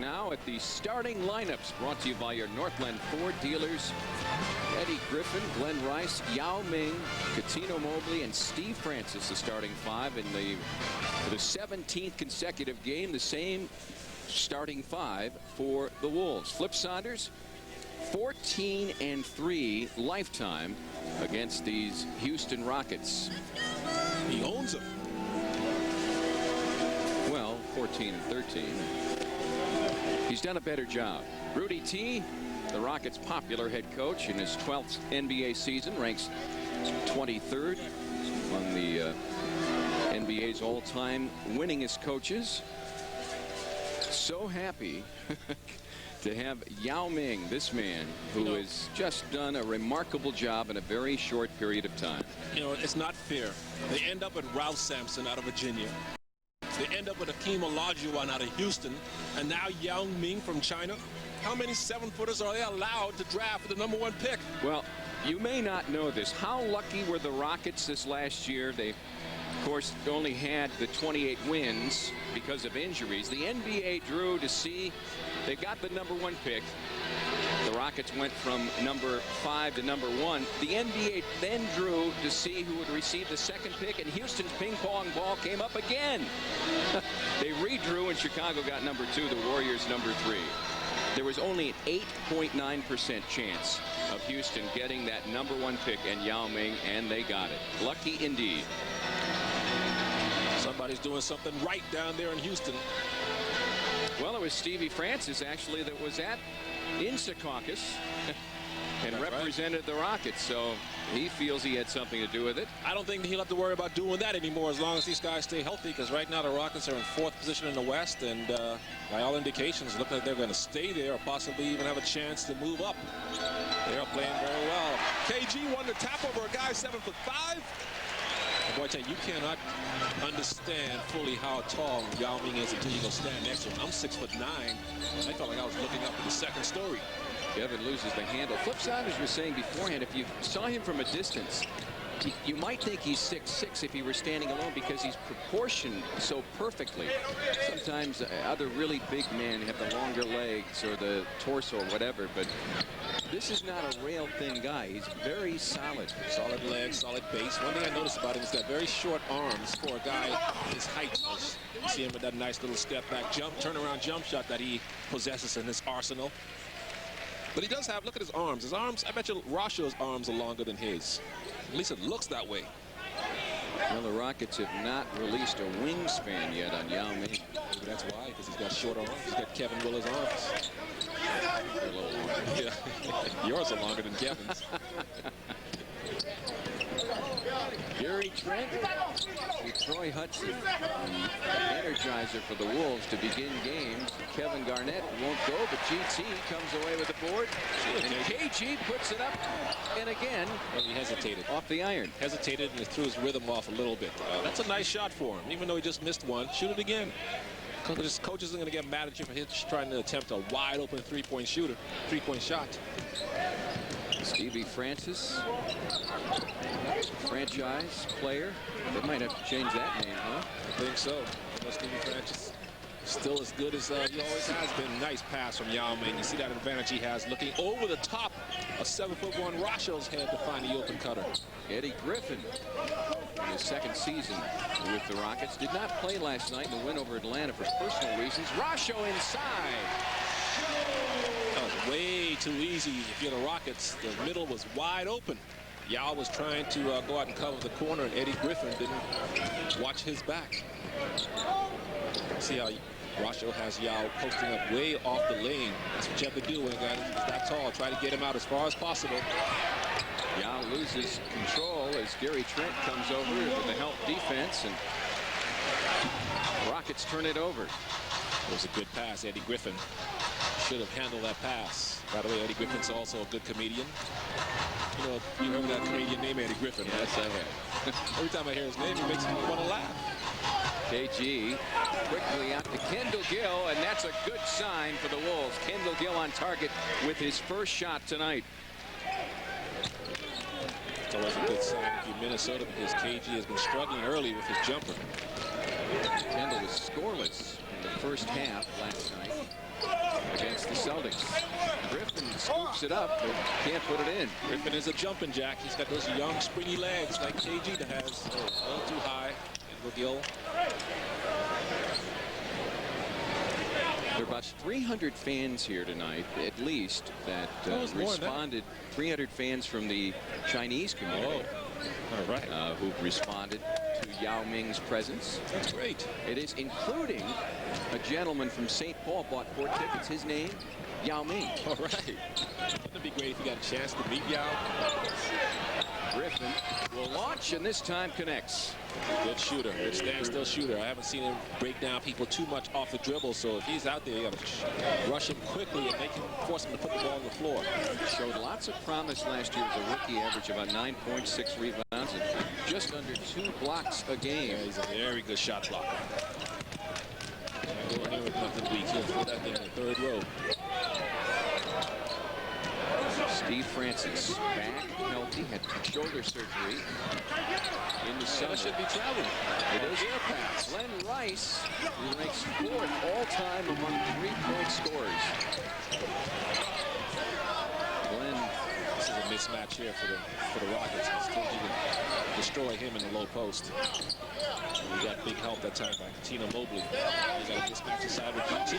now at the starting lineups brought to you by your Northland Ford dealers. Eddie Griffin, Glenn Rice, Yao Ming, Cuttino Mobley, and Steve Francis, the starting five in for the 17th consecutive game. The same starting five for the Wolves. Flip Saunders, 14-3 lifetime against these Houston Rockets. He owns them. Well, 14-13. He's done a better job. Rudy T, the Rockets' popular head coach in his 12th NBA season, ranks 23rd among the NBA's all-time winningest coaches. So happy to have Yao Ming, this man who has just done a remarkable job in a very short period of time. You know, it's not fair. They end up with Ralph Sampson out of Virginia. They end up with Akeem Olajuwon out of Houston, and now Yao Ming from China. How many 7-footers are they allowed to draft for the #1 pick? Well, you may not know this. How lucky were the Rockets this last year? They, of course, only had the 28 wins because of injuries. The NBA drew to see. They got the #1 pick. The Rockets went from number 5 to number 1. The NBA then drew to see who would receive the 2nd pick, and Houston's ping pong ball came up again. They redrew, and Chicago got number 2, the Warriors number 3. There was only an 8.9% chance of Houston getting that #1 pick and Yao Ming, and they got it. Lucky indeed. Somebody's doing something right down there in Houston. Well, it was Stevie Francis, actually, that was in Secaucus and represented the Rockets, so he feels he had something to do with it. I don't think he'll have to worry about doing that anymore as long as these guys stay healthy, because right now the Rockets are in 4th position in the West, and by all indications look like they're going to stay there or possibly even have a chance to move up. They are playing very well. KG won the tap over a guy 7'5". Boy, I tell you cannot understand fully how tall Yao Ming is until you go stand next to him. I'm 6'9". I felt like I was looking up at the 2nd story. Kevin loses the handle. Flip Saunders was saying beforehand, if you saw him from a distance, you might think he's 6'6" if he were standing alone, because he's proportioned so perfectly. Sometimes other really big men have the longer legs or the torso or whatever, but this is not a rail-thin guy. He's very solid. Solid legs, solid base. One thing I noticed about him is that very short arms for a guy his height. You see him with that nice little step-back jump, turnaround jump shot that he possesses in his arsenal. But he does have, look at his arms. His arms, I bet you Rasho's arms are longer than his. At least it looks that way. Well, the Rockets have not released a wingspan yet on Yao Ming. Maybe that's why, because he's got short arms. He's got Kevin Willer's arms. They're a little longer. Yeah. Yours are longer than Kevin's. Gary Trent with Troy Hudson, the energizer for the Wolves to begin games. Kevin Garnett won't go, but GT comes away with the board. And KG puts it up, and again, well, he hesitated. Off the iron. Hesitated, and he threw his rhythm off a little bit. That's a nice shot for him, even though he just missed one. Shoot it again. Because coaches are going to get mad at you for trying to attempt a wide-open three-point shot. Stevie Francis, franchise player. They might have to change that name, huh? I think so. Stevie Francis still as good as he always has been. Nice pass from Yao Ming. You see that advantage he has looking over the top of 7'1" Rasho's head to find the open cutter. Eddie Griffin, in his 2nd season with the Rockets, did not play last night in the win over Atlanta for personal reasons. Rasho inside. That was way too easy. If you're the Rockets, the middle was wide open. Yao was trying to go out and cover the corner, and Eddie Griffin didn't watch his back. See how Rasho has Yao posting up way off the lane. That's what you have to do when a guy is that tall. Try to get him out as far as possible. Yao loses control as Gary Trent comes over with the help defense, and Rockets turn it over. It was a good pass. Eddie Griffin should have handled that pass. By the way, Eddie Griffin's also a good comedian. You know, you heard that comedian named Eddie Griffin, right? Yes, I have. Every time I hear his name, it makes me want to laugh. KG quickly out to Kendall Gill, and that's a good sign for the Wolves. Kendall Gill on target with his first shot tonight. It's always a good sign if you're Minnesota, because KG has been struggling early with his jumper. Kendall was scoreless in the first half last night against the Celtics. Griffin scoops it up, but can't put it in. Griffin is a jumping jack. He's got those young, springy legs like KG has. A little too high. Gill. There are about 300 fans here tonight, at least, that responded. 300 fans from the Chinese community. All right. Who responded to Yao Ming's presence. That's great. It is including a gentleman from St. Paul bought 4 tickets. His name, Yao Ming. All right. Wouldn't it be great if you got a chance to meet Yao? Griffin will launch, and this time connects. Good shooter. Good standstill shooter. I haven't seen him break down people too much off the dribble, so if he's out there, you got to rush him quickly and make him, force him to put the ball on the floor. Showed lots of promise last year as a rookie, average about 9 points, 6 rebounds, and just under 2 blocks a game. Yeah, he's a very good shot blocker. Going in with nothing weak. He'll throw that there in the 3rd row. Steve Francis, back healthy, had shoulder surgery in the summer. Should be traveling. It is air pass. Glenn Rice, who ranks 4th all-time among 3-point scorers. Glenn, this is a mismatch here for the Rockets. It's you can destroy him in the low post. We got big help that time by Tina Mobley. We got a mismatch inside with GT.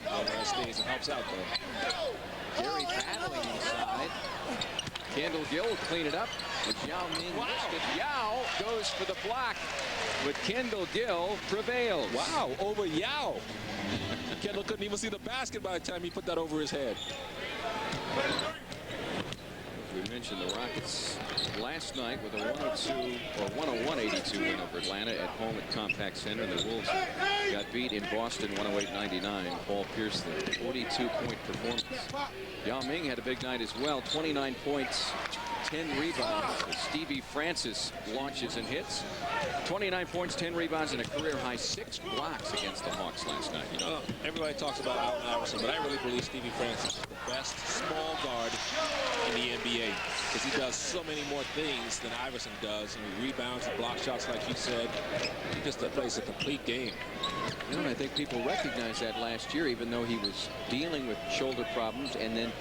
Glenn stays and helps out though. Gary battling inside. Kendall Gill will clean it up. But Yao Ming missed it. Yao goes for the block, but Kendall Gill prevails. Wow, over Yao. Kendall couldn't even see the basket by the time he put that over his head. We mentioned the Rockets last night with a 101-82 win over Atlanta at home at Compaq Center. The Wolves got beat in Boston 108-99. Paul Pierce, the 42-point performance. Yao Ming had a big night as well. 29 points, 10 rebounds. Stevie Francis launches and hits. 29 points, 10 rebounds, and a career-high 6 blocks against the Hawks last night. You know, everybody talks about Allen Iverson, but I really believe Stevie Francis is the best small guard in the NBA because he does so many more things than Iverson does. And he rebounds and block shots, like you said. He just plays a complete game. You know, and I think people recognized that last year, even though he was dealing with shoulder problems and then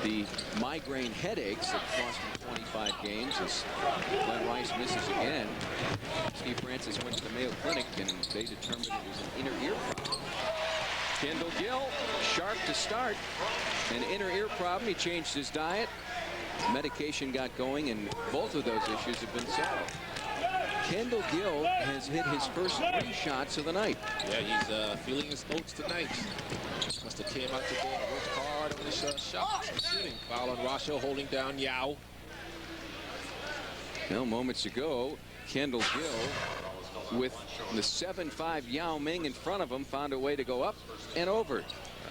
the migraine headaches that cost him 25 games as Glenn Rice misses again. Steve Francis went to the Mayo Clinic and they determined it was an inner ear problem. Kendall Gill, sharp to start. An inner ear problem. He changed his diet. Medication got going, and both of those issues have been solved. Kendall Gill has hit his first 3 shots of the night. Yeah, he's feeling his oats tonight. Must have came out today and worked hard on his shots and shooting. Foul on Rasho, holding down Yao. Well, moments ago, Kendall Gill, with the 7-5 Yao Ming in front of him, found a way to go up and over.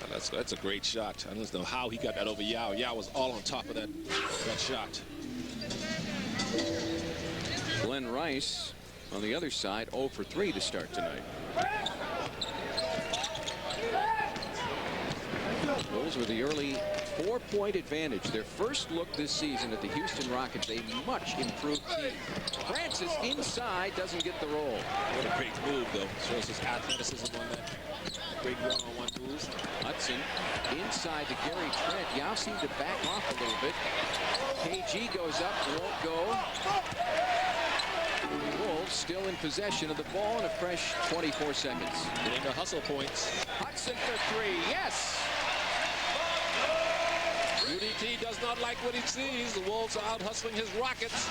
That's a great shot. I don't know how he got that over Yao. Yao was all on top of that shot. Glenn Rice on the other side, 0 for 3 to start tonight. Bulls with the early 4-point advantage. Their first look this season at the Houston Rockets, a much improved team. Francis inside doesn't get the roll. What a great move, though. Shows his athleticism on that great one-on-one moves. Hudson inside to Gary Trent. Yao seemed to back off a little bit. KG goes up, won't go. Wolves still in possession of the ball in a fresh 24 seconds. Getting the hustle points. Hudson for 3, yes! UDT does not like what he sees. The Wolves are out hustling his Rockets.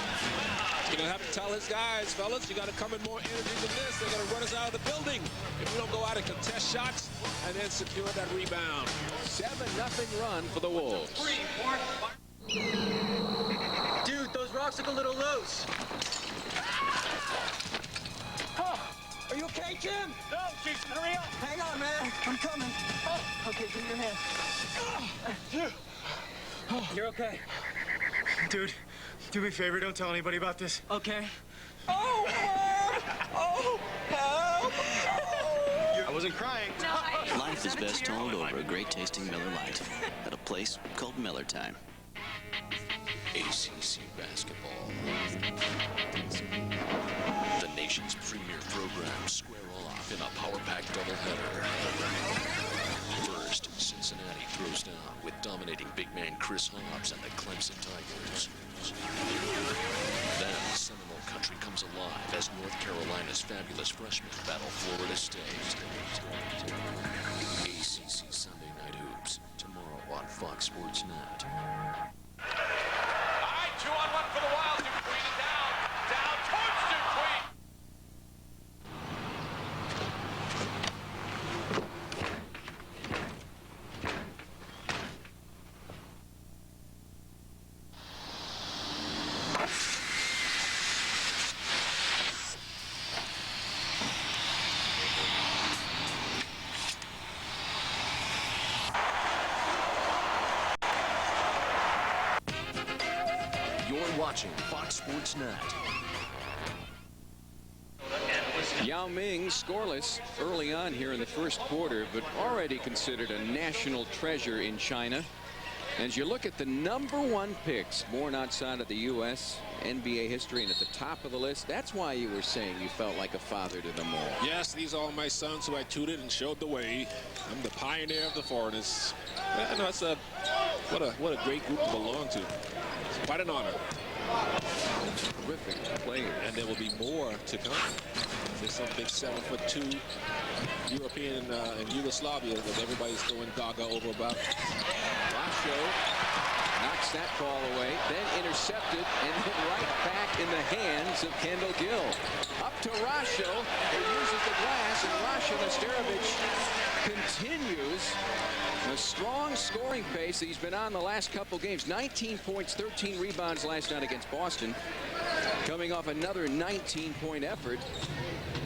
He's going to have to tell his guys, fellas, you got to come in more energy than this. They're going to run us out of the building if we don't go out and contest shots and then secure that rebound. 7-0 run for the Wolves. Dude, those rocks look a little loose. Are you okay, Jim? No, Jason, hurry up. Hang on, man. I'm coming. Oh, okay, give me your hand. You're okay. Dude, do me a favor, don't tell anybody about this. Okay. Oh, oh, help! I wasn't crying. Life is best told over a great tasting Miller Lite at a place called Miller Time. ACC basketball. The nation's premier program square off in a power-packed doubleheader. dominating big man Chris Hobbs and the Clemson Tigers. Then Seminole Country comes alive as North Carolina's fabulous freshmen battle Florida State. ACC Sunday Night Hoops, tomorrow on Fox Sports Net. All right, 2-on-1 for the Wild. Duquesne it down towards Duquesne. You're watching Fox Sports Net. Yao Ming scoreless early on here in the first quarter, but already considered a national treasure in China. As you look at the #1 picks born outside of the U.S. NBA history and at the top of the list, that's why you were saying you felt like a father to them all. Yes, these are all my sons who I tutored and showed the way. I'm the pioneer of the foreigners. I know it's what a great group to belong to. It's quite an honor. Terrific players. And there will be more to come. There's some big 7'2" European and Yugoslavia that everybody's going gaga over about. Rasho knocks that ball away, then intercepted, and then right back in the hands of Kendall Gill. Up to Rasho, who uses the glass, and Rasho Nesterovic continues a strong scoring pace that he's been on the last couple games. 19 points, 13 rebounds last night against Boston. Coming off another 19-point effort.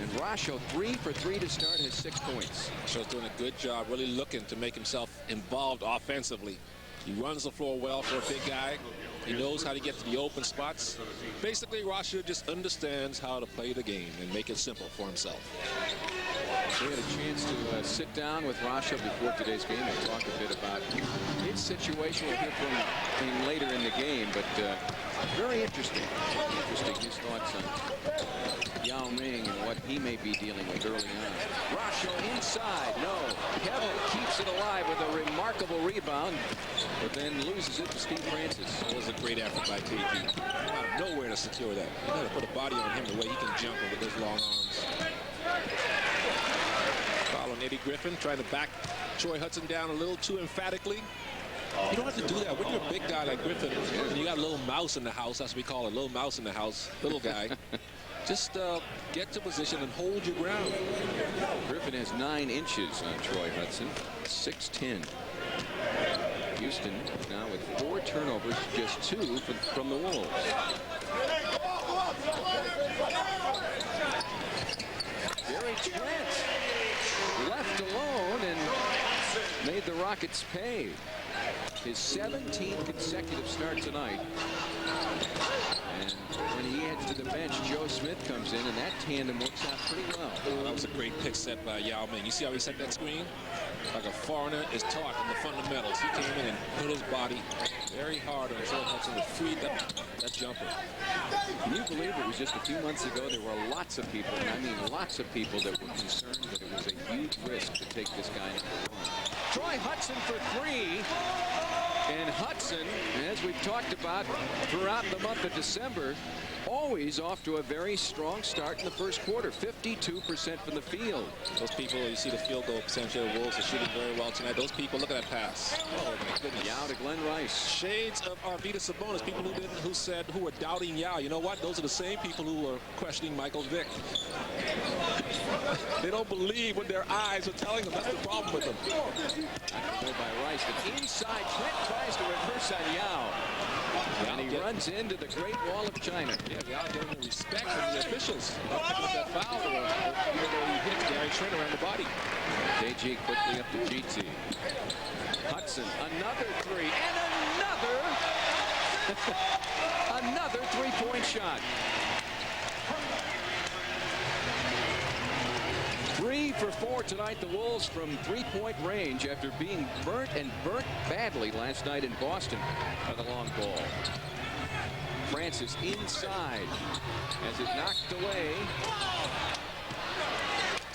And Rasho 3 for 3 to start, has 6 points. Rasho's doing a good job, really looking to make himself involved offensively. He runs the floor well for a big guy. He knows how to get to the open spots. Basically, Rasho just understands how to play the game and make it simple for himself. We had a chance to sit down with Rasho before today's game and talk a bit about his situation. We'll hear from him later in the game, but very interesting. His thoughts on Yao Ming and what he may be dealing with early on. Rasho inside, no. Kevin keeps it alive with a remarkable rebound, but then loses it to Steve Francis. That was a great effort by KG. Out of nowhere to secure that. You got to put a body on him the way he can jump with those long arms. Following Eddie Griffin, trying to back Troy Hudson down a little too emphatically. You don't have to do that when you're a big guy like Griffin and you got a little mouse in the house. That's what we call it, a little mouse in the house, little guy. Just get to position and hold your ground. Griffin has 9 inches on Troy Hudson, 6'10". Houston now with 4 turnovers, just 2 from the Wolves. Gary Trent left alone and made the Rockets pay. His 17th consecutive start tonight. And when he heads to the bench, Joe Smith comes in, and that tandem works out pretty well. Oh, that was a great pick set by Yao Ming. You see how he set that screen? Like a foreigner is taught in the fundamentals. He came in and put his body very hard on Troy Hudson to free that jumper. Can you believe it was just a few months ago there were lots of people, and I mean lots of people, that were concerned that it was a huge risk to take this guy #1. Troy Hudson for 3. And Hudson, as we've talked about throughout the month of December, always off to a very strong start in the first quarter. 52% from the field. Those people, you see the field goal percentage of the Wolves are shooting very well tonight. Those people, look at that pass. Oh, my goodness. Yao to Glenn Rice. Shades of Arvydas Sabonis. People who were doubting Yao. You know what? Those are the same people who were questioning Michael Vick. They don't believe what their eyes are telling them. That's the problem with them. Goal by Rice, but inside, Trent tries to reverse on Yao. And he runs into the Great Wall of China. Yeah, Yao getting respect from the officials. About picking up that foul, even though he hit Gary Trent around the body. KG quickly up to GT. Hudson, another 3, and another three-point shot. 3 for 4 tonight. The Wolves from 3-point range after being burnt badly last night in Boston by the long ball. Francis inside as it knocked away.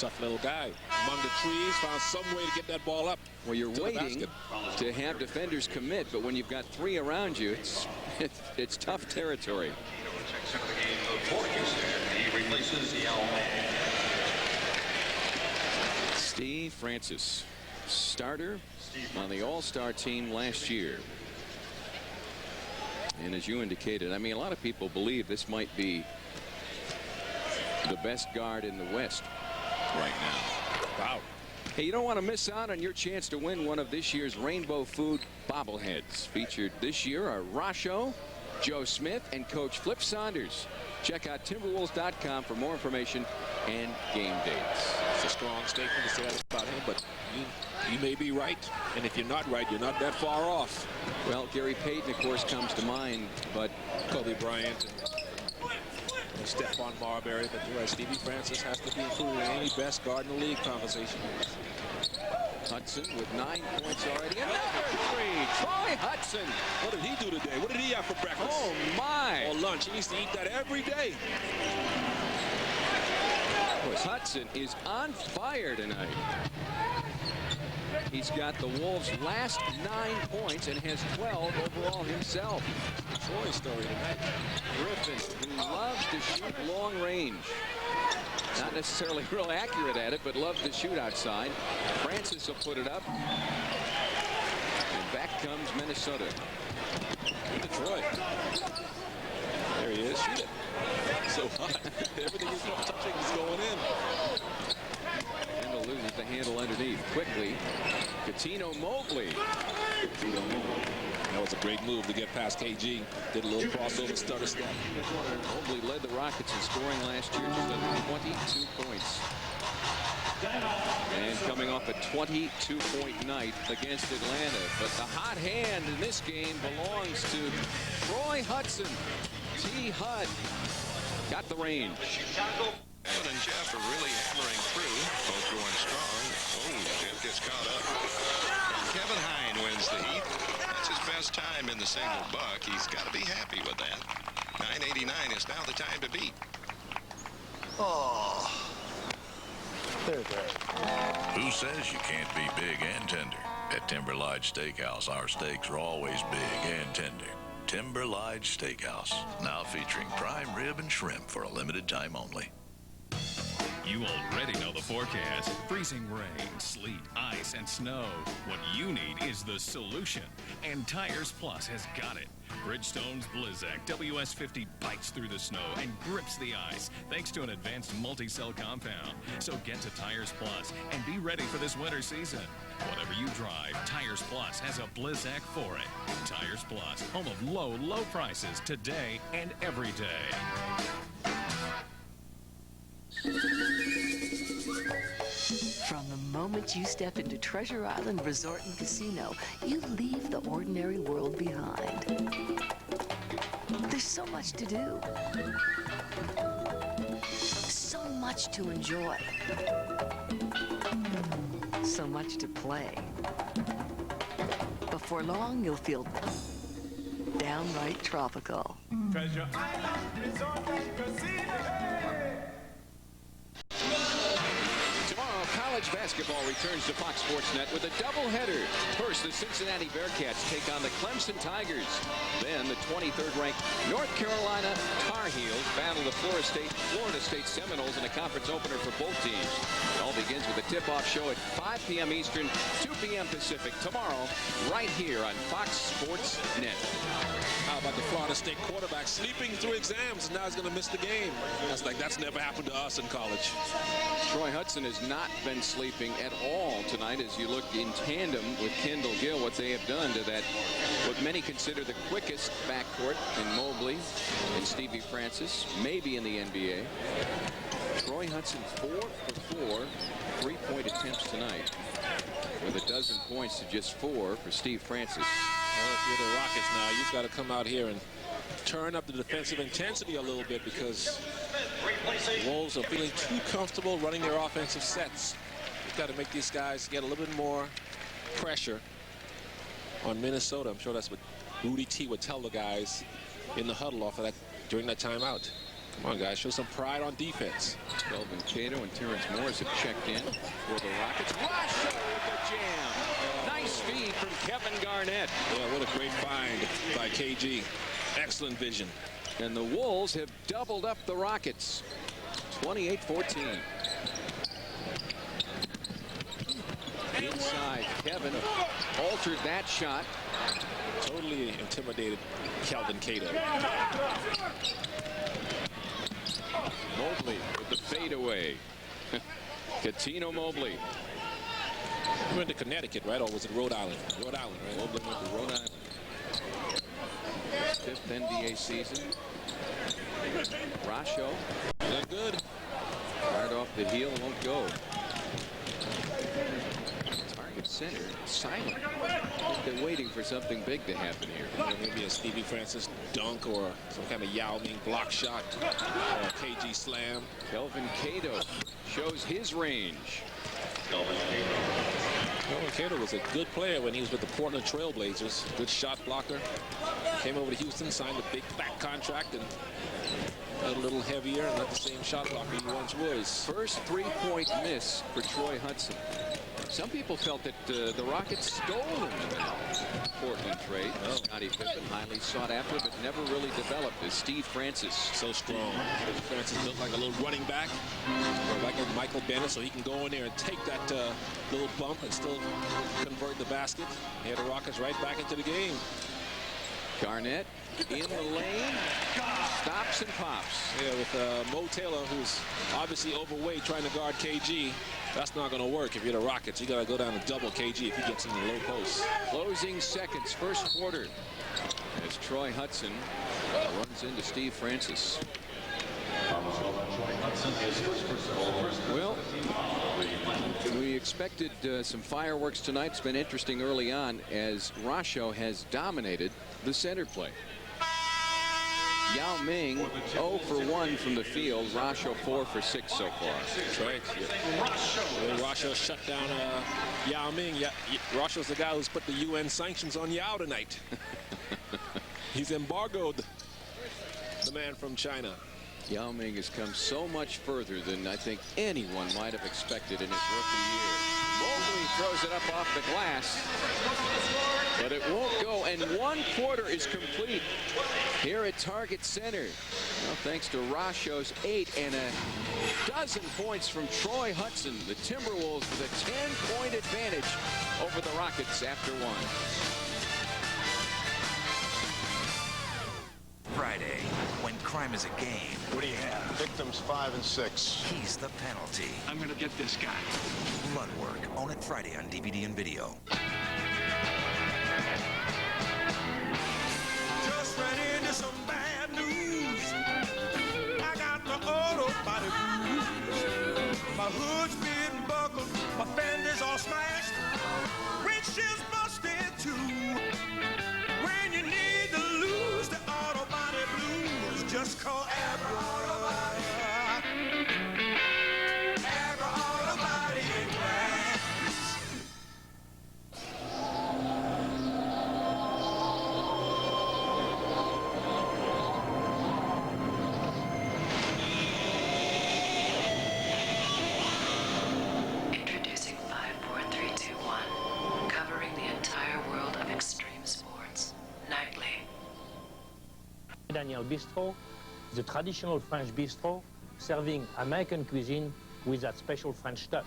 Tough little guy. Among the trees, found some way to get that ball up. Well, you're to the waiting basket. to have defenders commit, but when you've got 3 around you, it's tough territory. Steve Francis, starter on the All-Star team last year. And as you indicated, I mean, a lot of people believe this might be the best guard in the West right now. Wow. Hey, you don't want to miss out on your chance to win one of this year's Rainbow Food bobbleheads. Featured this year are Rasho, Joe Smith, and Coach Flip Saunders. Check out Timberwolves.com for more information and game dates. It's a strong statement to say that about him, but you may be right. And if you're not right, you're not that far off. Well, Gary Payton, of course, comes to mind, but Kobe Bryant and Stephon Marbury, but you're right, Stevie Francis has to be included in any best guard in the league conversation. Hudson with 9 points already. Another 3. Troy Hudson. What did he do today? What did he have for breakfast? Oh, my. Or lunch? He needs to eat that every day. Of course, Hudson is on fire tonight. He's got the Wolves' last 9 points and has 12 overall himself. Troy story tonight. Griffin, who loves to shoot long range. Not necessarily real accurate at it, but loves to shoot outside. Francis will put it up. And back comes Minnesota. Detroit. There he is. Shoot it. So hot. Everything he's touching is going in. Kendall loses the handle underneath. Quickly, Cuttino Mobley. That was a great move to get past KG. Did a little crossover stutter step. Mobley led the Rockets in scoring last year, just under 22 points. And coming off a 22-point night against Atlanta. But the hot hand in this game belongs to Troy Hudson. T. Hud got the range. Evan and Jeff are really hammering through, both going strong. Oh, Jeff gets caught up. And Kevin Hine wins the heat. That's his best time in the single buck. He's got to be happy with that. 9:89 is now the time to beat. Oh. Who says you can't be big and tender? At Timber Lodge Steakhouse, our steaks are always big and tender. Timber Lodge Steakhouse, now featuring prime rib and shrimp for a limited time only. You already know the forecast. Freezing rain, sleet, ice, and snow. What you need is the solution. And Tires Plus has got it. Bridgestone's Blizzak WS50 bites through the snow and grips the ice thanks to an advanced multi-cell compound. So get to Tires Plus and be ready for this winter season. Whatever you drive, Tires Plus has a Blizzak for it. Tires Plus, home of low, low prices today and every day. From the moment you step into Treasure Island Resort and Casino, you leave the ordinary world behind. There's so much to do. So much to enjoy. So much to play. Before long, you'll feel downright tropical. Treasure Island Resort and Casino. Tomorrow, college basketball returns to Fox Sports Net with a doubleheader. First, the Cincinnati Bearcats take on the Clemson Tigers. Then, the 23rd-ranked North Carolina Tar Heels battle the Florida State Seminoles in a conference opener for both teams. It all begins with a tip-off show at 5 p.m. Eastern, 2 p.m. Pacific tomorrow, right here on Fox Sports Net. How about the Florida State quarterback sleeping through exams and now he's going to miss the game? That's never happened to us in college. Troy Hudson has not been sleeping at all tonight as you look in tandem with Kendall Gill, what they have done to that, what many consider the quickest backcourt in Mobley and Stevie Francis, maybe in the NBA. Troy Hudson 4 for 4 3-point attempts tonight, with a dozen points to just 4 for Steve Francis. Well, if you're the Rockets now, you've got to come out here and turn up the defensive intensity a little bit because the Wolves are feeling too comfortable running their offensive sets. You've got to make these guys get a little bit more pressure on Minnesota. I'm sure that's what Rudy T would tell the guys in the huddle off of that during that timeout. Come on, guys, show some pride on defense. Kelvin Cato and Terrence Morris have checked in for the Rockets. Rasho with the jam. Nice feed from Kevin Garnett. Yeah, what a great find by KG. Excellent vision. And the Wolves have doubled up the Rockets. 28-14. Inside, Kevin altered that shot. Totally intimidated Kelvin Cato. Mobley with the fadeaway. Katino Mobley. He went to Connecticut, right? Or was it Rhode Island? Rhode Island, right? Mobley went to Rhode Island. His 5th NBA season. Rasho. Look good. Hard off the heel, won't go. Target center, silent. They're waiting for something big to happen here. Maybe a Stevie Francis dunk or some kind of Yao Ming block shot or a KG slam. Kelvin Cato shows his range. Kelvin Cato was a good player when he was with the Portland Trail Blazers. Good shot blocker. Came over to Houston, signed a big fat contract, and got a little heavier and not the same shot blocker he once was. First three-point miss for Troy Hudson. Some people felt that the Rockets stole him in the Portland trade. Scottie Pippen, highly sought after, but never really developed as Steve Francis. So strong. Francis built like a little running back, or like a Michael Bennett, so he can go in there and take that little bump and still convert the basket. He had the Rockets right back into the game. Garnett in the lane, stops and pops. Yeah, with Mo Taylor, who's obviously overweight, trying to guard KG. That's not going to work if you're the Rockets. You got to go down to double KG if he gets in the low post. Closing seconds, first quarter, as Troy Hudson runs into Steve Francis. Well, we expected some fireworks tonight. It's been interesting early on as Rasho has dominated the center play. Yao Ming 0 for 1 from the field. Rasho 4 for 6 so far. That's right. Yeah. Rasho shut down Yao Ming. Rasho's the guy who's put the UN sanctions on Yao tonight. He's embargoed the man from China. Yao Ming has come so much further than I think anyone might have expected in his rookie year. Mobley throws it up off the glass, but it won't go, and one quarter is complete here at Target Center. Well, thanks to Rasho's 8 and a dozen points from Troy Hudson, the Timberwolves with a 10-point advantage over the Rockets after one. Friday, when crime is a game. What do you have? Victims 5 and 6. He's the penalty. I'm gonna get this guy. Blood Work. Own it Friday on DVD and video. Just ran into some bad news. I got the auto body blues. My hood's been buckled. My fenders all smashed. Windshield's busted too. When you need to lose the auto body blues, just call Abra Auto Body. Abra Auto Body and Glass. Introducing 54321, covering the entire world of extreme sports, nightly. Daniel Bistro is a traditional French bistro serving American cuisine with that special French touch.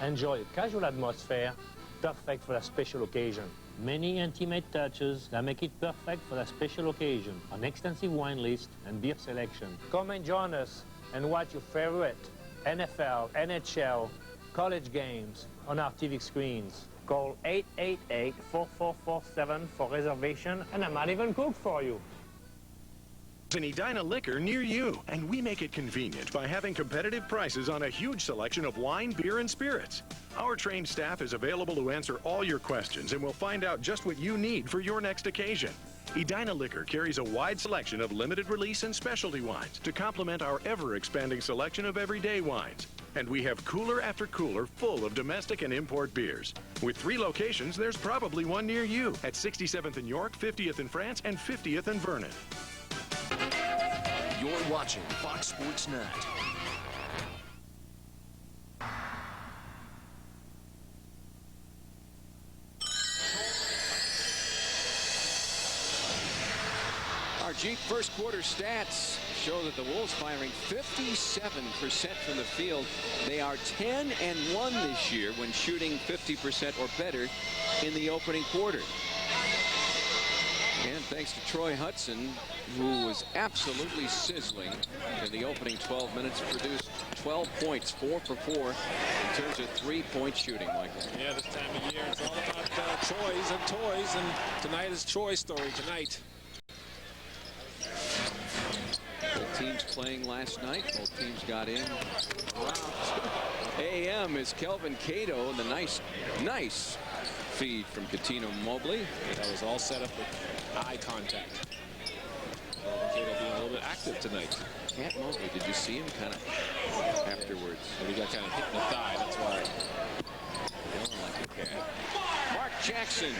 Enjoy a casual atmosphere, perfect for a special occasion. Many intimate touches that make it perfect for a special occasion. An extensive wine list and beer selection. Come and join us and watch your favorite NFL, NHL, college games on our TV screens. Call 888-4447 for reservation, and I might even cook for you. An Edina Liquor near you, and we make it convenient by having competitive prices on a huge selection of wine, beer, and spirits. Our trained staff is available to answer all your questions and will find out just what you need for your next occasion. Edina Liquor carries a wide selection of limited release and specialty wines to complement our ever-expanding selection of everyday wines. And we have cooler after cooler full of domestic and import beers. With 3 locations, there's probably one near you at 67th in York, 50th in France, and 50th in Vernon. You're watching Fox Sports Net. Our Jeep first quarter stats show that the Wolves firing 57% from the field. They are 10-1 this year when shooting 50% or better in the opening quarter. And thanks to Troy Hudson, who was absolutely sizzling in the opening 12 minutes, produced 12 points, 4 for 4 in terms of three-point shooting, Michael. Yeah, this time of year, it's all about Troys and toys, and tonight is Troy's story tonight. Both teams playing last night. Both teams got in. AM is Kelvin Cato, and the nice feed from Cuttino Mobley. That was all set up with eye contact. Cato being a little bit active tonight. Cat Mobley, did you see him kind of afterwards? But he got kind of hit in the thigh, that's why. Feeling like a cat. Mark Jackson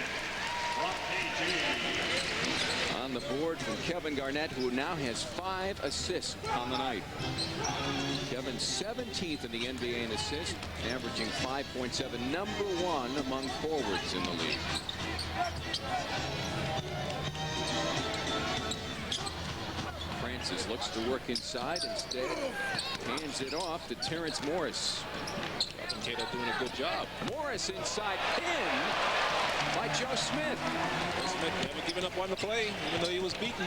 on the board from Kevin Garnett, who now has 5 assists on the night. Kevin 17th in the NBA in assists, averaging 5.7, number 1 among forwards in the league. Francis looks to work inside, instead hands it off to Terrence Morris. Cato doing a good job. Morris inside, pinned by Joe Smith. Joe Smith never given up on the play, even though he was beaten.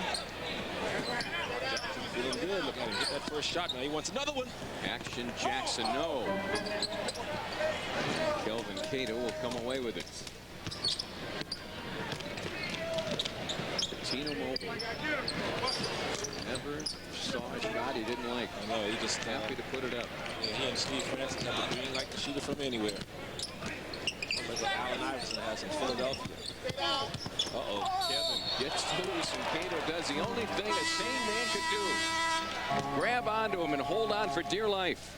Feeling good. Look at him get that first shot. Now he wants another one. Action Jackson, no. Kelvin Cato will come away with it. Cuttino Mobley never saw a shot he didn't like. I know, he just happy to put it up. Yeah, he and Steve Francis have a green light to shoot it from anywhere. Like what Allen Iverson has in Philadelphia. Uh-oh. Kevin gets loose, and Cato does the only thing a sane man could do. Grab onto him and hold on for dear life.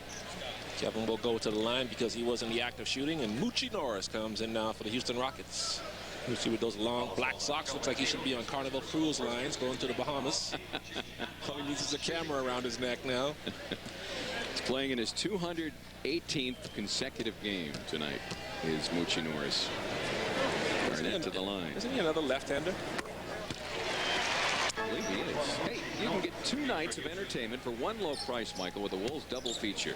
Kevin will go to the line because he was in the act of shooting, and Moochie Norris comes in now for the Houston Rockets. Moochie with those long black socks. Looks like he should be on Carnival Cruise Lines going to the Bahamas. All he needs is a camera around his neck now. He's playing in his 218th consecutive game tonight, is Moochie Norris. Garnett to the line. Isn't he another left-hander? I believe he is. Hey, you can get 2 nights of entertainment for one low price, Michael, with the Wolves double feature.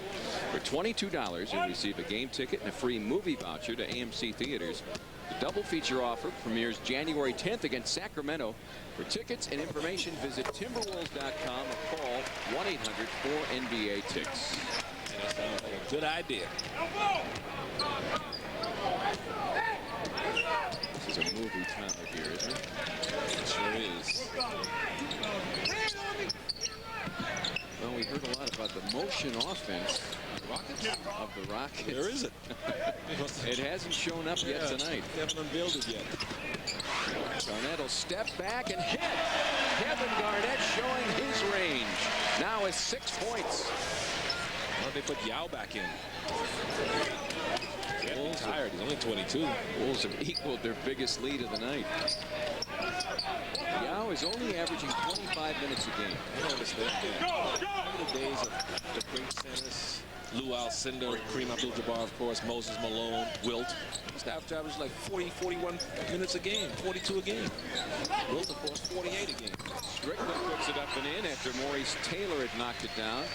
For $22, you'll receive a game ticket and a free movie voucher to AMC Theaters. The double feature offer premieres January 10th against Sacramento. For tickets and information, visit Timberwolves.com or call 1-800-4NBA-TICKS. That sounds like a good idea. This is a movie time of year, isn't it? It sure is. Well, we heard a lot about the motion offense of the Rockets. Where is it? It hasn't shown up yet tonight. They haven't unveiled it yet. Garnett will step back and hit. Kevin Garnett showing his range. Now is 6 points. Why don't they put Yao back in? He's tired. He's only 22. Wolves have equaled their biggest lead of the night. Yao is only averaging 25 minutes a game. I don't understand that. Remember the days of the great centers? Lou Alcindor, Kareem Abdul-Jabbar, of course, Moses Malone, Wilt. Used to average like 40, 41 minutes a game, 42 a game. Wilt, of course, 48 a game. Strickland puts it up and in after Maurice Taylor had knocked it down.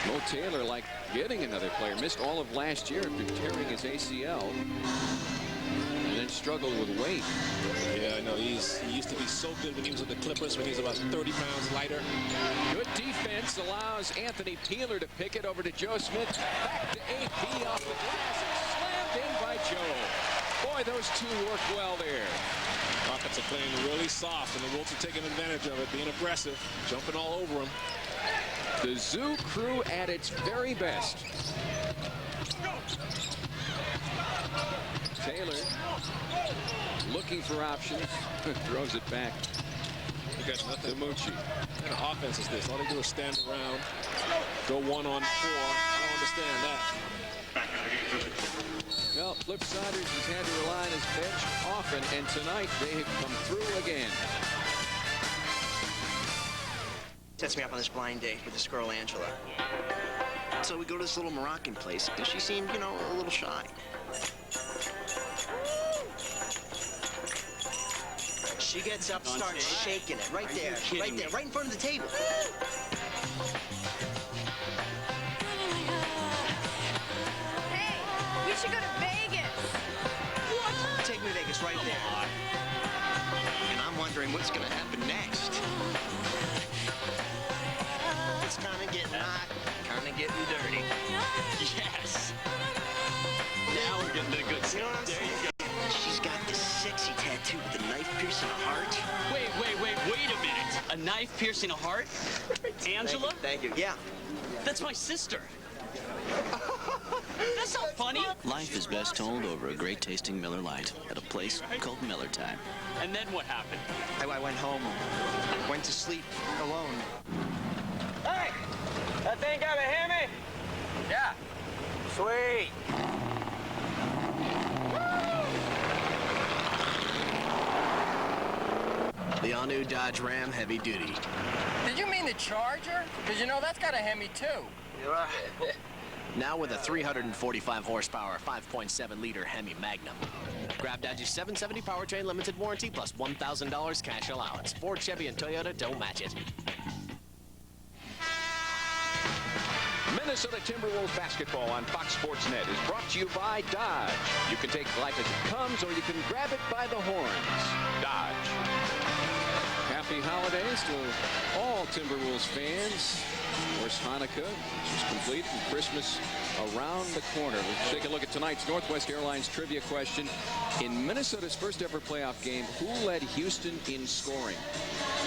Mo Taylor, like getting another player, missed all of last year after tearing his ACL. And then struggled with weight. Yeah, I know. He used to be so good when he was with the Clippers, when he was about 30 pounds lighter. Good defense allows Anthony Peeler to pick it over to Joe Smith. Back to AP off the glass and slammed in by Joe. Boy, those two work well there. Rockets are playing really soft, and the Wolves are taking advantage of it, being aggressive, jumping all over them. The Zoo crew at its very best. Taylor looking for options, throws it back. You got nothing. To Moochie. What kind of offense is this? All they do is stand around, go 1-on-4. I don't understand that. Well, Flip Saunders has had to rely on his bench often, and tonight they have come through again. Sets me up on this blind date with this girl, Angela. So we go to this little Moroccan place, and she seemed, you know, a little shy. She gets up, starts shaking it right there, right in front of the table. Hey, we should go to Vegas. What? Take me to Vegas right there. And I'm wondering what's going to happen next. It's kind of getting hot, kind of getting dirty. Yes. Now we're getting to good stuff. You know what I'm saying? She's got this sexy tattoo with a knife piercing a heart. Wait a minute. A knife piercing a heart? Angela? Thank you. Yeah. That's my sister. That's not funny. Life is best told over a great tasting Miller Lite at a place called Miller Time. And then what happened? I went home, went to sleep alone. Hey, that thing got a Hemi? Yeah. Sweet. The all-new Dodge Ram Heavy Duty. Did you mean the Charger? Because you know that's got a Hemi too. You're right. Now with a 345 horsepower, 5.7-liter Hemi Magnum. Grab Dodge's 770 powertrain limited warranty plus $1,000 cash allowance. Ford, Chevy, and Toyota don't match it. Minnesota Timberwolves basketball on Fox Sports Net is brought to you by Dodge. You can take life as it comes, or you can grab it by the horns. Dodge. Happy holidays to all Timberwolves fans. Of course, Hanukkah is complete and Christmas around the corner. We'll take a look at tonight's Northwest Airlines trivia question. In Minnesota's first ever playoff game, who led Houston in scoring?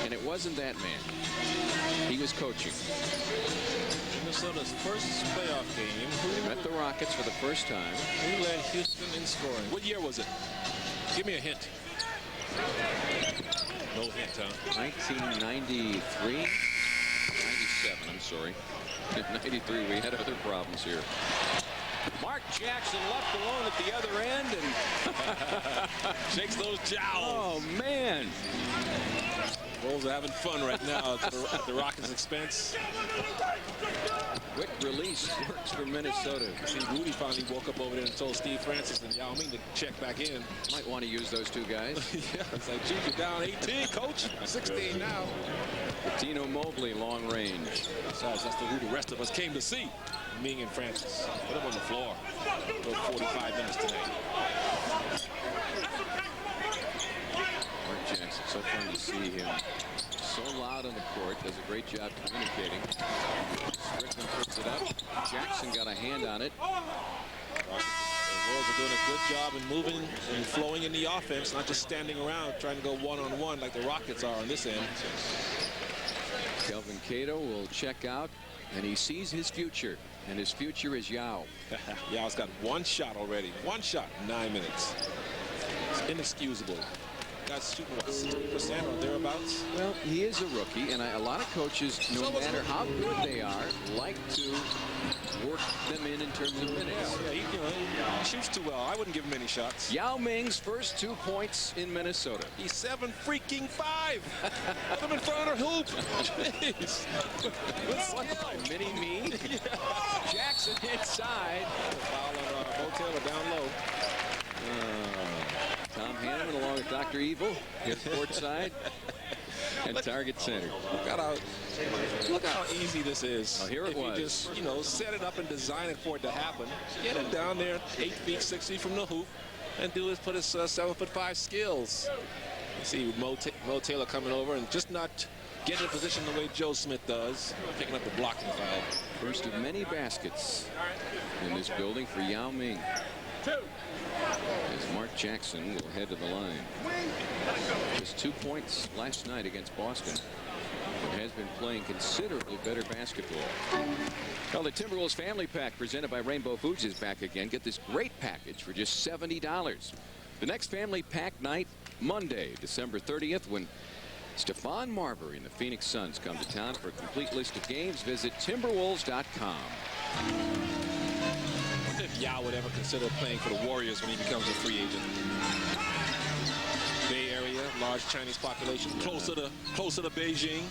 And it wasn't that man. He was coaching. Minnesota's first playoff game. They met the Rockets for the first time. Who led Houston in scoring? What year was it? Give me a hint. No hint, huh? 1993? 97, I'm sorry. In 93, we had other problems here. Mark Jackson left alone at the other end and shakes those jowls. Oh, man. Bulls are having fun right now at the Rockets' expense. Quick release works for Minnesota. See, Rudy finally woke up over there and told Steve Francis and Yao Ming to check back in. Might want to use those two guys. Yeah, it's like, gee, you're down 18, coach. 16 now. Tino Mobley, long range. Besides, that's who the rest of us came to see. Ming and Francis. Put them on the floor for 45 minutes today. Mark Jackson, so fun to see him. So loud on the court, does a great job communicating. Strickland puts it up. Jackson got a hand on it. The Wolves are doing a good job in moving and flowing in the offense, not just standing around trying to go one-on-one like the Rockets are on this end. Kelvin Cato will check out, and he sees his future, and his future is Yao. Yao's got one shot already. One shot, 9 minutes. It's inexcusable. Guys shooting what, 60% or thereabouts? Well, he is a rookie, and a lot of coaches, no matter how good they are, like to work them in terms of minutes. Yeah, he shoots too well. I wouldn't give him any shots. Yao Ming's first 2 points in Minnesota. He's 7 freaking 5. Put him in front of the hoop. Jeez. What, mini-me? Yeah. Jackson inside. Foul on Motel or down low. Tom Hanneman along with Dr. Evil, his court side, and target center. Look how easy this is. Oh, here it was. You just, you know, set it up and design it for it to happen. Get him down there 8 feet, 6 feet from the hoop, and put his 7'5" skills. You see Mo Taylor coming over and just not getting in position the way Joe Smith does, picking up the blocking foul. First of many baskets in this building for Yao Ming. As Mark Jackson will head to the line. Just 2 points last night against Boston. It has been playing considerably better basketball. Well, the Timberwolves Family Pack presented by Rainbow Foods is back again. Get this great package for just $70. The next Family Pack night, Monday, December 30th, when Stephon Marbury and the Phoenix Suns come to town. For a complete list of games, visit Timberwolves.com. If Yao would ever consider playing for the Warriors when he becomes a free agent. Bay Area, large Chinese population, closer to Beijing.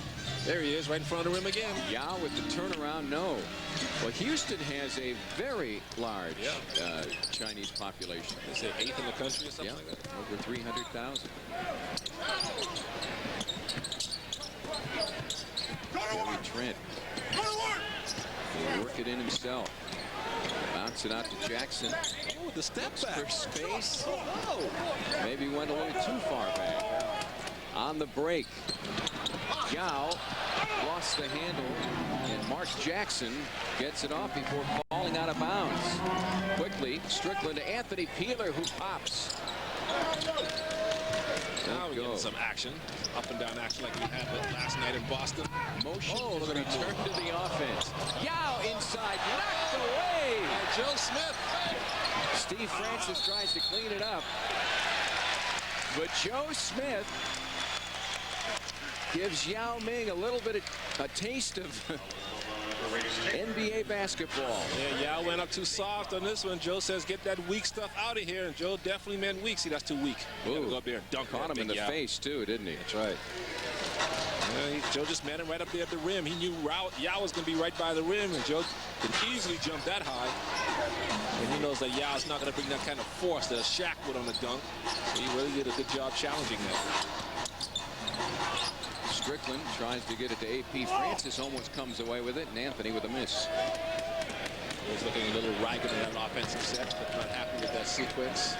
There he is, right in front of the rim again. Yao with the turnaround, no. Well, Houston has a very large Chinese population. They say 8th in the country or something like that? Over 300,000. Gary Trent will work it in himself. Bounce it out to Jackson. Oh, the step back. For space. Oh, maybe went a little too far back. On the break, Yao lost the handle, and Mark Jackson gets it off before falling out of bounds. Quickly, Strickland to Anthony Peeler, who pops. Now we're getting some action, up and down action like we had last night in Boston. Motion look at return to the offense. Yao inside, knocked away by Joe Smith. Steve Francis tries to clean it up, but Joe Smith gives Yao Ming a little bit of a taste of NBA basketball. Yeah, Yao went up too soft on this one. Joe says, get that weak stuff out of here. And Joe definitely meant weak. See, that's too weak. Ooh, go up there and dunk. Caught him in the face, too, didn't he? That's right. Yeah, Joe just met him right up there at the rim. He knew Yao was going to be right by the rim, and Joe could easily jump that high. And he knows that Yao's not going to bring that kind of force that a Shaq would on the dunk. So he really did a good job challenging that. Strickland tries to get it to AP. Francis almost comes away with it, and Anthony with a miss. He's looking a little ragged in that offensive set, but not happy with that sequence.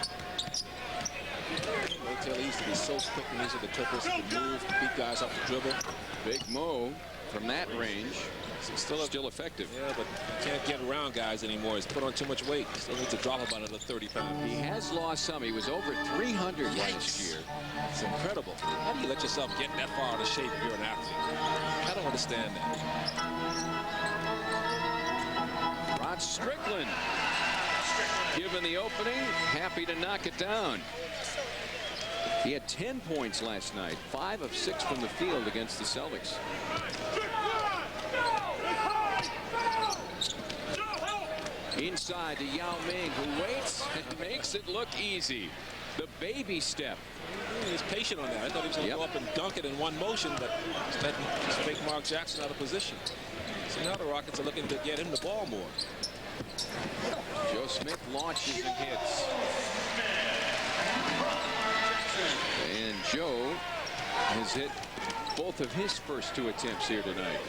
Ray Taylor used to be so quick when he's at the triples, he could move, beat guys off the dribble. Big Mo from that range. Still effective. Yeah, but he can't get around guys anymore. He's put on too much weight. Still needs to drop about another 30 pounds. He has lost some. He was over 300 last year. It's incredible. How do you let yourself get that far out of shape if you're an athlete? I don't understand that. Rod Strickland, given the opening, happy to knock it down. He had 10 points last night, 5 of 6 from the field against the Celtics. Inside to Yao Ming, who waits and makes it look easy. The baby step. He's patient on that. I thought he was going to go up and dunk it in one motion, but instead just fake Mark Jackson out of position. So now the Rockets are looking to get him the ball more. Joe Smith launches and hits. And Joe has hit both of his first 2 attempts here tonight.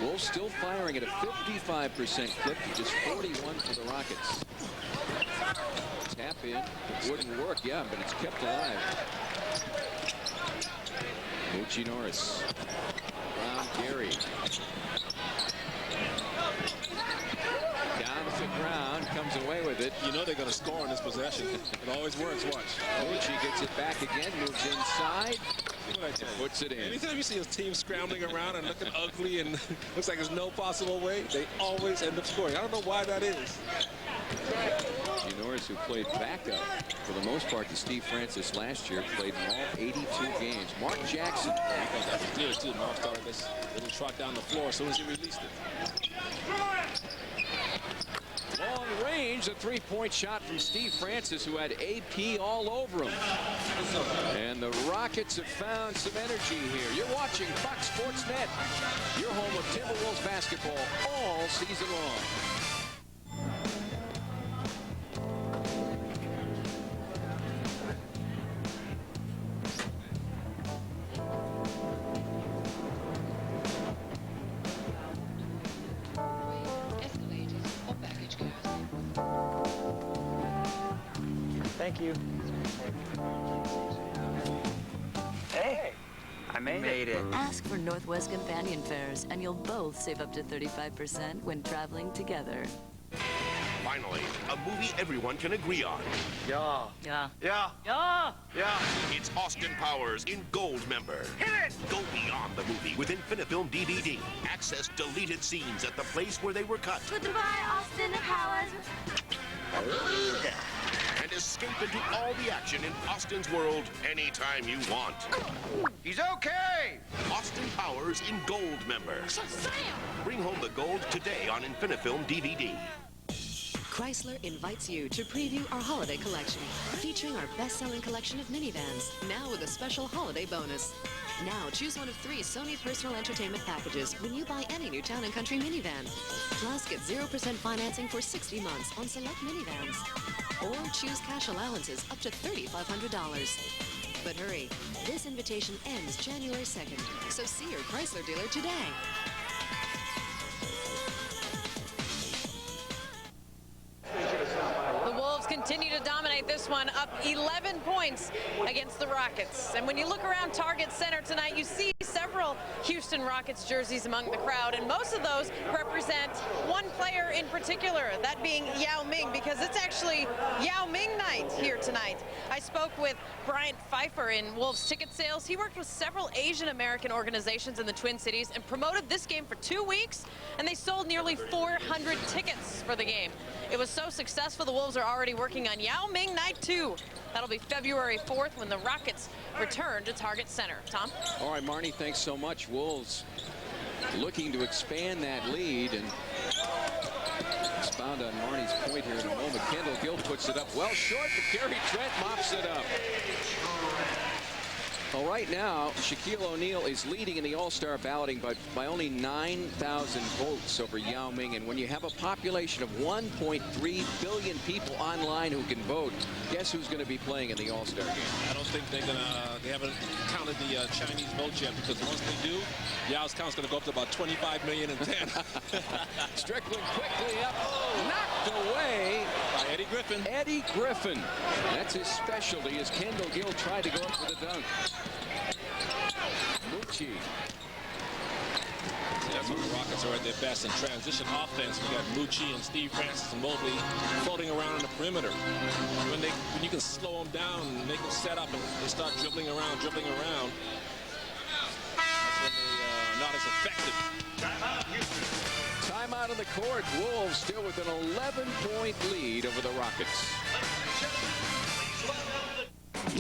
Wolves still firing at a 55% clip to just 41 for the Rockets. Tap in. It wouldn't work, yeah, but it's kept alive. Moochie Norris. Ron Gary. Down to the ground, comes away with it. You know they're going to score on this possession. It always works, watch. Moochie gets it back again, moves inside. Puts it in. Anytime you see his team scrambling around and looking ugly and looks like there's no possible way, they always end up scoring. I don't know why that is. Moochie Norris, who played backup for the most part to Steve Francis last year, played in all 82 games. Mark Jackson. I thought that was good, too. Mark started this little trot down the floor as soon as he released it. Long range, a three-point shot from Steve Francis, who had AP all over him. And the Rockets have found some energy here. You're watching Fox Sports Net, your home of Timberwolves basketball all season long. Thank you. Hey, I made it. Ask for Northwest Companion Fares, and you'll both save up to 35% when traveling together. Finally, a movie everyone can agree on. Yeah. Yeah. Yeah. Yeah. Yeah. It's Austin Powers in Gold Member. Hit it! Go beyond the movie with Infinifilm DVD. Access deleted scenes at the place where they were cut. Goodbye, Austin Powers. And escape into all the action in Austin's world anytime you want. He's okay! Austin Powers in Gold Member. Bring home the gold today on Infinifilm DVD. Chrysler invites you to preview our holiday collection, featuring our best-selling collection of minivans, now with a special holiday bonus. Now, choose one of 3 Sony personal entertainment packages when you buy any new Town & Country minivan. Plus, get 0% financing for 60 months on select minivans. Or choose cash allowances up to $3,500. But hurry, this invitation ends January 2nd, so see your Chrysler dealer today. The Wolves continue to dominate this one, up 11 points against the Rockets. And when you look around Target Center tonight, you see several Houston Rockets jerseys among the crowd, and most of those represent one player in particular, that being Yao Ming, because it's actually Yao Ming night here tonight. I spoke with Bryant Pfeiffer in Wolves ticket sales. He worked with several Asian American organizations in the Twin Cities and promoted this game for 2 weeks, and they sold nearly 400 tickets for the game. It was so successful, the Wolves are already working on Yao Ming Night 2. That'll be February 4th when the Rockets return to Target Center. Tom? All right, Marnie, thanks so much. Wolves looking to expand that lead, and expound on Marnie's point here in a moment. Kendall Gill puts it up well short, but Gary Trent mops it up. Well, right now, Shaquille O'Neal is leading in the All-Star balloting by only 9,000 votes over Yao Ming. And when you have a population of 1.3 billion people online who can vote, guess who's going to be playing in the All-Star game? I don't think they haven't counted the Chinese vote yet, because once they do, Yao's count's going to go up to about 25 million and 10. Strickland quickly up, knocked away by Eddie Griffin. Eddie Griffin. That's his specialty, as Kendall Gill tried to go up for the dunk. Mucci. That's when the Rockets are at their best in transition offense. We got Mucci and Steve Francis and Mobley floating around on the perimeter. When you can slow them down and make them set up and they start dribbling around, that's when they're not as effective. Timeout on the court. Wolves still with an 11-point lead over the Rockets.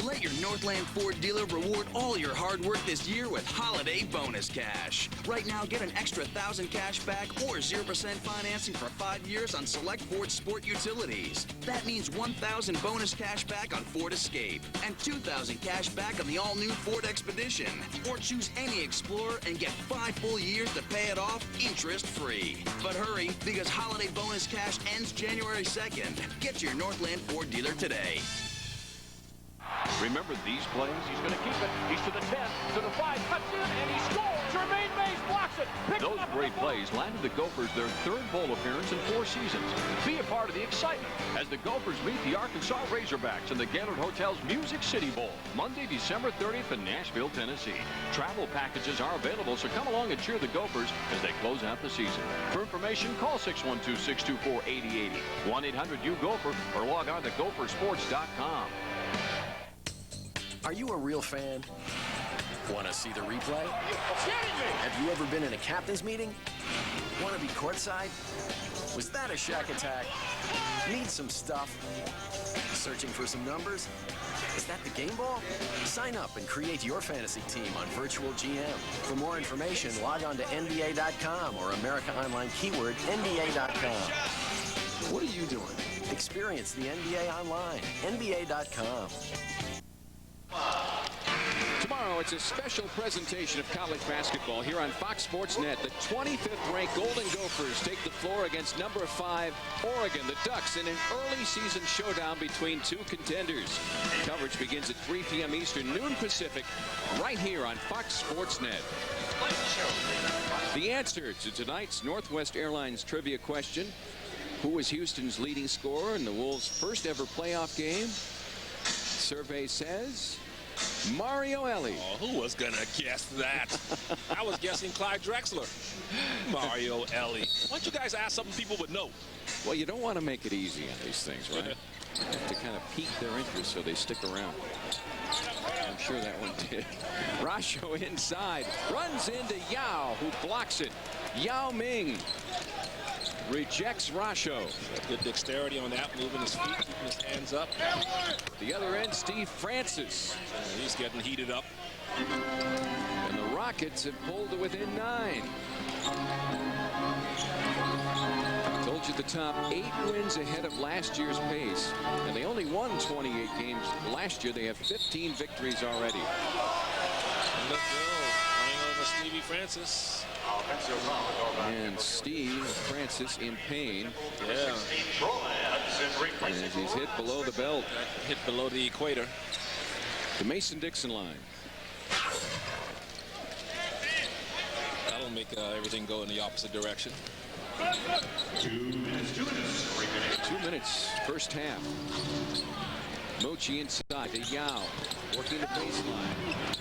Let your Northland Ford dealer reward all your hard work this year with holiday bonus cash. Right now, get an extra $1,000 cash back or 0% financing for 5 years on select Ford Sport utilities. That means $1,000 bonus cash back on Ford Escape and $2,000 cash back on the all-new Ford Expedition. Or choose any Explorer and get 5 full years to pay it off interest-free. But hurry, because holiday bonus cash ends January 2nd. Get to your Northland Ford dealer today. Remember these plays? He's going to keep it. He's to the 10, to the 5, cuts in, and he scores. Jermaine Mays blocks it. Those great plays landed the Gophers their 3rd bowl appearance in 4 seasons. Be a part of the excitement as the Gophers meet the Arkansas Razorbacks in the Gaylord Hotel's Music City Bowl, Monday, December 30th in Nashville, Tennessee. Travel packages are available, so come along and cheer the Gophers as they close out the season. For information, call 612-624-8080, 1-800-U-GOPHER, or log on to gophersports.com. Are you a real fan? Want to see the replay? Have you ever been in a captain's meeting? Want to be courtside? Was that a shack attack? Need some stuff? Searching for some numbers? Is that the game ball? Sign up and create your fantasy team on Virtual GM. For more information, log on to NBA.com or America Online keyword NBA.com. What are you doing? Experience the NBA online. NBA.com. Tomorrow, it's a special presentation of college basketball here on Fox Sports Net. The 25th ranked Golden Gophers take the floor against number 5 Oregon, the Ducks, in an early season showdown between 2 contenders. Coverage begins at 3 p.m. Eastern, noon Pacific, right here on Fox Sports Net. The answer to tonight's Northwest Airlines trivia question: who was Houston's leading scorer in the Wolves' first ever playoff game? Survey says Mario Elie. Oh, who was going to guess that? I was guessing Clyde Drexler. Mario Elie. Why don't you guys ask something people would know? Well, you don't want to make it easy on these things, right? To kind of pique their interest so they stick around. I'm sure that one did. Rasho inside. Runs into Yao, who blocks it. Yao Ming rejects Rasho. Good dexterity on that, moving his feet, keeping his hands up. The other end, Steve Francis. He's getting heated up. And the Rockets have pulled to within 9. Told Edge at the top, 8 wins ahead of last year's pace. And they only won 28 games last year. They have 15 victories already. Running over Stevie Francis. And Steve Francis in pain. Yeah. As he's hit below the belt. Hit below the equator. The Mason-Dixon line. That'll make everything go in the opposite direction. 2 minutes, first half. Mochi inside to Yao, working the baseline.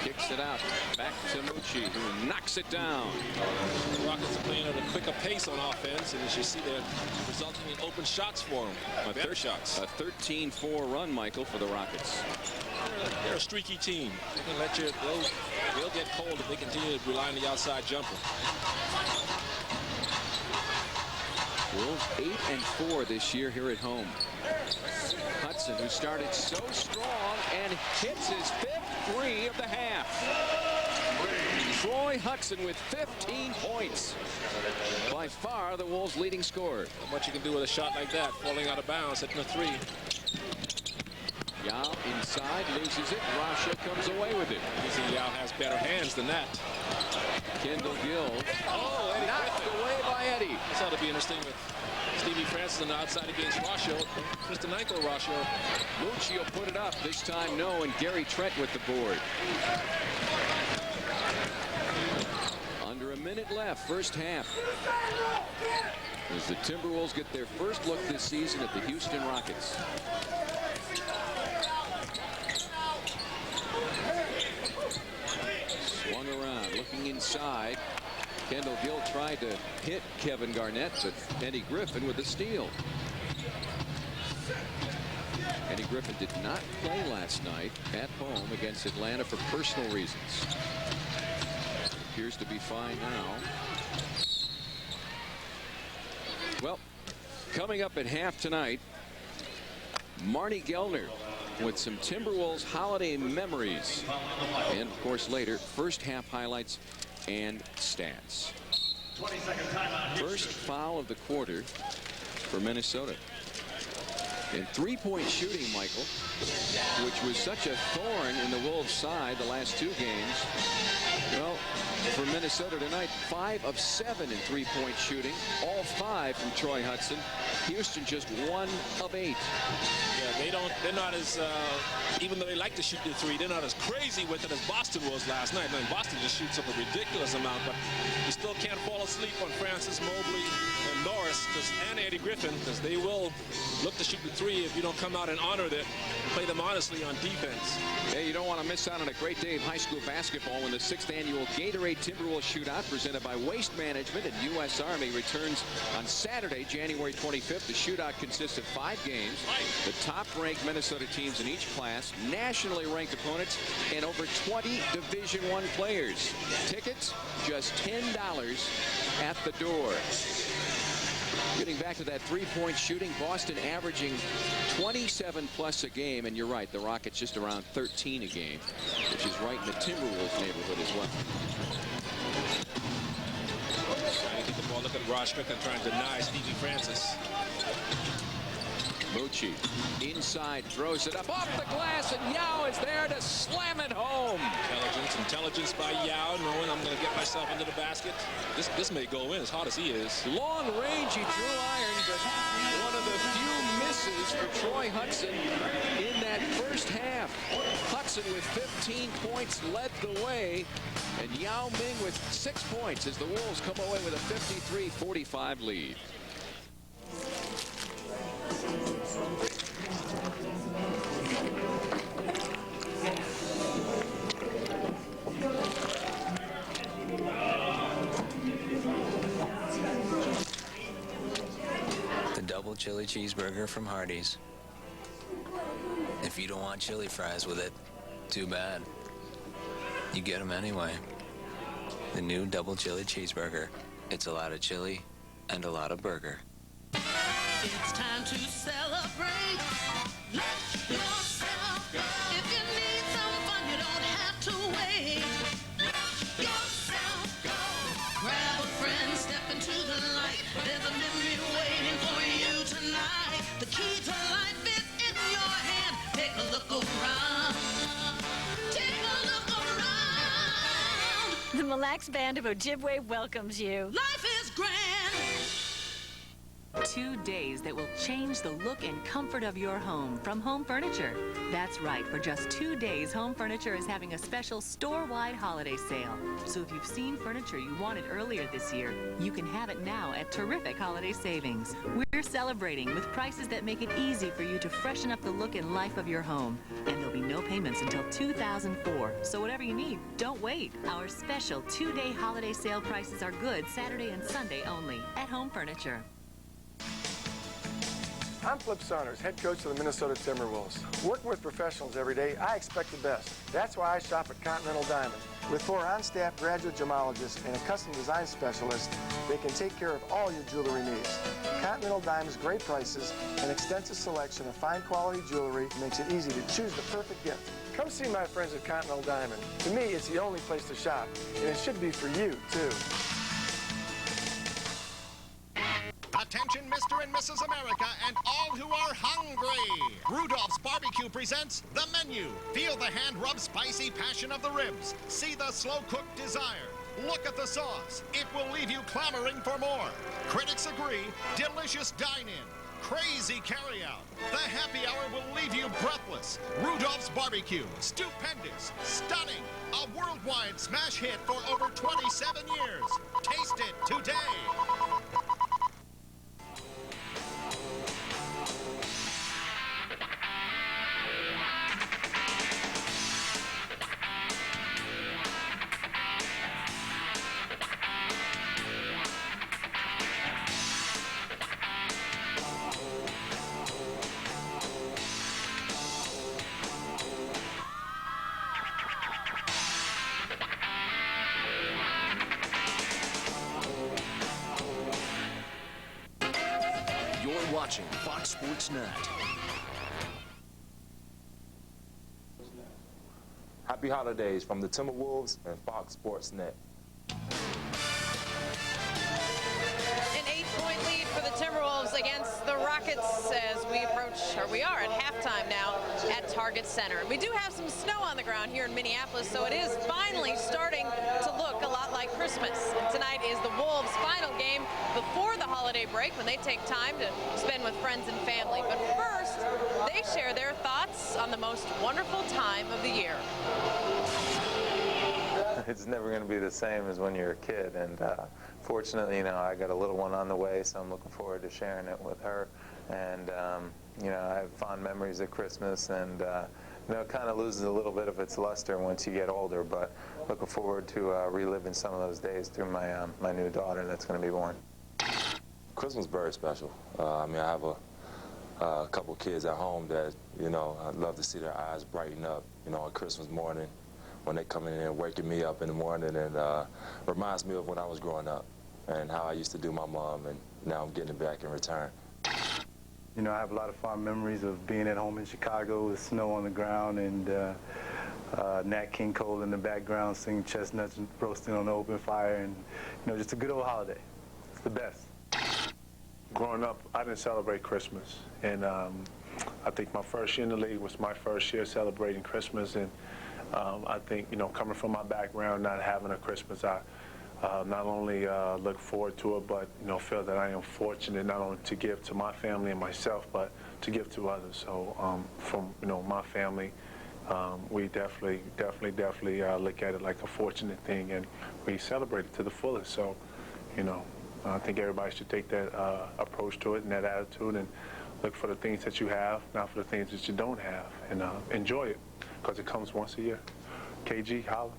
Kicks it out, back to Mochi, who knocks it down. The Rockets are playing at a quicker pace on offense, and as you see, they're resulting in open shots for them. Better shots. A 13-4 run, Michael, for the Rockets. They're a streaky team. They can let you, they'll get cold if they continue to rely on the outside jumper. Wolves 8-4 this year here at home. Hudson, who started so strong and hits his 5th three of the half. Troy Hudson with 15 points. By far the Wolves' leading scorer. Not much you can do with a shot like that, falling out of bounds, hitting a 3. Yao inside, loses it. Rasha comes away with it. You see Yao has better hands than that. Kendall Gill. Oh, Eddie knocked away by Eddie. This ought to be interesting with Stevie Francis on the outside against Rasho. Kristenenko Rasho. Lucio put it up. This time no, and Gary Trent with the board. Under a minute left, first half. As the Timberwolves get their first look this season at the Houston Rockets. Swung around, looking inside. Kendall Gill tried to hit Kevin Garnett, but Eddie Griffin with the steal. Eddie Griffin did not play last night at home against Atlanta for personal reasons. Appears to be fine now. Well, coming up at half tonight, Marnie Gellner with some Timberwolves holiday memories. And of course later, first half highlights and stats. First foul of the quarter for Minnesota. And three-point shooting, Michael, which was such a thorn in the Wolves' side the last 2 games. Well, for Minnesota tonight, 5 of 7 in three-point shooting, all 5 from Troy Hudson. Houston just 1 of 8. Yeah, they're not as, even though they like to shoot the 3, they're not as crazy with it as Boston was last night. I mean, Boston just shoots up a ridiculous amount, but you still can't fall asleep on Francis, Mobley, and Norris, and Eddie Griffin, because they will look to shoot the 3 if you don't come out and honor it, play them honestly on defense. Hey, you don't want to miss out on a great day of high school basketball when the 6th annual Gatorade Timberwolves Shootout presented by Waste Management and U.S. Army returns on Saturday, January 25th. The shootout consists of 5 games. The top-ranked Minnesota teams in each class, nationally ranked opponents, and over 20 Division I players. Tickets, just $10 at the door. Getting back to that three-point shooting, Boston averaging 27 plus a game, and you're right, the Rockets just around 13 a game, which is right in the Timberwolves neighborhood as well. I think the ball, look at Ross Strickland trying to deny Stevie Francis. Mochi inside, throws it up off the glass, and Yao is there to slam it home. Intelligence by Yao, knowing I'm going to get myself into the basket. This may go in as hard as he is. Long range, he drew iron, but one of the few misses for Troy Hudson in that first half. Hudson with 15 points led the way, and Yao Ming with 6 points as the Wolves come away with a 53-45 lead. The double chili cheeseburger from Hardee's. If you don't want chili fries with it, too bad. You get them anyway. The new double chili cheeseburger. It's a lot of chili and a lot of burger. It's time to celebrate. Let yourself go. If you need some fun, you don't have to wait. Let yourself go. Grab a friend, step into the light. There's a memory waiting. relaxed band of Ojibwe welcomes you. Life is grand. 2 days that will change the look and comfort of your home from Home Furniture. That's right, for just 2 days, Home Furniture is having a special store-wide holiday sale. So if you've seen furniture you wanted earlier this year, you can have it now at terrific holiday savings. We're celebrating with prices that make it easy for you to freshen up the look and life of your home. And there'll be no payments until 2004. So whatever you need, don't wait. Our special 2-day holiday sale prices are good Saturday and Sunday only at Home Furniture. I'm Flip Saunders, head coach of the Minnesota Timberwolves. Working with professionals every day, I expect the best. That's why I shop at Continental Diamond. With 4 on-staff graduate gemologists and a custom design specialist, they can take care of all your jewelry needs. Continental Diamond's great prices and extensive selection of fine quality jewelry makes it easy to choose the perfect gift. Come see my friends at Continental Diamond. To me, it's the only place to shop, and it should be for you, too. Attention, Mr. and Mrs. America, and all who are hungry. Rudolph's Barbecue presents The Menu. Feel the hand-rubbed spicy passion of the ribs. See the slow-cooked desire. Look at the sauce. It will leave you clamoring for more. Critics agree, delicious dine-in. Crazy carry-out. The happy hour will leave you breathless. Rudolph's Barbecue. Stupendous. Stunning. A worldwide smash hit for over 27 years. Taste it today. Watching Fox Sports Net. Happy holidays from the Timberwolves and Fox Sports Net. An 8-point lead for the Timberwolves against the Rockets as we approach, or we are at halftime now at Target Center. We do have some snow on the ground here in Minneapolis, so it is finally starting to look a lot like Christmas. And tonight is the Wolves' final game before the holiday break when they take time to spend with friends and family. But first, they share their thoughts on the most wonderful time of the year. It's never going to be the same as when you're a kid, and fortunately, you know, I got a little one on the way, so I'm looking forward to sharing it with her. And you know, I have fond memories of Christmas, and you know, it kind of loses a little bit of its luster once you get older, but looking forward to reliving some of those days through my my new daughter that's going to be born. Christmas is very special. I mean, I have a couple kids at home that, you know, I'd love to see their eyes brighten up, you know, on Christmas morning when they come in and waking me up in the morning, and reminds me of when I was growing up and how I used to do my mom, and now I'm getting it back in return. You know, I have a lot of fond memories of being at home in Chicago with snow on the ground and Nat King Cole in the background singing chestnuts and roasting on the open fire, and, you know, just a good old holiday. It's the best. Growing up, I didn't celebrate Christmas, and I think my first year in the league was my first year celebrating Christmas, and I think, you know, coming from my background, not having a Christmas, I not only look forward to it, but, you know, feel that I am fortunate not only to give to my family and myself, but to give to others. So from, you know, my family, we definitely look at it like a fortunate thing, and we celebrate it to the fullest. So, you know, I think everybody should take that approach to it and that attitude, and look for the things that you have, not for the things that you don't have, and enjoy it, because it comes once a year. KG, holla.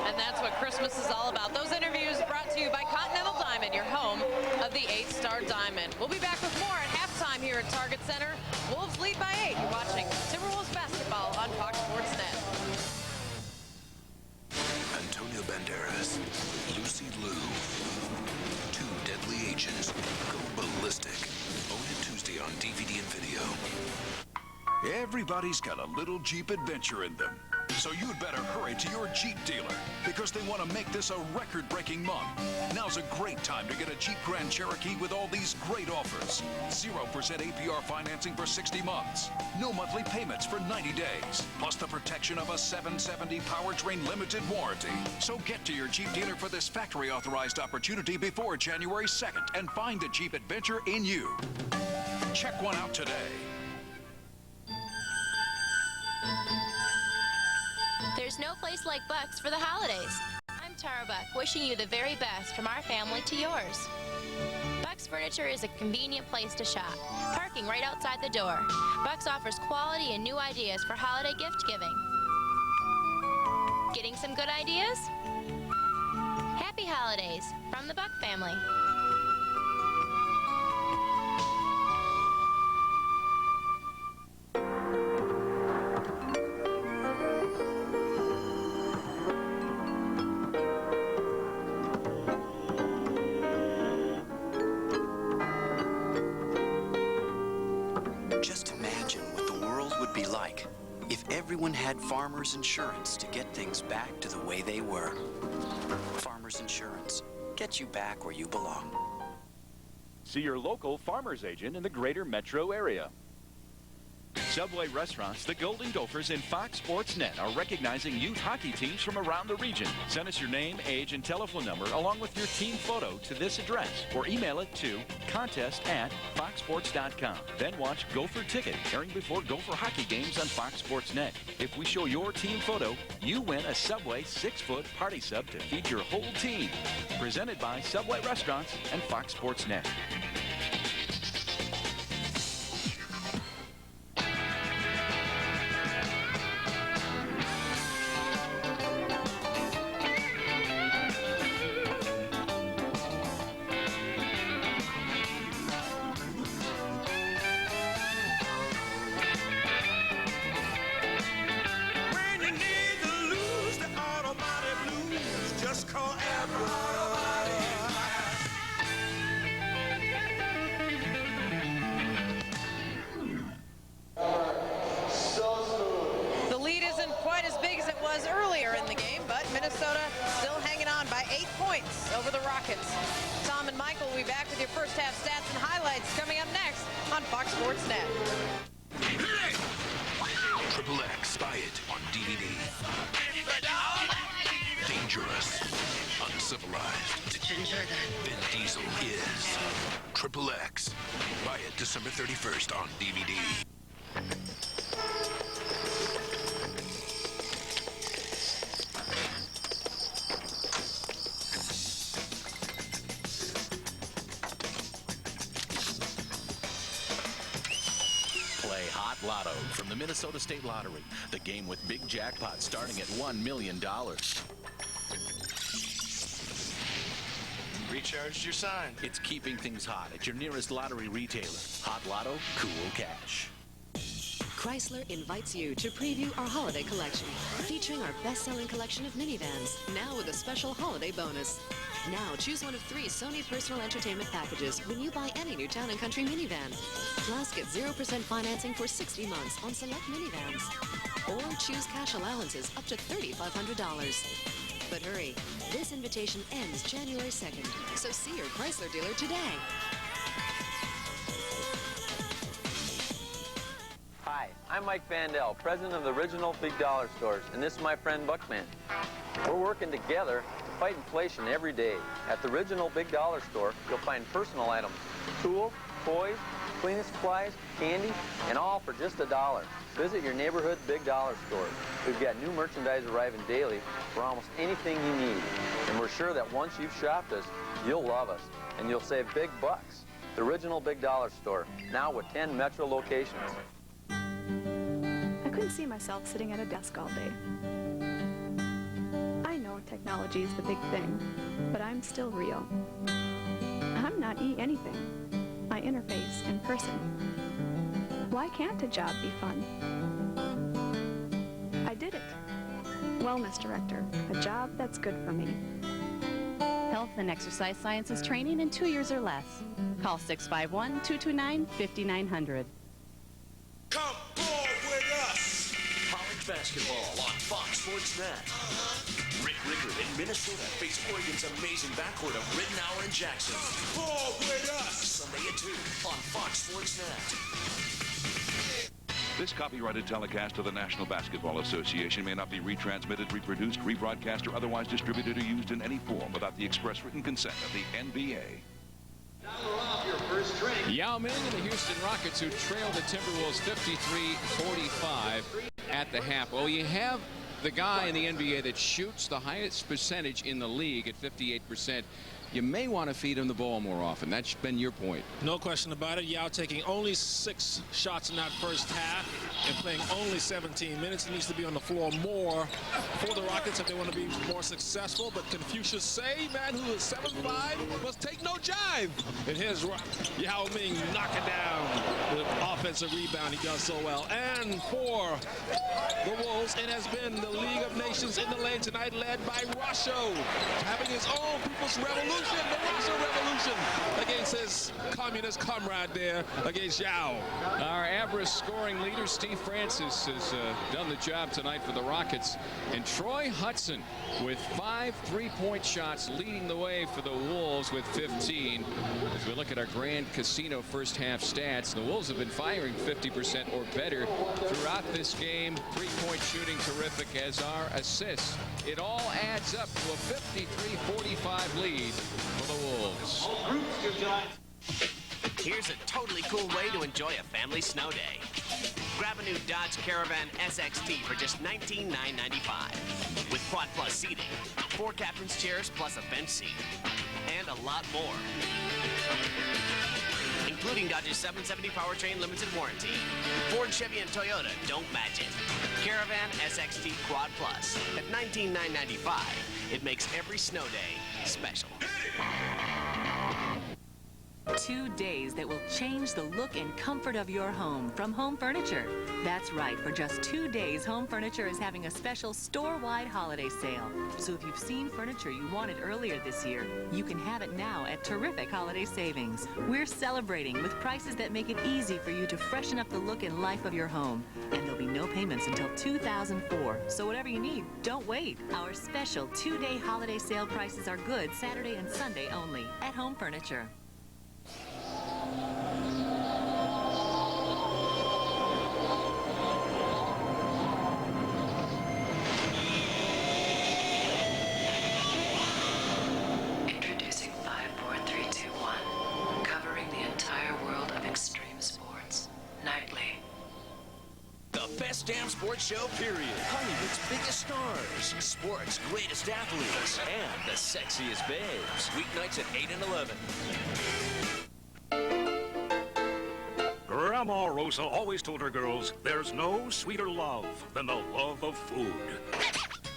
And that's what Christmas is all about. Those interviews brought to you by Continental Diamond, your home of the 8-star diamond. We'll be back with more at halftime here at Target Center. Wolves lead by 8. You're watching Timberwolves basketball on Fox Sports Net. Antonio Banderas, Lucy Liu, 2 deadly agents go ballistic. Own it Tuesday on DVD and video. Everybody's got a little Jeep adventure in them. So you'd better hurry to your Jeep dealer because they want to make this a record-breaking month. Now's a great time to get a Jeep Grand Cherokee with all these great offers. 0% APR financing for 60 months. No monthly payments for 90 days. Plus the protection of a 770 powertrain limited warranty. So get to your Jeep dealer for this factory-authorized opportunity before January 2nd and find the Jeep adventure in you. Check one out today. There's no place like Buck's for the holidays. I'm Tara Buck, wishing you the very best from our family to yours. Buck's Furniture is a convenient place to shop, parking right outside the door. Buck's offers quality and new ideas for holiday gift giving. Getting some good ideas? Happy holidays from the Buck family. Just imagine what the world would be like if everyone had Farmers Insurance to get things back to the way they were. Farmers Insurance. Get you back where you belong. See your local Farmers agent in the greater metro area. Subway restaurants, the Golden Gophers, and Fox Sports Net are recognizing youth hockey teams from around the region. Send us your name, age, and telephone number along with your team photo to this address or email it to contest@foxsports.com. Then watch Gopher Ticket, airing before Gopher hockey games on Fox Sports Net. If we show your team photo, you win a Subway 6-foot party sub to feed your whole team. Presented by Subway Restaurants and Fox Sports Net. The lead isn't quite as big as it was earlier in the game, but Minnesota still hanging on by 8 points over the Rockets. Tom and Michael will be back with your first half stats and highlights coming up next on Fox Sports Net. Triple X, buy it on DVD. Dangerous, uncivilized. Vin Diesel is Triple X. Buy it December 31st on DVD. Play Hot Lotto from the Minnesota State Lottery. The game with big jackpots starting at $1 million. Recharged your sign. It's keeping things hot at your nearest lottery retailer. Hot Lotto, cool cash. Chrysler invites you to preview our holiday collection, featuring our best-selling collection of minivans, now with a special holiday bonus. Now, choose one of 3 Sony personal entertainment packages when you buy any new Town & Country minivan. Plus, get 0% financing for 60 months on select minivans. Or choose cash allowances up to $3,500. But hurry, this invitation ends January 2nd, so see your Chrysler dealer today. Hi, I'm Mike Vandell, president of the Original Big Dollar Stores, and this is my friend Buckman. We're working together to fight inflation every day. At the Original Big Dollar Store, you'll find personal items, tools, toys, cleaning supplies, candy, and all for just $1. Visit your neighborhood Big Dollar Store. We've got new merchandise arriving daily for almost anything you need. And we're sure that once you've shopped us, you'll love us, and you'll save big bucks. The Original Big Dollar Store, now with 10 metro locations. I couldn't see myself sitting at a desk all day. I know technology is the big thing, but I'm still real. I'm not anything. I interface in person. Why can't a job be fun? I did it. Wellness director, a job that's good for me. Health and exercise sciences training in 2 years or less. Call 651-229-5900. Come forward with us. basketball on Fox Sports Net. Rick Rickard in Minnesota face Oregon's amazing backcourt of Rittenauer and Jackson. Ball with us! Sunday at 2 on Fox Sports Net. This copyrighted telecast of the National Basketball Association may not be retransmitted, reproduced, rebroadcast, or otherwise distributed or used in any form without the express written consent of the NBA. Yao Ming and the Houston Rockets, who trailed the Timberwolves 53-45 at the half. Well, you have the guy in the NBA that shoots the highest percentage in the league at 58%. You may want to feed him the ball more often. That's been your point. No question about it. Yao taking only 6 shots in that first half and playing only 17 minutes. He needs to be on the floor more for the Rockets if they want to be more successful. But Confucius Say, man, who is 7'5", must take no jive. And here's Yao Ming knocking down the offensive rebound. He does so well. And for the Wolves, it has been the League of Nations in the lane tonight, led by Rasho, having his own People's Revolution. The Russell Revolution against his communist comrade there against Yao. Our average scoring leader, Steve Francis, has done the job tonight for the Rockets. And Troy Hudson with 5 3-point shots leading the way for the Wolves with 15. As we look at our Grand Casino first half stats, the Wolves have been firing 50% or better throughout this game. 3-point shooting terrific, as are assists. It all adds up to a 53-45 lead for the Wolves. Here's a totally cool way to enjoy a family snow day. Grab a new Dodge Caravan SXT for just $19,995 with Quad Plus seating, 4 captain's chairs plus a bench seat, and a lot more. Including Dodge's 770 powertrain limited warranty. Ford, Chevy, and Toyota don't match it. Caravan SXT Quad Plus at $19,995. It makes every snow day special. 2 days that will change the look and comfort of your home from Home Furniture. That's right, for just 2 days, Home Furniture is having a special store-wide holiday sale. So if you've seen furniture you wanted earlier this year, you can have it now at terrific holiday savings. We're celebrating with prices that make it easy for you to freshen up the look and life of your home. And there'll be no payments until 2004. So whatever you need, don't wait. Our special 2-day holiday sale prices are good Saturday and Sunday only at Home Furniture. Introducing 54321, covering the entire world of extreme sports, nightly. The best damn sports show, period. Hollywood's biggest stars, sports' greatest athletes, and the sexiest babes. Weeknights at 8 and 11. Grandma Rosa always told her girls, there's no sweeter love than the love of food.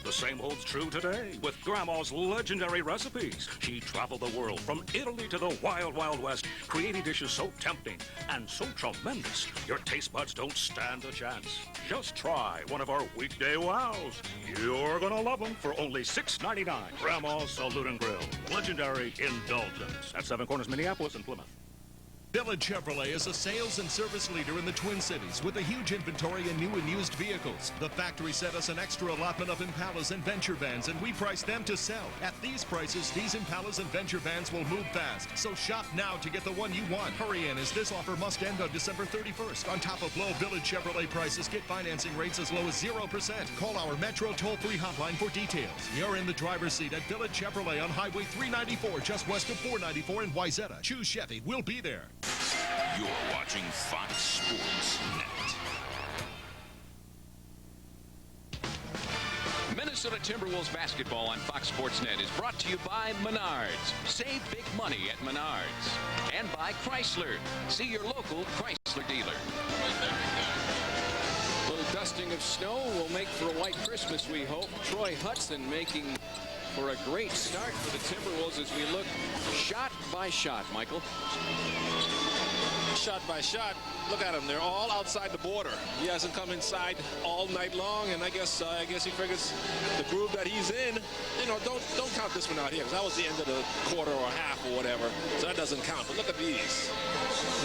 The same holds true today with Grandma's legendary recipes. She traveled the world from Italy to the wild, wild west, creating dishes so tempting and so tremendous, your taste buds don't stand a chance. Just try one of our weekday wows. You're gonna love them for only $6.99. Grandma's Salute and Grill. Legendary indulgence at Seven Corners, Minneapolis, and Plymouth. Village Chevrolet is a sales and service leader in the Twin Cities with a huge inventory in new and used vehicles. The factory sent us an extra allotment of Impalas and Venture vans, and we priced them to sell. At these prices, these Impalas and Venture vans will move fast. So shop now to get the one you want. Hurry in, as this offer must end on December 31st. On top of low Village Chevrolet prices, get financing rates as low as 0%. Call our Metro toll-free hotline for details. You're in the driver's seat at Village Chevrolet on Highway 394, just west of 494 in Wayzata. Choose Chevy. We'll be there. You're watching Fox Sports Net. Minnesota Timberwolves basketball on Fox Sports Net is brought to you by Menards. Save big money at Menards. And by Chrysler. See your local Chrysler dealer. A little dusting of snow will make for a white Christmas, we hope. Troy Hudson making for a great start for the Timberwolves as we look shot by shot, Michael. shot by shot. Look at him. They're all outside the border. He hasn't come inside all night long, and I guess he figures the groove that he's in. You know, don't count this one out here, because that was the end of the quarter or half or whatever, so that doesn't count. But look at these.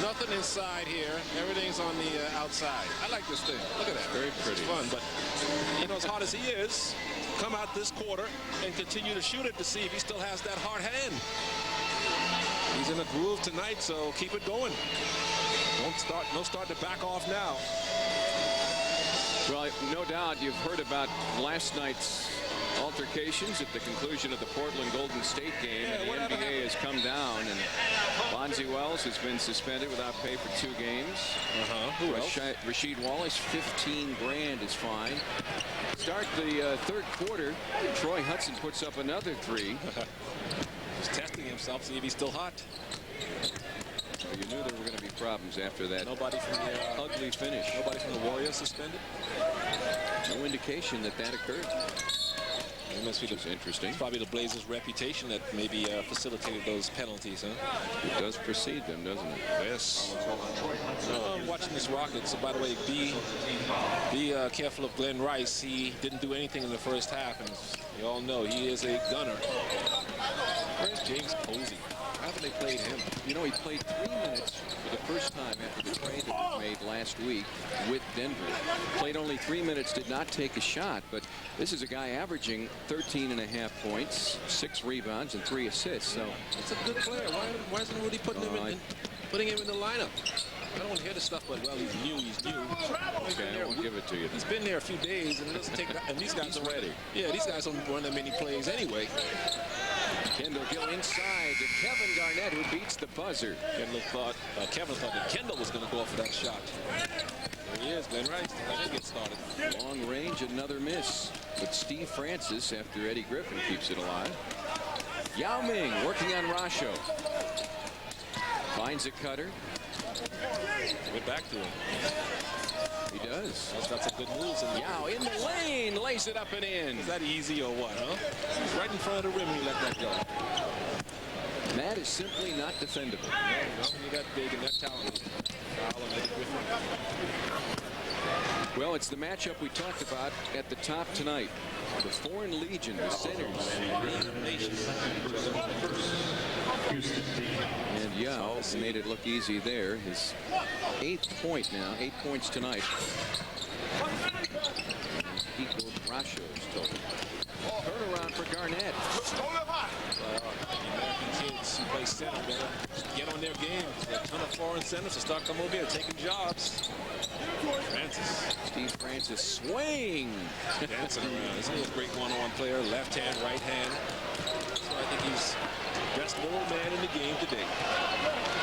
Nothing inside here. Everything's on the outside. I like this thing. Look at that. Very pretty. It's fun, but you know, as hard as he is, come out this quarter and continue to shoot it to see if he still has that hard hand. He's in a groove tonight, so keep it going. No start to back off now. Well, no doubt you've heard about last night's altercations at the conclusion of the Portland Golden State game. And the NBA has come down, and Bonzi Wells has been suspended without pay for 2 games. Who else? Rasheed Wallace, 15 grand is fine. Start the third quarter. Troy Hudson puts up another 3. Just testing himself, see if he's still hot. So you knew there were going to be problems after that. Nobody from the ugly finish. Nobody from the Warriors suspended. No indication that occurred. It must be interesting. It's probably the Blazers' reputation that maybe facilitated those penalties, huh? It does precede them, doesn't it? Yes. Watching this Rockets. So by the way, be careful of Glenn Rice. He didn't do anything in the first half, and you all know he is a gunner. Where's James Posey? How haven't they played him? You know, he played 3 minutes for the first time after the trade that was made last week with Denver. Played only 3 minutes, did not take a shot, but this is a guy averaging 13.5 points, 6 rebounds, and 3 assists. So it's a good player. Why isn't Rudy putting him in the lineup? I don't want to hear the stuff, but well, he's new. Okay, I won't give it to you. He's been there a few days, and it doesn't take. And these guys are ready. Yeah, these guys don't run that many plays anyway. Kendall Gill inside to Kevin Garnett, who beats the buzzer. Kevin thought that Kendall was going to go for that shot. There he is, Glenn Rice. Let him get started. Long range, another miss. But Steve Francis, after Eddie Griffin keeps it alive. Yao Ming working on Rasho. Finds a cutter. Get back to him. He does. That's some good moves. Yao in the lane, lays it up and in. Is that easy or what, huh? He's right in front of the rim when you let that go. That is simply not defendable. No, you got big and that talented. Foul on Eddie Griffin. Well, it's the matchup we talked about at the top tonight. The Foreign Legion, the Sinners. And Yao made it look easy there. His 8th point now, 8 points tonight. Equaled Rasho's total. Turnaround for Garnett. American kids who play center better get on their game. There's a ton of foreign centers to start coming over here taking jobs. Francis. Steve Francis swing. Dancing around. Isn't he a great one-on-one player? Left hand, right hand. So I think he's the best little man in the game today.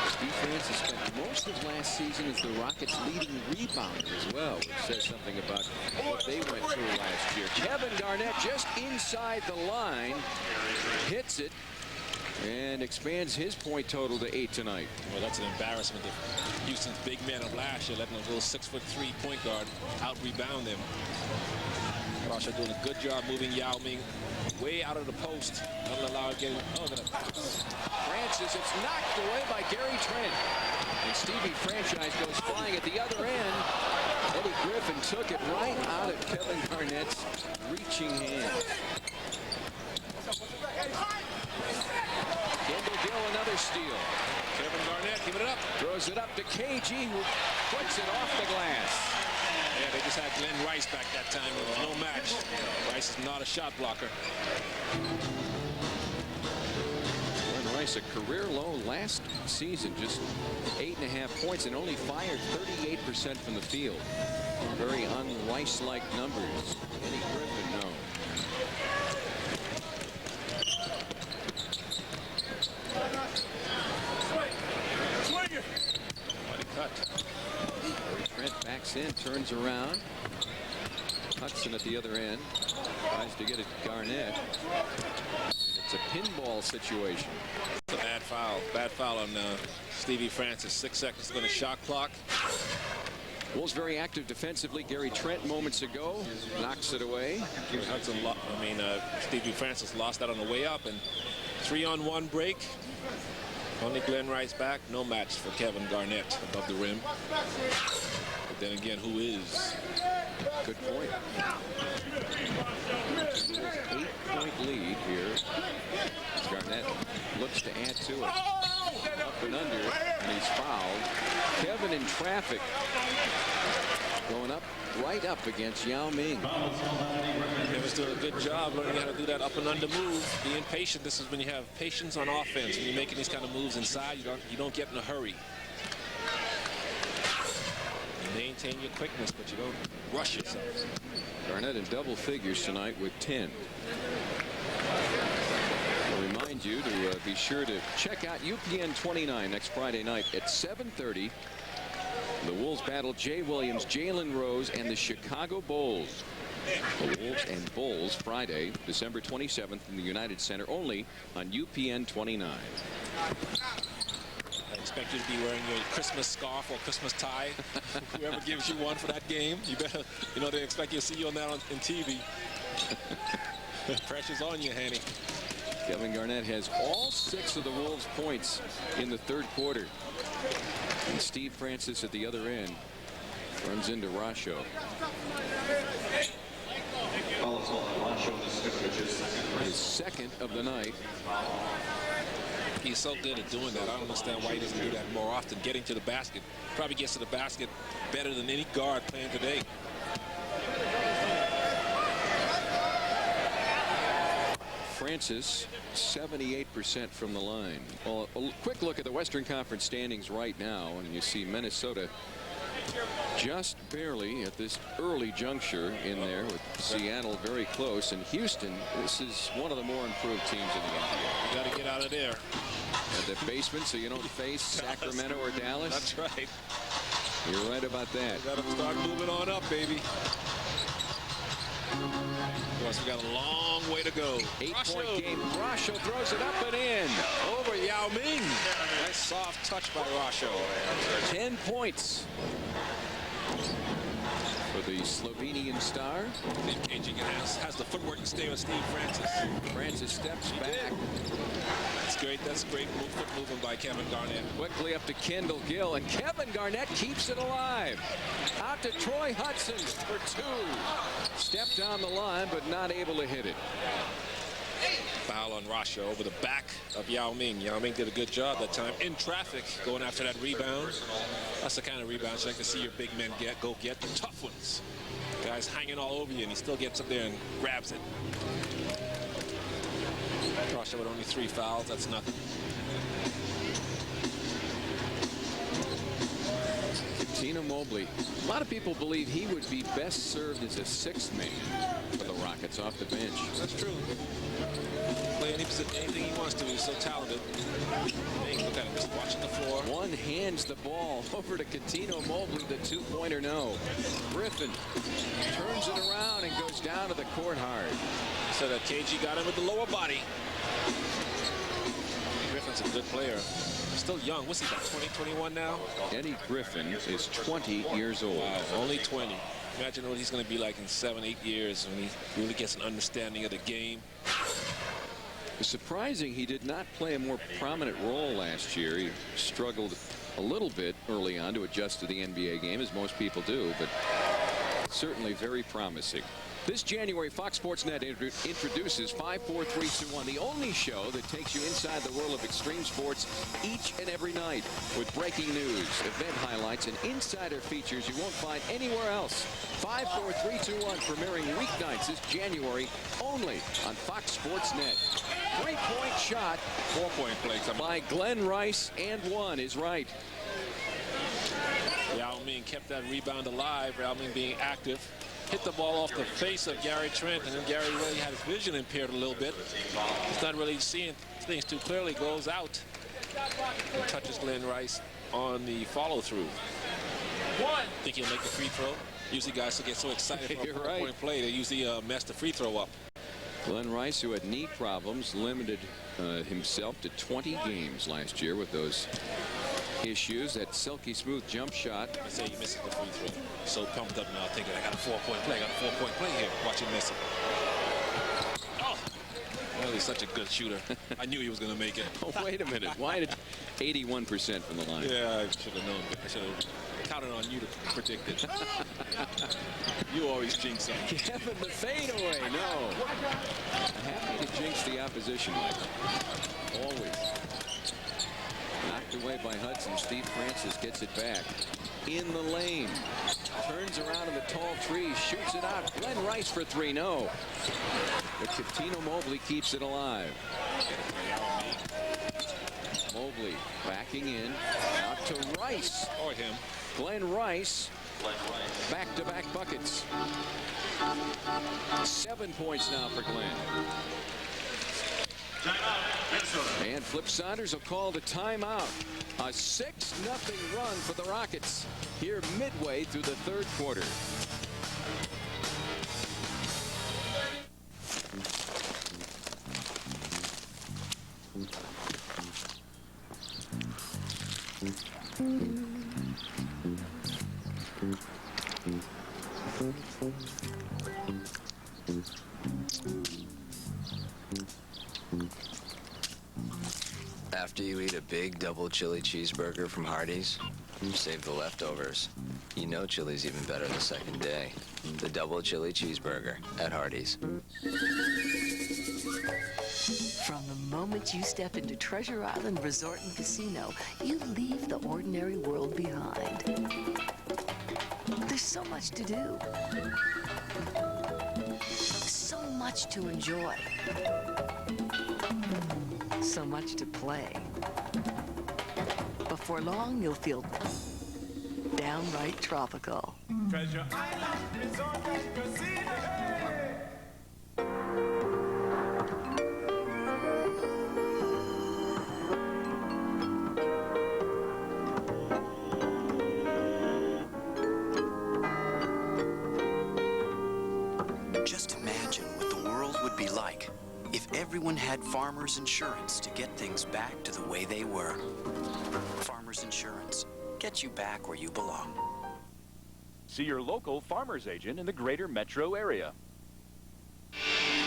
Steve Francis spent most of last season as the Rockets' leading rebounder as well, which says something about what they went through last year. Kevin Garnett just inside the line, hits it, and expands his point total to 8 tonight. Well, that's an embarrassment of Houston's big man of last year, letting a little 6'3" point guard out-rebound them. Rasha doing a good job moving Yao Ming way out of the post. Doesn't allow it getting. Francis, it's knocked away by Gary Trent. And Stevie Franchise goes flying at the other end. Eddie Griffin took it right out of Kevin Garnett's reaching hand. Kendall Gill, another steal. Kevin Garnett, give it up. Throws it up to KG, who puts it off the glass. Yeah, they just had Glenn Rice back that time. There was no match. Rice is not a shot blocker. Glenn Rice, a career low last season, just 8.5 points and only fired 38% from the field. Very un-Rice-like numbers. Eddie Griffin, no. Trent backs in, turns around. Hudson at the other end. Tries to get it Garnett. And it's a pinball situation. It's a bad foul. Bad foul on Stevie Francis. 6 seconds on the shot clock. Wolves very active defensively. Gary Trent moments ago knocks it away. Hudson, Stevie Francis lost that on the way up, and 3-on-1 break. Only Glenn Rice back. No match for Kevin Garnett above the rim. But then again, who is? Good point. 8-point lead here. Garnett looks to add to it. Up and under, and he's fouled. Kevin in traffic. Going up, right up against Yao Ming. Kevin's doing a good job learning how to do that up and under move. Being patient. This is when you have patience on offense. When you're making these kind of moves inside, you don't get in a hurry. You maintain your quickness, but you don't rush yourself. Garnett in double figures tonight with 10. I'll remind you to be sure to check out UPN 29 next Friday night at 7:30. The Wolves battle Jay Williams, Jalen Rose, and the Chicago Bulls. The Wolves and Bulls Friday, December 27th in the United Center, only on UPN 29. I expect you to be wearing your Christmas scarf or Christmas tie. Whoever gives you one for that game, you better, they expect you to see you on that on TV. Pressure's on you, Hanny. Kevin Garnett has all 6 of the Wolves' points in the third quarter. And Steve Francis at the other end runs into Rasho. His second of the night. He's so good at doing that. I don't understand why he doesn't do that more often. Getting to the basket. Probably gets to the basket better than any guard playing today. Francis, 78% from the line. Well, a quick look at the Western Conference standings right now, and you see Minnesota just barely at this early juncture in there with Seattle very close, and Houston. This is one of the more improved teams in the NBA. You got to get out of there. At the basement, so you don't face Sacramento or Dallas. That's right. You're right about that. You got to start moving on up, baby. Plus, we got a long way to go. 8-point game. Rasho throws it up and in. Over Yao Ming. Nice soft touch by Rasho. 10 points for the Slovenian star. KG has the footwork to stay with Steve Francis. Francis steps back. That's great. That's great foot movement by Kevin Garnett. Quickly up to Kendall Gill, and Kevin Garnett keeps it alive. Out to Troy Hudson for 2. Stepped down the line, but not able to hit it. Foul on Rasho over the back of Yao Ming. Yao Ming did a good job that time in traffic going after that rebound. That's the kind of rebounds you like to see your big men go get, the tough ones. Guys hanging all over you, and he still gets up there and grabs it. Rasho with only 3 fouls. That's nothing. Tino Mobley. A lot of people believe he would be best served as a 6th man for the Rockets off the bench. That's true. Play anything he wants to. He's so talented. Hey, look at him just watching the floor. One hands the ball over to Tino Mobley. The 2-pointer no. Griffin turns it around and goes down to the court hard. So that KG got him with the lower body. Griffin's a good player. Still young. What's he about, 20, 21 now? Eddie Griffin is 20 years old. Wow, only 20. Imagine what he's going to be like in 7, 8 years when he really gets an understanding of the game. It's surprising he did not play a more prominent role last year. He struggled a little bit early on to adjust to the NBA game, as most people do, but certainly very promising. This January, Fox Sports Net introduces 5-4-3-2-1, the only show that takes you inside the world of extreme sports each and every night with breaking news, event highlights, and insider features you won't find anywhere else. 5-4-3-2-1 premiering weeknights this January only on Fox Sports Net. 3-point shot. 4-point play by Glenn Rice, and 1 is right. Yao Ming kept that rebound alive. Yao Ming being active. Hit the ball off the face of Gary Trent, and then Gary really had his vision impaired a little bit. He's not really seeing things too clearly. Goes out and touches Glenn Rice on the follow-through. Think he'll make the free throw. Usually guys will get so excited for a 4-point play, they usually mess the free throw up. Glenn Rice, who had knee problems, limited himself to 20 games last year with those issues. That silky smooth jump shot. I say he misses the free throw. So pumped up now, thinking I got a 4-point play. I got a 4-point play here. Watch him miss it. Oh, Riley's such a good shooter. I knew he was going to make it. Oh, wait a minute. Why did 81% from the line? Yeah, I should have known. I should have counted on you to predict it. You always jinx something. Kevin, the fadeaway. No. Happy to jinx the opposition, Michael. Always. Knocked away by Hudson. Steve Francis gets it back. In the lane. Turns around in the tall tree. Shoots it out. Glenn Rice for three. No. But Cuttino Mobley keeps it alive. Mobley backing in. Out to Rice. Or him. Glenn Rice. Back-to-back buckets. 7 points now for Glenn. And Flip Saunders will call the timeout. A 6-0 run for the Rockets here midway through the third quarter. After you eat a big double chili cheeseburger from Hardee's, save the leftovers. You know chili's even better the second day. The double chili cheeseburger at Hardee's. From the moment you step into Treasure Island Resort and Casino, you leave the ordinary world behind. There's so much to do. So much to enjoy. So much to play. Before long, you'll feel downright tropical. Treasure Island Resort and Casino. Just imagine what the world would be like if everyone had Farmers Insurance to get things back to the way they were. Farmers Insurance. Get you back where you belong. See your local Farmers agent in the greater metro area.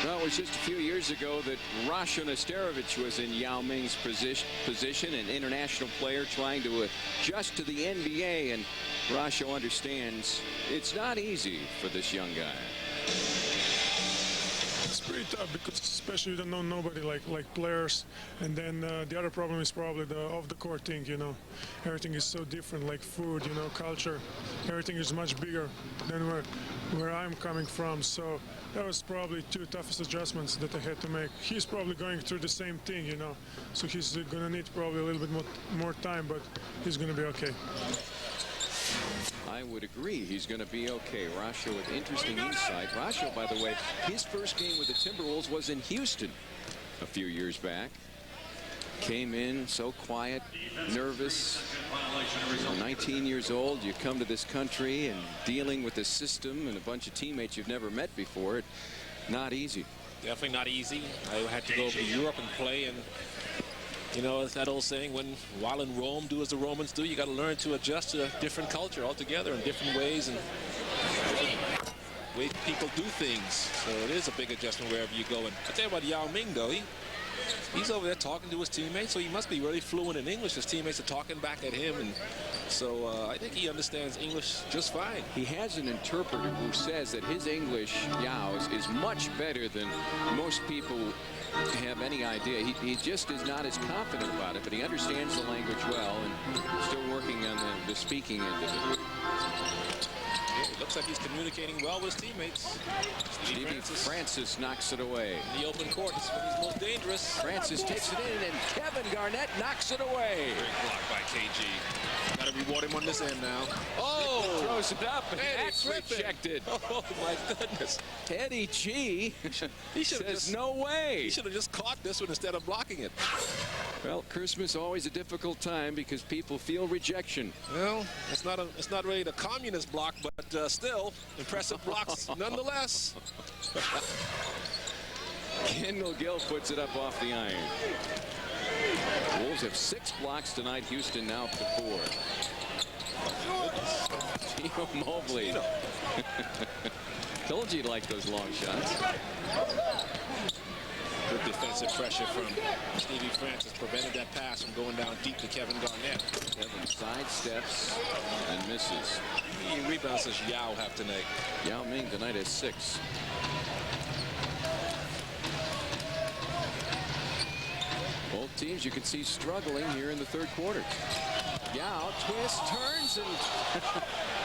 Well, it was just a few years ago that Rasho Nesterovic was in Yao Ming's position, an international player trying to adjust to the NBA, and Rasho understands it's not easy for this young guy. It's pretty tough because especially you don't know nobody like players, and then the other problem is probably the off-the-court thing. You know, everything is so different, like food, you know, culture. Everything is much bigger than where I'm coming from. So that was probably two toughest adjustments that I had to make. He's probably going through the same thing, you know, so he's gonna need probably a little bit more time, but he's gonna be okay. I would agree he's going to be okay. Rasho with interesting insight. Rasho, by the way, his first game with the Timberwolves was in Houston a few years back. Came in so quiet, nervous. 19 years old, you come to this country and dealing with the system and a bunch of teammates you've never met before. Not easy. Definitely not easy. I had to go to Europe and play, and you know, it's that old saying, while in Rome, do as the Romans do. You got to learn to adjust to a different culture altogether in different ways and different ways people do things. So it is a big adjustment wherever you go. And I tell you about Yao Ming, though. He's over there talking to his teammates, so he must be really fluent in English. His teammates are talking back at him, and so I think he understands English just fine. He has an interpreter who says that his English, Yao's, is much better than most people have any idea. He just is not as confident about it, but he understands the language well and still working on the speaking end of it. It looks like he's communicating well with his teammates. Stevie Francis knocks it away. In the open court is when he's most dangerous. Francis takes it in, and Kevin Garnett knocks it away. Great block by KG. Got to reward him on this end now. Oh! Throws it up, and that's rejected. Oh, my goodness. Eddie G says no way. He should have just caught this one instead of blocking it. Well, Christmas always a difficult time because people feel rejection. Well, it's not really the communist block, but still impressive blocks nonetheless. Kendall Gill puts it up off the iron. Wolves have 6 blocks tonight. Houston now up to 4. Tio Mobley. Told you like those long shots. Good defensive pressure from Stevie Francis prevented that pass from going down deep to Kevin Garnett. Kevin sidesteps and misses. He rebounds as Yao have tonight. Yao Ming tonight has 6. Both teams you can see struggling here in the third quarter. Yao twists, turns, and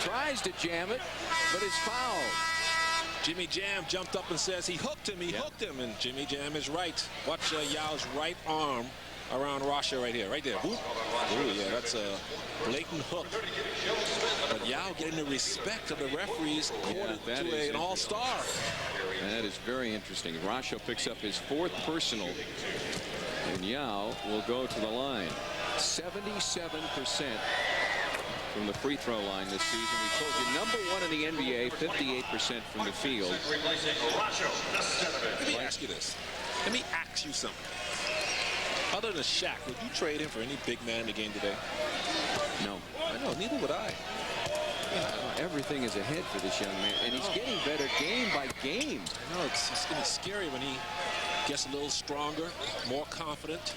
tries to jam it, but is fouled. Jimmy Jam jumped up and says he hooked him. He hooked him, and Jimmy Jam is right. Watch Yao's right arm around Rasha right here, right there. Ooh, yeah, that's a blatant hook. But Yao getting the respect of the referees to an all-star. That is very interesting. Rasha picks up his 4th personal, and Yao will go to the line. 77% from the free throw line this season. We told you #1 in the NBA, 58% from the field. Let me ask you this. Let me ask you something. Other than Shaq, would you trade him for any big man in the game today? No. I know, neither would I. Everything is ahead for this young man, and he's getting better game by game. I know, it's going to be scary when he gets a little stronger, more confident.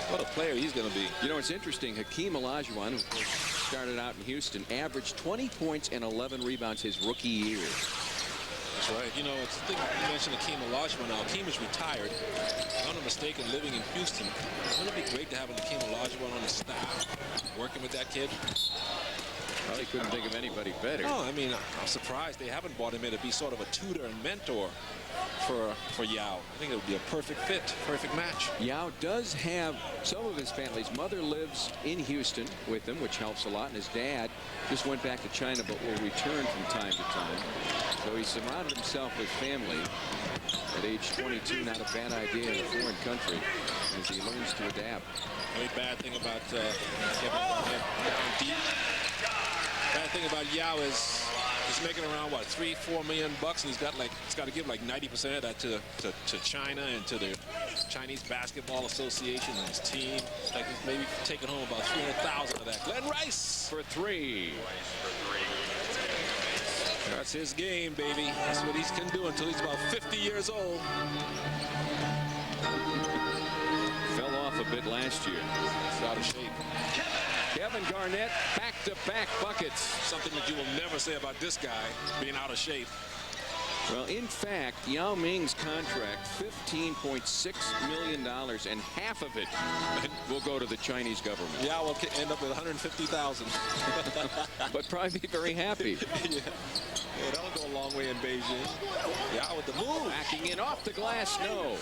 What a player he's going to be. You know, it's interesting. Hakeem Olajuwon, who started out in Houston, averaged 20 points and 11 rebounds his rookie year. That's right. You know, it's the thing you mentioned Hakeem Olajuwon. Now, Hakeem is retired. If I'm not mistaken, living in Houston. Wouldn't it be great to have Hakeem Olajuwon on the staff, working with that kid? Probably couldn't think of anybody better. No, I mean, I'm surprised they haven't brought him in to be sort of a tutor and mentor for Yao. I think it would be a perfect fit, perfect match. Yao does have some of his family. His mother lives in Houston with him, which helps a lot, and his dad just went back to China but will return from time to time. So he surrounded himself with family at age 22. Not a bad idea in a foreign country as he learns to adapt. The only bad thing about Kevin Garnett down deep. Bad thing about Yao is he's making around what, $3-4 million bucks, and he's got to give like 90% of that to China and to the Chinese Basketball Association and his team. Like he's maybe taking home about $300,000 of that. Glenn Rice for 3. That's his game, baby. That's what he can do until he's about 50 years old. Fell off a bit last year. He's out of shape. Kevin Garnett, back-to-back buckets. Something that you will never say about this guy being out of shape. Well, in fact, Yao Ming's contract, $15.6 million, and half of it will go to the Chinese government. Yao will end up with $150,000. But probably be very happy. Yeah, that'll go a long way in Beijing. Yao with the move. Backing in off the glass, no.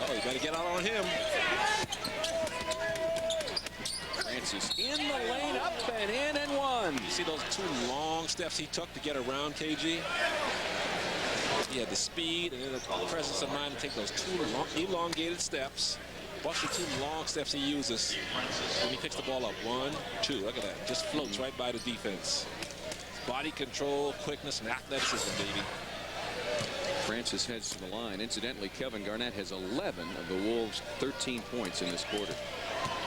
Oh, you better get out on him. Francis in the lane, up and in and one. You see those 2 long steps he took to get around KG? He had the speed and then the presence of mind to take those 2 elongated steps. Watch the 2 long steps he uses when he picks the ball up. 1, 2. Look at that. Just floats right by the defense. Body control, quickness, and athleticism, baby. Francis heads to the line. Incidentally, Kevin Garnett has 11 of the Wolves' 13 points in this quarter.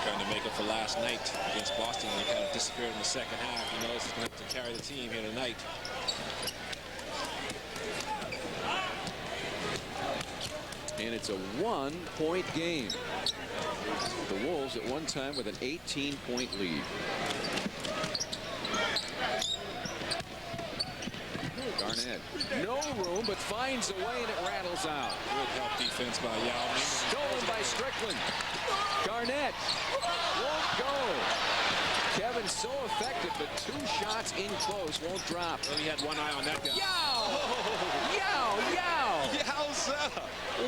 Trying to make up for last night against Boston. They kind of disappeared in the second half. He knows he's going to have to carry the team here tonight. And it's a 1-point game. The Wolves at one time with an 18-point lead. Garnett, no room, but finds a way, and it rattles out. Good help defense by Yao Ming. Stolen by Strickland. Garnett won't go. Kevin's so effective, but 2 shots in close won't drop. Well, he had one eye on that guy. Yao! Yao! Yao! Yowza!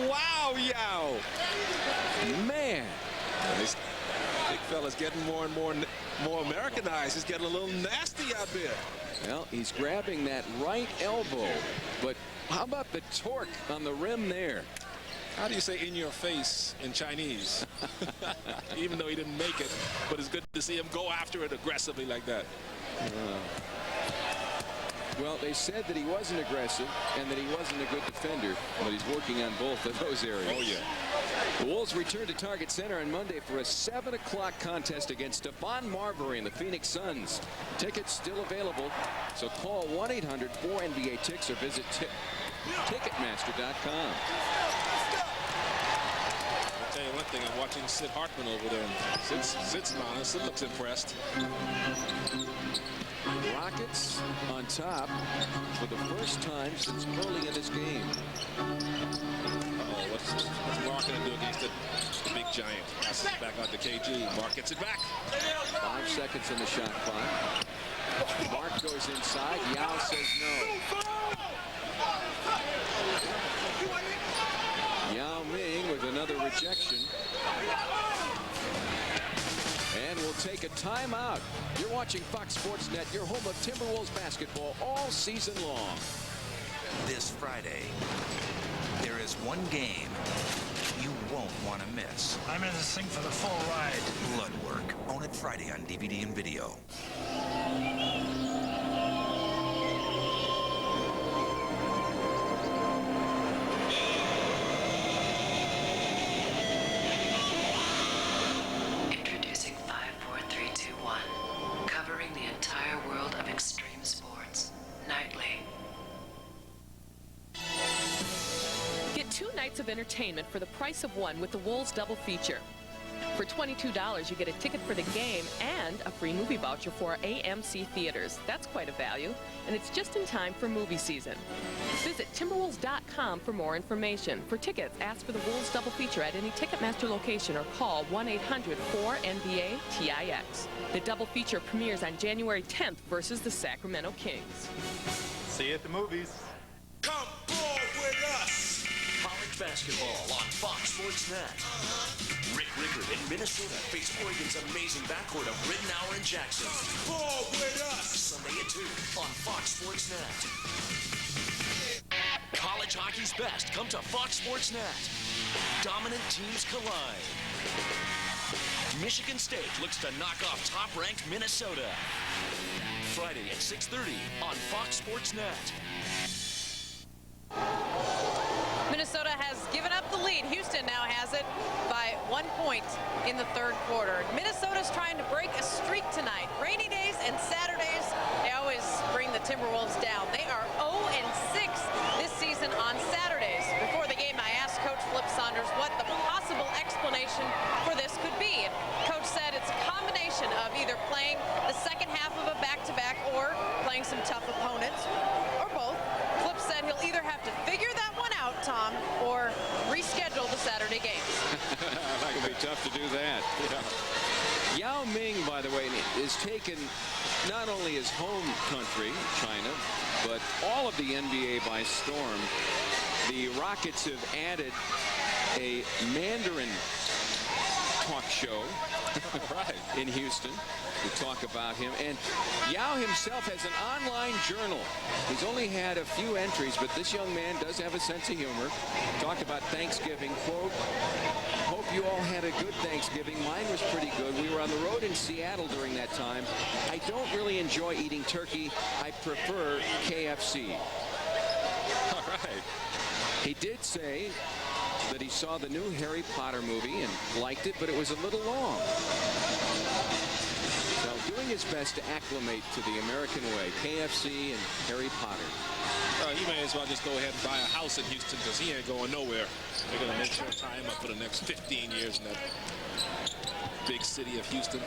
Wow, Yao! Man! This big fella's getting more and more Americanized. He's getting a little nasty out there. Well, he's grabbing that right elbow, but how about the torque on the rim there? How do you say in your face in Chinese? Even though he didn't make it, but it's good to see him go after it aggressively like that. Well, they said that he wasn't aggressive and that he wasn't a good defender, but he's working on both of those areas. Oh, yeah. The Wolves return to Target Center on Monday for a 7 o'clock contest against Stephon Marbury and the Phoenix Suns. Tickets still available, so call 1-800-4NBA-TICKS or visit Ticketmaster.com. thing. I'm watching Sid Hartman over there. Sid's smiling. Sid looks impressed. Rockets on top for the first time since early in this game. What's Mark going to do against the big giant? Passes it back out to KG. Mark gets it back. 5 seconds on the shot clock. Mark goes inside. Yao says no. Yao Ming with another rejection. And we'll take a timeout. You're watching Fox Sports Net, your home of Timberwolves basketball all season long. This Friday, there is one game you won't want to miss. I'm in this thing for the full ride. Bloodwork. Own it Friday on DVD and video. Introducing 54321, covering the entire world of extreme sports, nightly. Get 2 nights of entertainment for the price of one with the Wolves double feature. For $22, you get a ticket for the game and a free movie voucher for AMC theaters. That's quite a value, and it's just in time for movie season. Visit Timberwolves.com for more information. For tickets, ask for the Wolves double feature at any Ticketmaster location or call 1-800-4NBA-TIX. The double feature premieres on January 10th versus the Sacramento Kings. See you at the movies. Come ball with us. College basketball on Fox Sports Net. Rick Rickard in Minnesota face Oregon's amazing backcourt of Rittenauer and Jackson. Ball with us. Sunday at 2 on Fox Sports Net. College hockey's best come to Fox Sports Net. Dominant teams collide. Michigan State looks to knock off top-ranked Minnesota. Friday at 6:30 on Fox Sports Net. Minnesota has given up the lead. Houston now has it by 1 point in the third quarter. Minnesota's trying to break a streak tonight. Rainy days and Saturdays, they always bring the Timberwolves down. They are 0-6 this season on Saturdays. Before the game, I asked Coach Flip Saunders what the possible explanation for this could be. And Coach said it's a combination of either playing the second half of a back-to-back or playing some tough opponents, or both. Flip said he'll either have to figure that one out, Tom, or reschedule the Saturday games. That would be tough to do that. Yeah. Yao Ming, by the way, is taken not only his home country, China, but all of the NBA by storm. The Rockets have added a Mandarin talk show in Houston to talk about him. And Yao himself has an online journal. He's only had a few entries, but this young man does have a sense of humor. Talked about Thanksgiving, quote, "Hope you all had a good Thanksgiving. Mine was pretty good. We were on the road in Seattle during that time. I don't really enjoy eating turkey. I prefer KFC." All right. He did say that he saw the new Harry Potter movie and liked it, but it was a little long. So doing his best to acclimate to the American way, KFC and Harry Potter. You may as well just go ahead and buy a house in Houston because he ain't going nowhere. They're going to make sure tie him up for the next 15 years in that big city of Houston.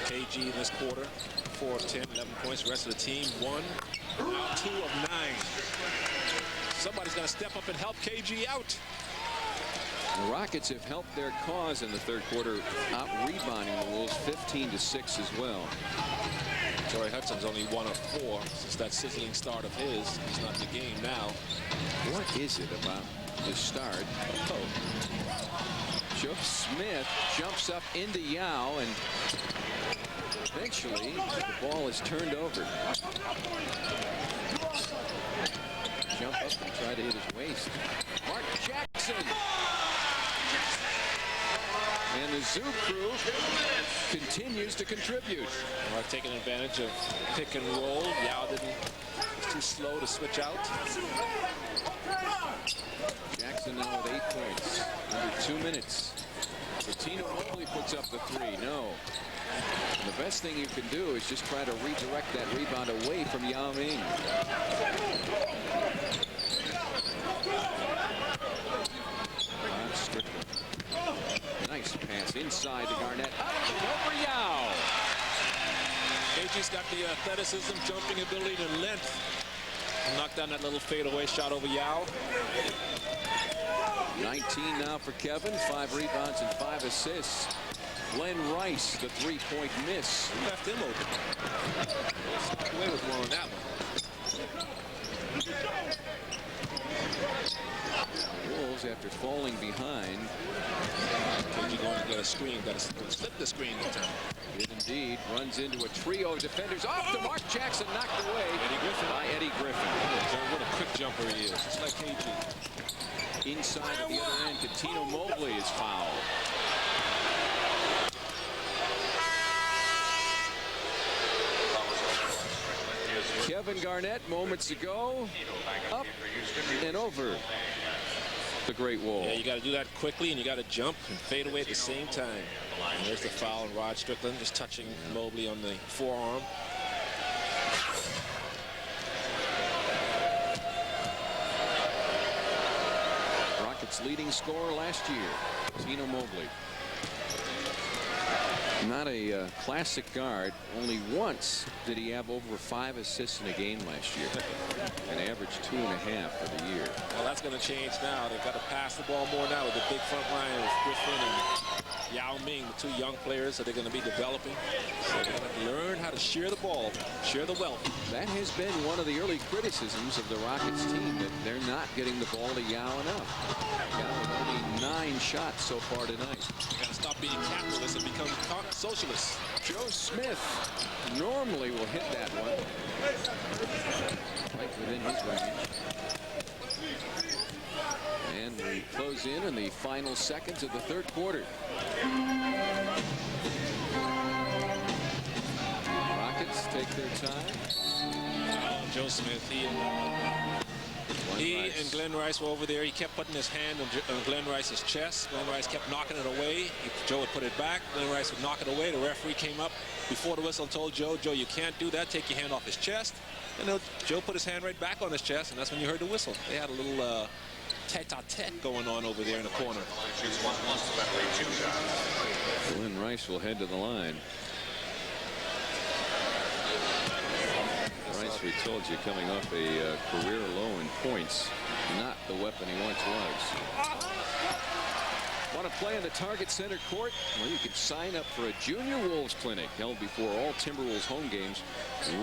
KG in this quarter, 4 of 10, 11 points. The rest of the team, 1, now 2 of 9. Somebody's going to step up and help KG out. The Rockets have helped their cause in the third quarter, out-rebounding the Wolves 15-6 as well. Torrey Hudson's only 1 of 4 since that sizzling start of his. He's not in the game now. What is it about his start? Joe Smith jumps up into Yao, and eventually the ball is turned over. Jump up and try to hit his waist. Mark Jackson. And the Zoo crew continues to contribute. Mark taking advantage of pick and roll. Yao was too slow to switch out. Jackson now with 8 points. Under 2 minutes. Tino Mobley puts up the 3. No. And the best thing you can do is just try to redirect that rebound away from Yao Ming. Strickland pass inside to Garnett. Over Yao. KG's got the athleticism, jumping ability, and length. Knocked down that little fadeaway shot over Yao. 19 now for Kevin. 5 rebounds and 5 assists. Glenn Rice, the three-point miss. He left him open. Stuck away with one on that one. Wolves, after falling behind. KG going to get a screen. Got to slip the screen this time. Did indeed. Runs into a trio of defenders. Off the mark. Jackson knocked away. Eddie Griffin. By Eddie Griffin. What a quick jumper he is. Just like KG. Inside at the other end, Cuttino Mobley is fouled. Kevin Garnett moments ago, up and over the Great Wall. Yeah, you got to do that quickly, and you got to jump and fade away at the same time. And there's the foul, and Rod Strickland just touching Mobley on the forearm. Rockets leading scorer last year, Cuttino Mobley. Not a classic guard. Only once did he have over 5 assists in a game last year. An average 2.5 for the year. Well, that's going to change now. They've got to pass the ball more now with the big front line with Griffin and Yao Ming, the 2 young players that they're going to be developing. So they're going to learn how to share the ball, share the wealth. That has been one of the early criticisms of the Rockets team, that they're not getting the ball to Yao enough. Yao with only 9 shots so far tonight. They got to stop being capitalists and become socialists. Joe Smith normally will hit that one. Right within his range. And we close in the final seconds of the third quarter. Rockets take their time. Joe Smith, he and Glenn Rice were over there. He kept putting his hand on Glenn Rice's chest. Glenn Rice kept knocking it away. Joe would put it back. Glenn Rice would knock it away. The referee came up before the whistle and told Joe, you can't do that. Take your hand off his chest. And Joe put his hand right back on his chest, and that's when you heard the whistle. They had a little tete-a-tete going on over there in the corner. Glenn Rice will head to the line. Rice, we told you, coming off a career low in points, not the weapon he once was. Want to play in the Target Center court? Well, you can sign up for a Junior Wolves clinic held before all Timberwolves home games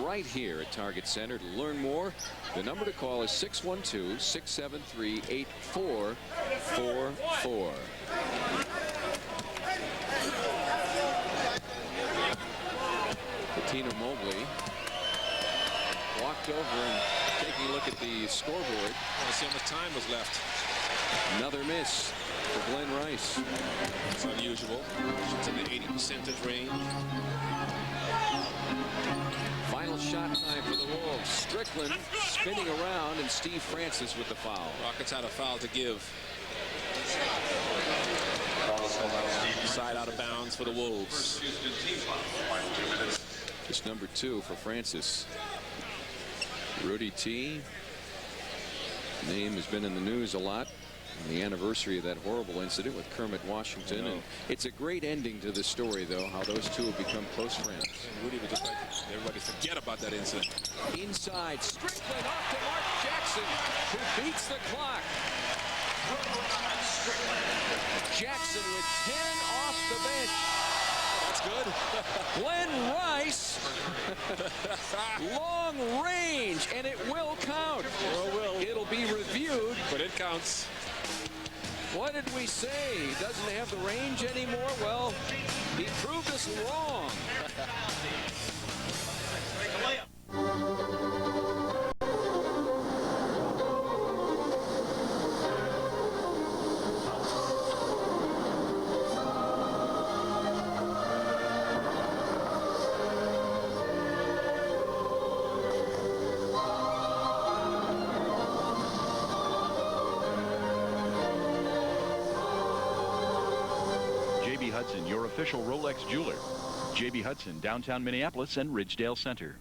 right here at Target Center. To learn more, the number to call is 612-673-8444. Cuttino Mobley walked over and taking a look at the scoreboard. Let's see how much time was left. Another miss for Glenn Rice. It's unusual. It's in the 80% range. Final shot time for the Wolves. Strickland spinning around, and Steve Francis with the foul. Rockets had a foul to give. Side out of bounds for the Wolves. Just number 2 for Francis. Rudy T. Name has been in the news a lot on the anniversary of that horrible incident with Kermit Washington. And it's a great ending to the story, though, how those two have become close friends. And Rudy would just like everybody forget about that incident. Inside, Strickland off to Mark Jackson, who beats the clock. Jackson with 10 off the bench. That's good. Glenn Rice, long range, and it will count. Sure will. It'll be reviewed. But it counts. What did we say? He doesn't have the range anymore? Well, he proved us wrong. Hudson, your official Rolex jeweler. J.B. Hudson, downtown Minneapolis and Ridgedale Center.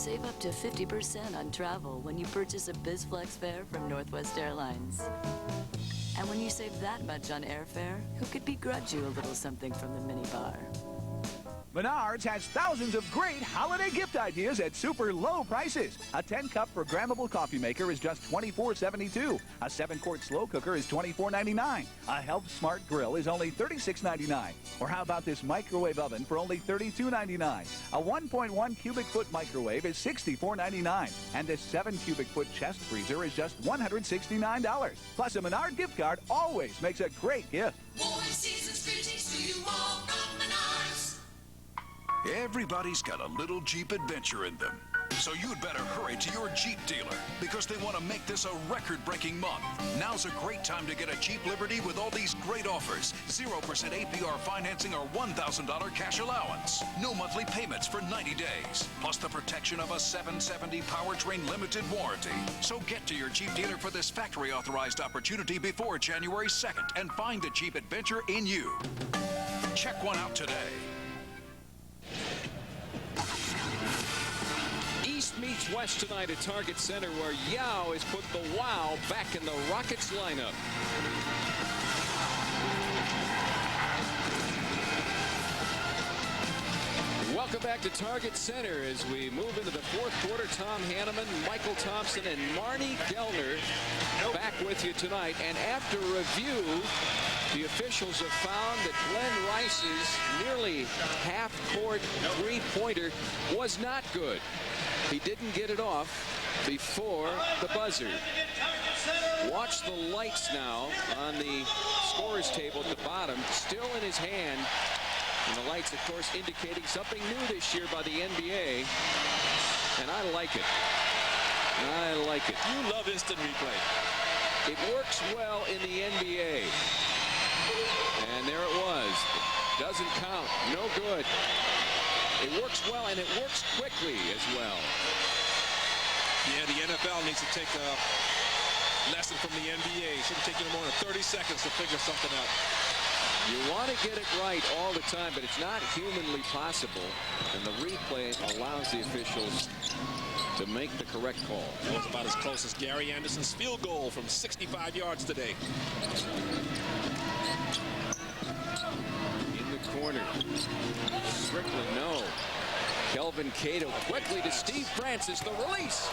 Save up to 50% on travel when you purchase a BizFlex fare from Northwest Airlines. And when you save that much on airfare, who could begrudge you a little something from the minibar? Menards has thousands of great holiday gift ideas at super low prices. A 10-cup programmable coffee maker is just $24.72. A 7-quart slow cooker is $24.99. A Health Smart grill is only $36.99. Or how about this microwave oven for only $32.99? A 1.1 cubic foot microwave is $64.99. And this 7 cubic foot chest freezer is just $169. Plus, a Menard gift card always makes a great gift. Warm season's greetings to you all from Menards. Everybody's got a little Jeep adventure in them. So you'd better hurry to your Jeep dealer because they want to make this a record-breaking month. Now's a great time to get a Jeep Liberty with all these great offers. 0% APR financing or $1,000 cash allowance. No monthly payments for 90 days. Plus the protection of a 770 powertrain limited warranty. So get to your Jeep dealer for this factory-authorized opportunity before January 2nd and find the Jeep adventure in you. Check one out today. East meets West tonight at Target Center, where Yao has put the Wow back in the Rockets lineup. Welcome back to Target Center as we move into the fourth quarter. Tom Hanneman, Michael Thompson, and Marnie Gellner back with you tonight. And after review, the officials have found that Glenn Rice's nearly half-court three-pointer was not good. He didn't get it off before the buzzer. Watch the lights now on the scorer's table at the bottom, still in his hand. And the lights, of course, indicating something new this year by the NBA. And I like it. I like it. You love instant replay. It works well in the NBA. And there it was. Doesn't count. No good. It works well, and it works quickly as well. Yeah, the NFL needs to take a lesson from the NBA. It shouldn't take you more than 30 seconds to figure something out. You want to get it right all the time, but it's not humanly possible. And the replay allows the officials to make the correct call. That was about as close as Gary Anderson's field goal from 65 yards today. In the corner. Strickland, no. Kelvin Cato quickly to Steve Francis, the release.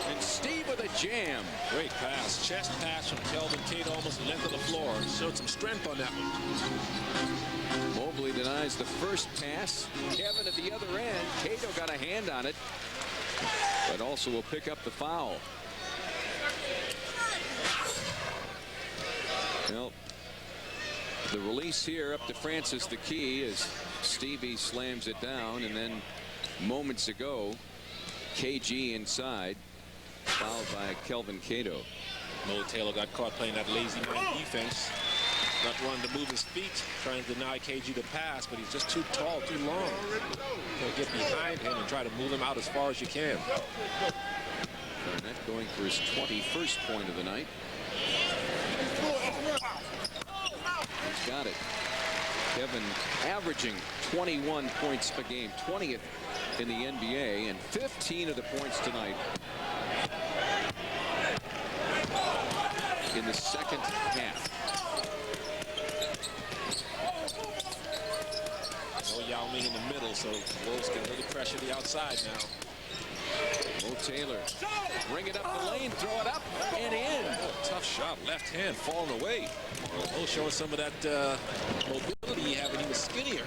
And Steve with a jam. Great pass. Chest pass from Kelvin Cato, almost length of the floor. Showed some strength on that one. Mobley denies the first pass. Kevin at the other end. Cato got a hand on it, but also will pick up the foul. Well, the release here up to Francis, the key, as Stevie slams it down, and then moments ago, KG inside, fouled by Kelvin Cato. Mo Taylor got caught playing that lazy man defense, not wanting to move his feet, trying to deny KG the pass, but he's just too tall, too long. You'll get behind him and try to move him out as far as you can. Garnett going for his 21st point of the night. He's got it. Kevin averaging 21 points a game, 20th in the NBA, and 15 of the points tonight in the second half. No Yao Ming in the middle, so Wolves can really pressure the outside now. Mo Taylor, bring it up the lane, throw it up and in. Oh, tough shot, left hand falling away. Mo showing some of that mobility he had when he was skinnier.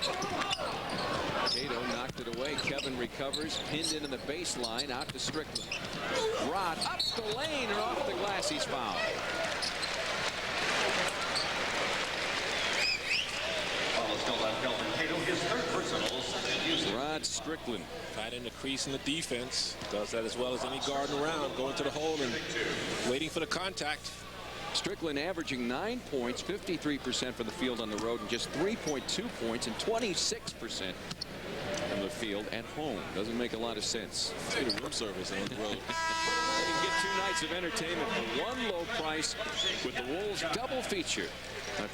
Cato knocked it away. Kevin recovers, pinned into the baseline, out to Strickland. Rod up the lane and off the glass. He's fouled. Rod Strickland. Tight in the crease in the defense. Does that as well as any guard around. Going to the hole and waiting for the contact. Strickland averaging 9 points, 53% from the field on the road, and just 3.2 points and 26% from the field at home. Doesn't make a lot of sense. It's a room service on the road. You can get 2 nights of entertainment for one low price with the Wolves double feature.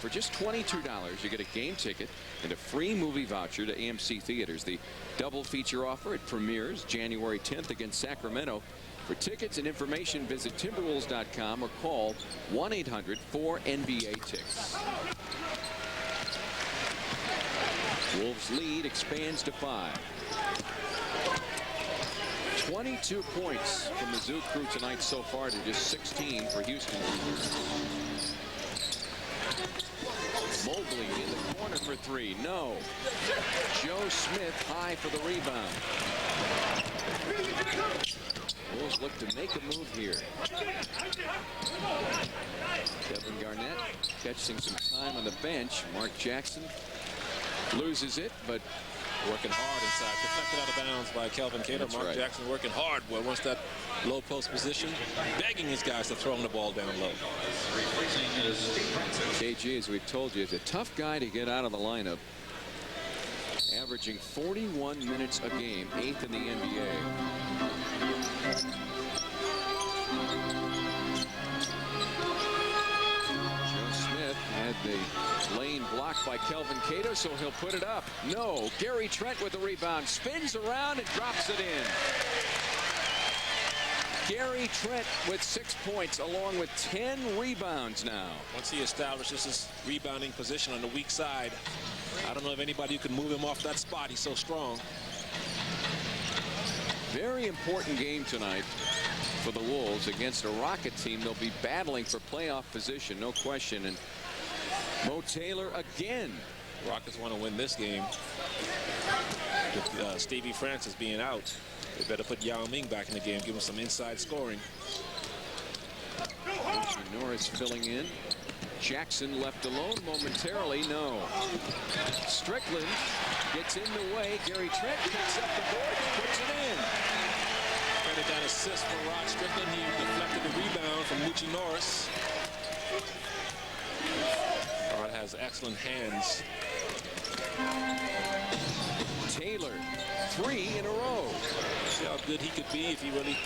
For just $22, you get a game ticket and a free movie voucher to AMC Theaters. The double feature offer, it premieres January 10th against Sacramento. For tickets and information, visit Timberwolves.com or call 1-800-4NBA-TICKS. Wolves' lead expands to 5. 22 points from the Zoo crew tonight so far to just 16 for Houston. Mobley in the corner for 3. No. Joe Smith high for the rebound. Wolves look to make a move here. Kevin Garnett catching some time on the bench. Mark Jackson loses it, but working hard inside. Deflected out of bounds by Kelvin Cater. That's Mark right. Jackson working hard. Well, once that low post position, begging his guys to throw him the ball down low. KG, as we've told you, is a tough guy to get out of the lineup. Averaging 41 minutes a game, 8th in the NBA. Joe Smith had the lane blocked by Kelvin Cato, so he'll put it up. No, Gary Trent with the rebound, spins around and drops it in. Gary Trent with 6 points along with 10 rebounds now. Once he establishes his rebounding position on the weak side, I don't know if anybody can move him off that spot. He's so strong. Very important game tonight for the Wolves against a Rocket team. They'll be battling for playoff position, no question. And Mo Taylor again. Rockets want to win this game. With Stevie Francis being out, they better put Yao Ming back in the game, give him some inside scoring. Norris filling in. Jackson left alone momentarily. No. Strickland gets in the way. Gary Trent picks up the board and puts it in. Credit that assist for Rod Strickland. He deflected the rebound from Lucci Norris. Rod has excellent hands. Taylor, 3 in a row. See how good he could be if he really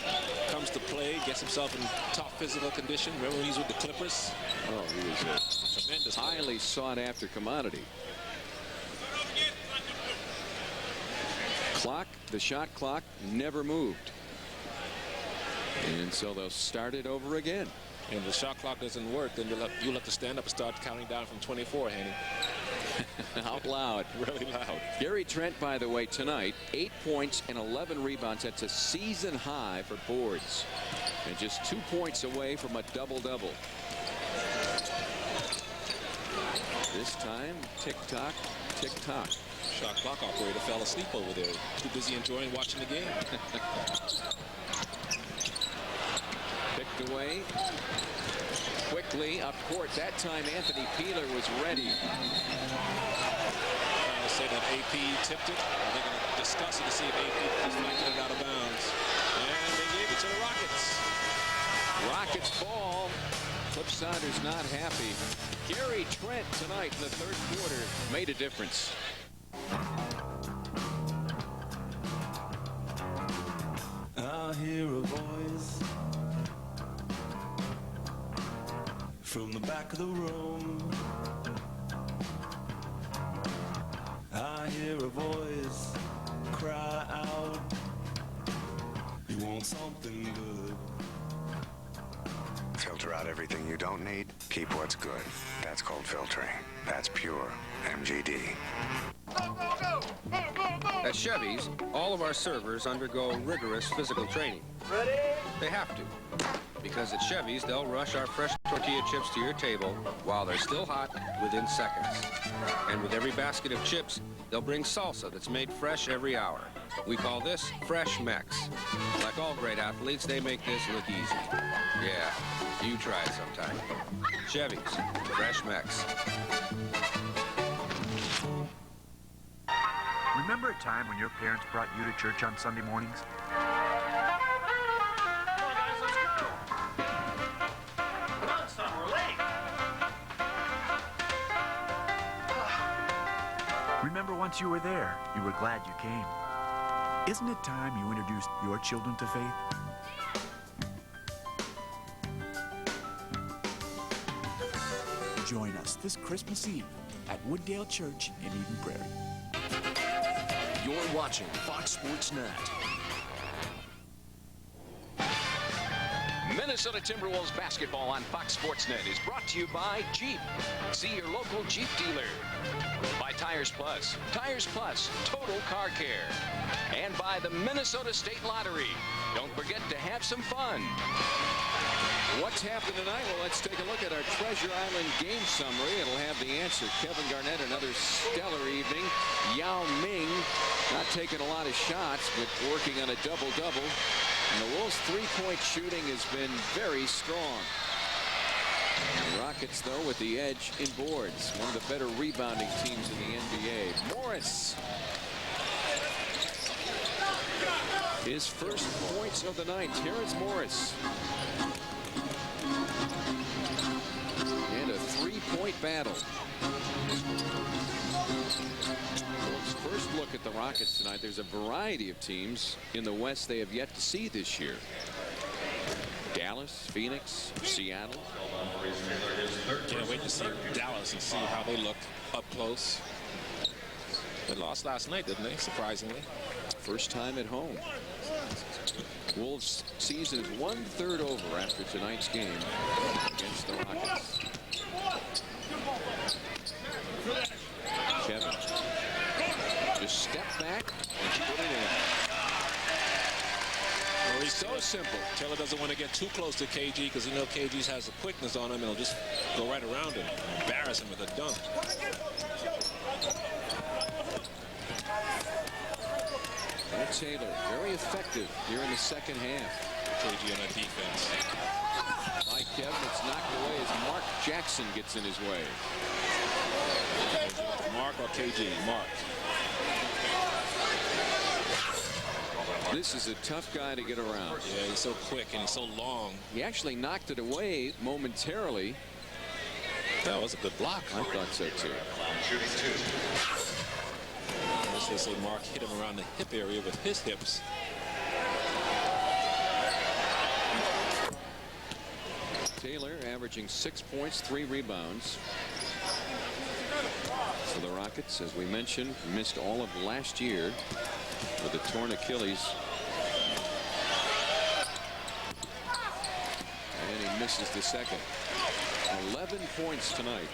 comes to play, gets himself in top physical condition. Remember when he was with the Clippers? Oh, he was a tremendous, highly sought after commodity. Clock, the shot clock never moved. And so they'll start it over again. And if the shot clock doesn't work, then you'll have to stand up and start counting down from 24, Haney. Out loud. Really loud. Gary Trent, by the way, tonight, 8 points and 11 rebounds. That's a season high for boards. And just 2 points away from a double-double. This time, tick-tock, tick-tock. Shot clock operator fell asleep over there. Too busy enjoying watching the game. Picked away. Quickly up court. That time Anthony Peeler was ready. Trying to say that AP tipped it. They're going to discuss it to see if AP deflected it out of bounds. And they gave it to the Rockets. Rockets ball. Clipsider's not happy. Gary Trent tonight in the third quarter made a difference. I hear a voice from the back of the room. I hear a voice cry out, you want something good. Filter out everything you don't need, keep what's good. That's called filtering. That's pure MGD. At Chevy's, all of our servers undergo rigorous physical training. Ready? They have to. Because at Chevy's, they'll rush our fresh tortilla chips to your table while they're still hot within seconds. And with every basket of chips, they'll bring salsa that's made fresh every hour. We call this Fresh Mex. Like all great athletes, they make this look easy. Yeah, you try it sometime. Chevy's, Fresh Mex. Remember a time when your parents brought you to church on Sunday mornings? remember once you were there, you were glad you came. Isn't it time you introduced your children to faith? Join us this Christmas Eve at Wooddale Church in Eden Prairie. You're watching Fox Sports Net. Minnesota Timberwolves basketball on Fox Sports Net is brought to you by Jeep. See your local Jeep dealer. By Tires Plus. Tires Plus, total car care. And by the Minnesota State Lottery. Don't forget to have some fun. What's happened tonight? Well, let's take a look at our Treasure Island game summary. It'll have the answer. Kevin Garnett, another stellar evening. Yao Ming, not taking a lot of shots, but working on a double-double. And the Wolves' three-point shooting has been very strong. The Rockets, though, with the edge in boards. One of the better rebounding teams in the NBA. Morris. His first points of the night. Terrence Morris. And a three-point battle. First look at the Rockets tonight. There's a variety of teams in the West they have yet to see this year. Dallas, Phoenix, Seattle. Can't wait to see Dallas and see how they look up close. They lost last night, didn't they? Surprisingly. First time at home. Wolves' season is 1/3 over after tonight's game against the Rockets. Kevin. Just step back and put it in. Well, he's so simple. Taylor doesn't want to get too close to KG because you know KG has the quickness on him and he'll just go right around him, embarrass him with a dunk. And Taylor, very effective here in the second half. KG on that defense. By Kevin, it's knocked away as Mark Jackson gets in his way. Mark or KG? Mark. This is a tough guy to get around. Yeah, he's so quick and he's so long. He actually knocked it away momentarily. That was a good block. I thought so too. As they say, Mark hit him around the hip area with his hips. Taylor averaging 6 points, 3 rebounds. So the Rockets, as we mentioned, missed all of last year with a torn Achilles. And he misses the second. 11 points tonight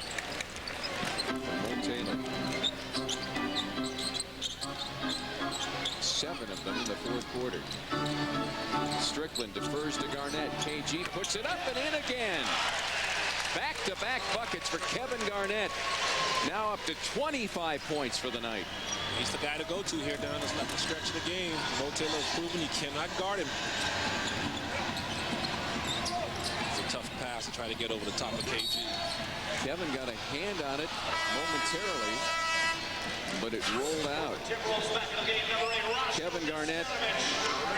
from Mo Taylor. 7 of them in the fourth quarter. Strickland defers to Garnett. KG puts it up and in again. Back-to-back buckets for Kevin Garnett. Now up to 25 points for the night. He's the guy to go to here down this left stretch of the game. Mo Taylor has proven he cannot guard him. It's a tough pass to try to get over the top of KG. Kevin got a hand on it momentarily, but it rolled out. Kevin Garnett,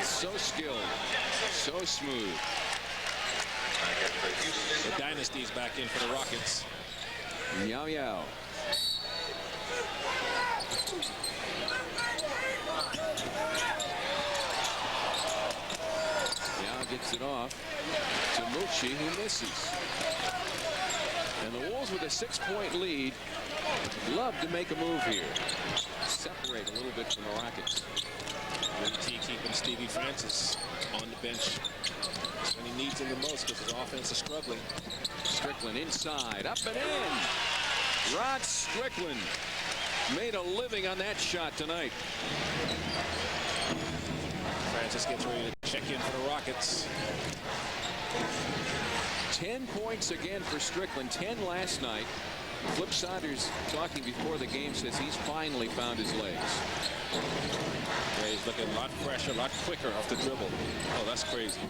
so skilled, so smooth. The dynasty's back in for the Rockets. Yao Yao. Yao gets it off to Mucci, who misses. And the Wolves with a 6-point lead love to make a move here. Separate a little bit from the Rockets. UT keeping Stevie Francis on the bench when he needs him the most because his offense is struggling. Strickland inside, up and in. Rod Strickland made a living on that shot tonight. Francis gets ready to check in for the Rockets. 10 points again for Strickland, 10 last night. Flip Saunders talking before the game says he's finally found his legs. Yeah, he's looking a lot fresher, a lot quicker off the dribble. Oh, that's crazy.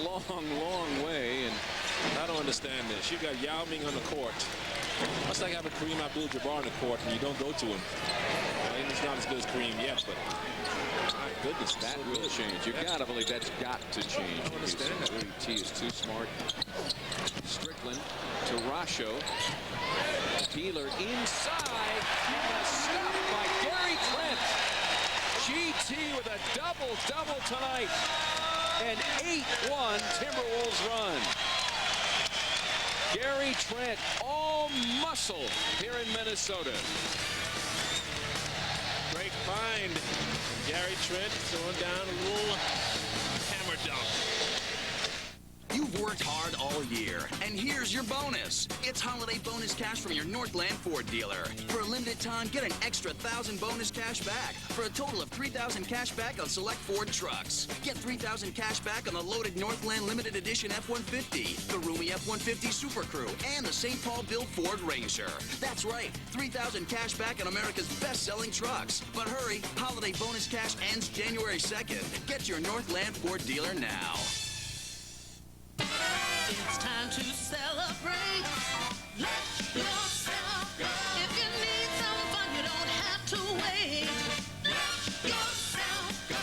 Long way. And I don't understand this. You got Yao Ming on the court. That's like having Kareem Abdul-Jabbar on the court and you don't go to him. I mean, he's not as good as Kareem yet, but my goodness, that so will change. You've got to believe that's got to change. I don't understand that. T is too smart. Strickland to Rasho. Peeler inside. And a stop by Gary Trent. GT with a double-double tonight. An 8-1 Timberwolves run. Gary Trent, all muscle here in Minnesota. Great find. Gary Trent throwing down a little hammer dunk. You've worked hard all year, and here's your bonus. It's holiday bonus cash from your Northland Ford dealer. For a limited time, get an extra 1,000 bonus cash back for a total of 3,000 cash back on select Ford trucks. Get 3,000 cash back on the loaded Northland Limited Edition F-150, the roomy F-150 Super Crew, and the St. Paul built Ford Ranger. That's right, 3,000 cash back on America's best-selling trucks. But hurry, holiday bonus cash ends January 2nd. Get your Northland Ford dealer now. It's time to celebrate. Let yourself go. If you need some fun, you don't have to wait. Let yourself go.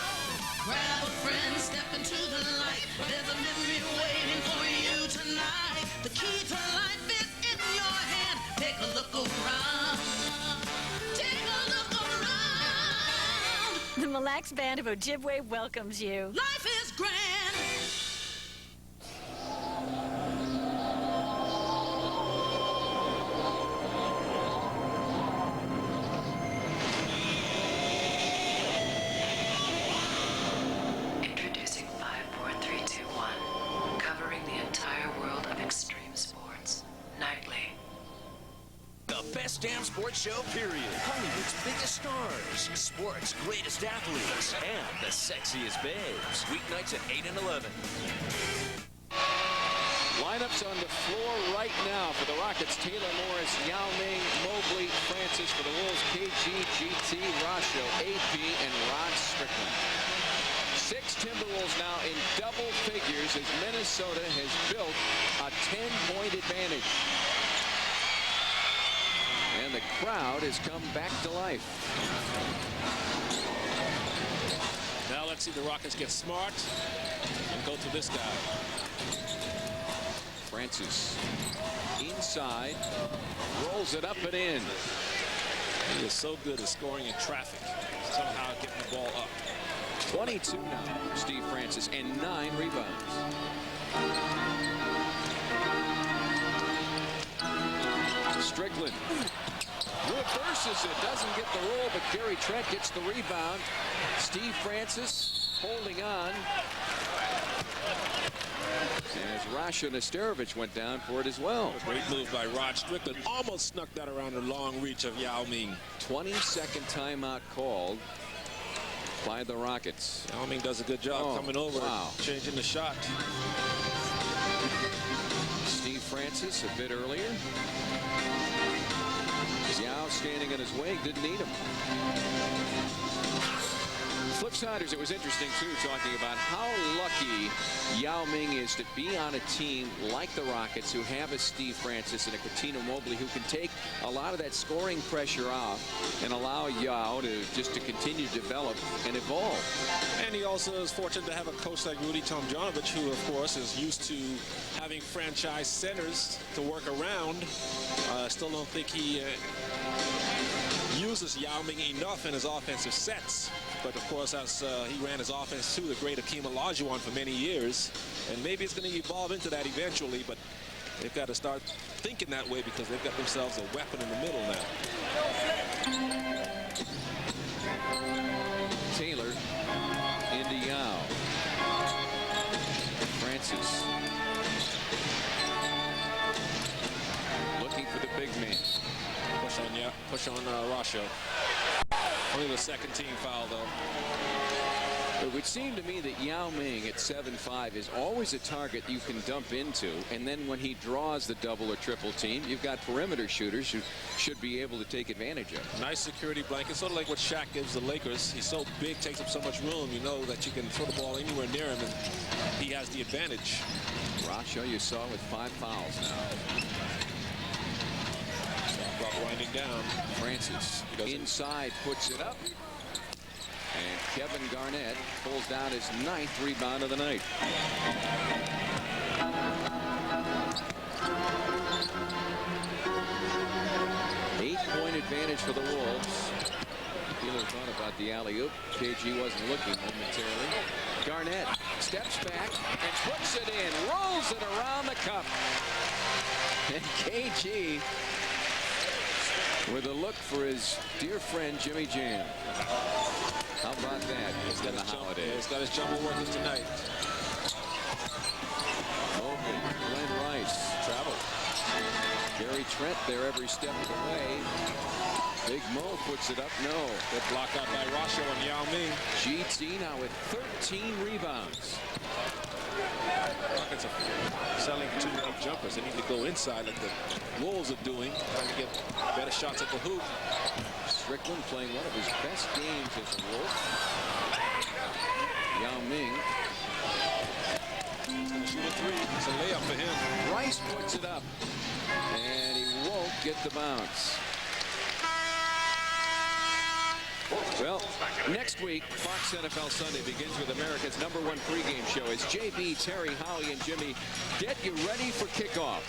Grab a friend, step into the light. There's a memory waiting for you tonight. The key to life is in your hand. Take a look around. Take a look around. The Mille Lacs Band of Ojibwe welcomes you. Life is grand. Damn Sports Show, period. Hollywood's biggest stars, sports' greatest athletes, and the sexiest babes. Weeknights at 8 and 11. Lineups on the floor right now for the Rockets. Taylor Morris, Yao Ming, Mobley, Francis. For the Wolves, KG, GT, Rasho, AP, and Rod Strickland. 6 Timberwolves now in double figures as Minnesota has built a 10-point advantage. And the crowd has come back to life. Now let's see the Rockets get smart and go to this guy. Francis inside, rolls it up and in. He is so good at scoring in traffic, somehow getting the ball up. 22 now, Steve Francis, and 9 rebounds. Strickland reverses it, doesn't get the roll, but Gary Trent gets the rebound. Steve Francis holding on as Rasho Nesterovic went down for it as well. Great move by Rod Strickland. Almost snuck that around the long reach of Yao Ming. 22nd timeout called by the Rockets. Yao Ming does a good job coming over, changing the shot. Steve Francis a bit earlier. Yao standing in his wing, didn't need him. Flipsiders, it was interesting, too, talking about how lucky Yao Ming is to be on a team like the Rockets, who have a Steve Francis and a Cuttino Mobley, who can take a lot of that scoring pressure off and allow Yao to continue to develop and evolve. And he also is fortunate to have a coach like Rudy Tomjanovich, who, of course, is used to having franchise centers to work around. I still don't think he uses Yao Ming enough in his offensive sets. But, of course, as he ran his offense to the great Akeem Olajuwon for many years. And maybe it's going to evolve into that eventually, but they've got to start thinking that way because they've got themselves a weapon in the middle now. Taylor into Yao. Francis looking for the big man. Push on Rasho. Only the second team foul, though. It would seem to me that Yao Ming at 7'5" is always a target you can dump into, and then when he draws the double or triple team, you've got perimeter shooters who should be able to take advantage of it. Nice security blanket, sort of like what Shaq gives the Lakers. He's so big, takes up so much room, you know that you can throw the ball anywhere near him, and he has the advantage. Rasho, you saw with 5 fouls now. Winding down. Francis inside, puts it up. And Kevin Garnett pulls down his 9th rebound of the night. advantage for the Wolves. Wheeler thought about the alley-oop. KG wasn't looking momentarily. Garnett steps back and puts it in. Rolls it around the cup. And KG with a look for his dear friend Jimmy Jam. How about that? He's got a holiday. He's got his jumble working tonight. Logan, Glenn Rice. Travel. Gary Trent there every step of the way. Big Mo puts it up. No. Good block out by Rasho and Yao Ming. GT now with 13 rebounds. Rockets are selling too many jumpers. They need to go inside like the Wolves are doing, trying to get better shots at the hoop. Strickland playing one of his best games as a Wolf. Yao Ming. He's going to shoot a three. It's a layup for him. Rice puts it up. And he won't get the bounce. Well, next week, Fox NFL Sunday begins with America's #1 pregame show as JB, Terry, Howie, and Jimmy get you ready for kickoff.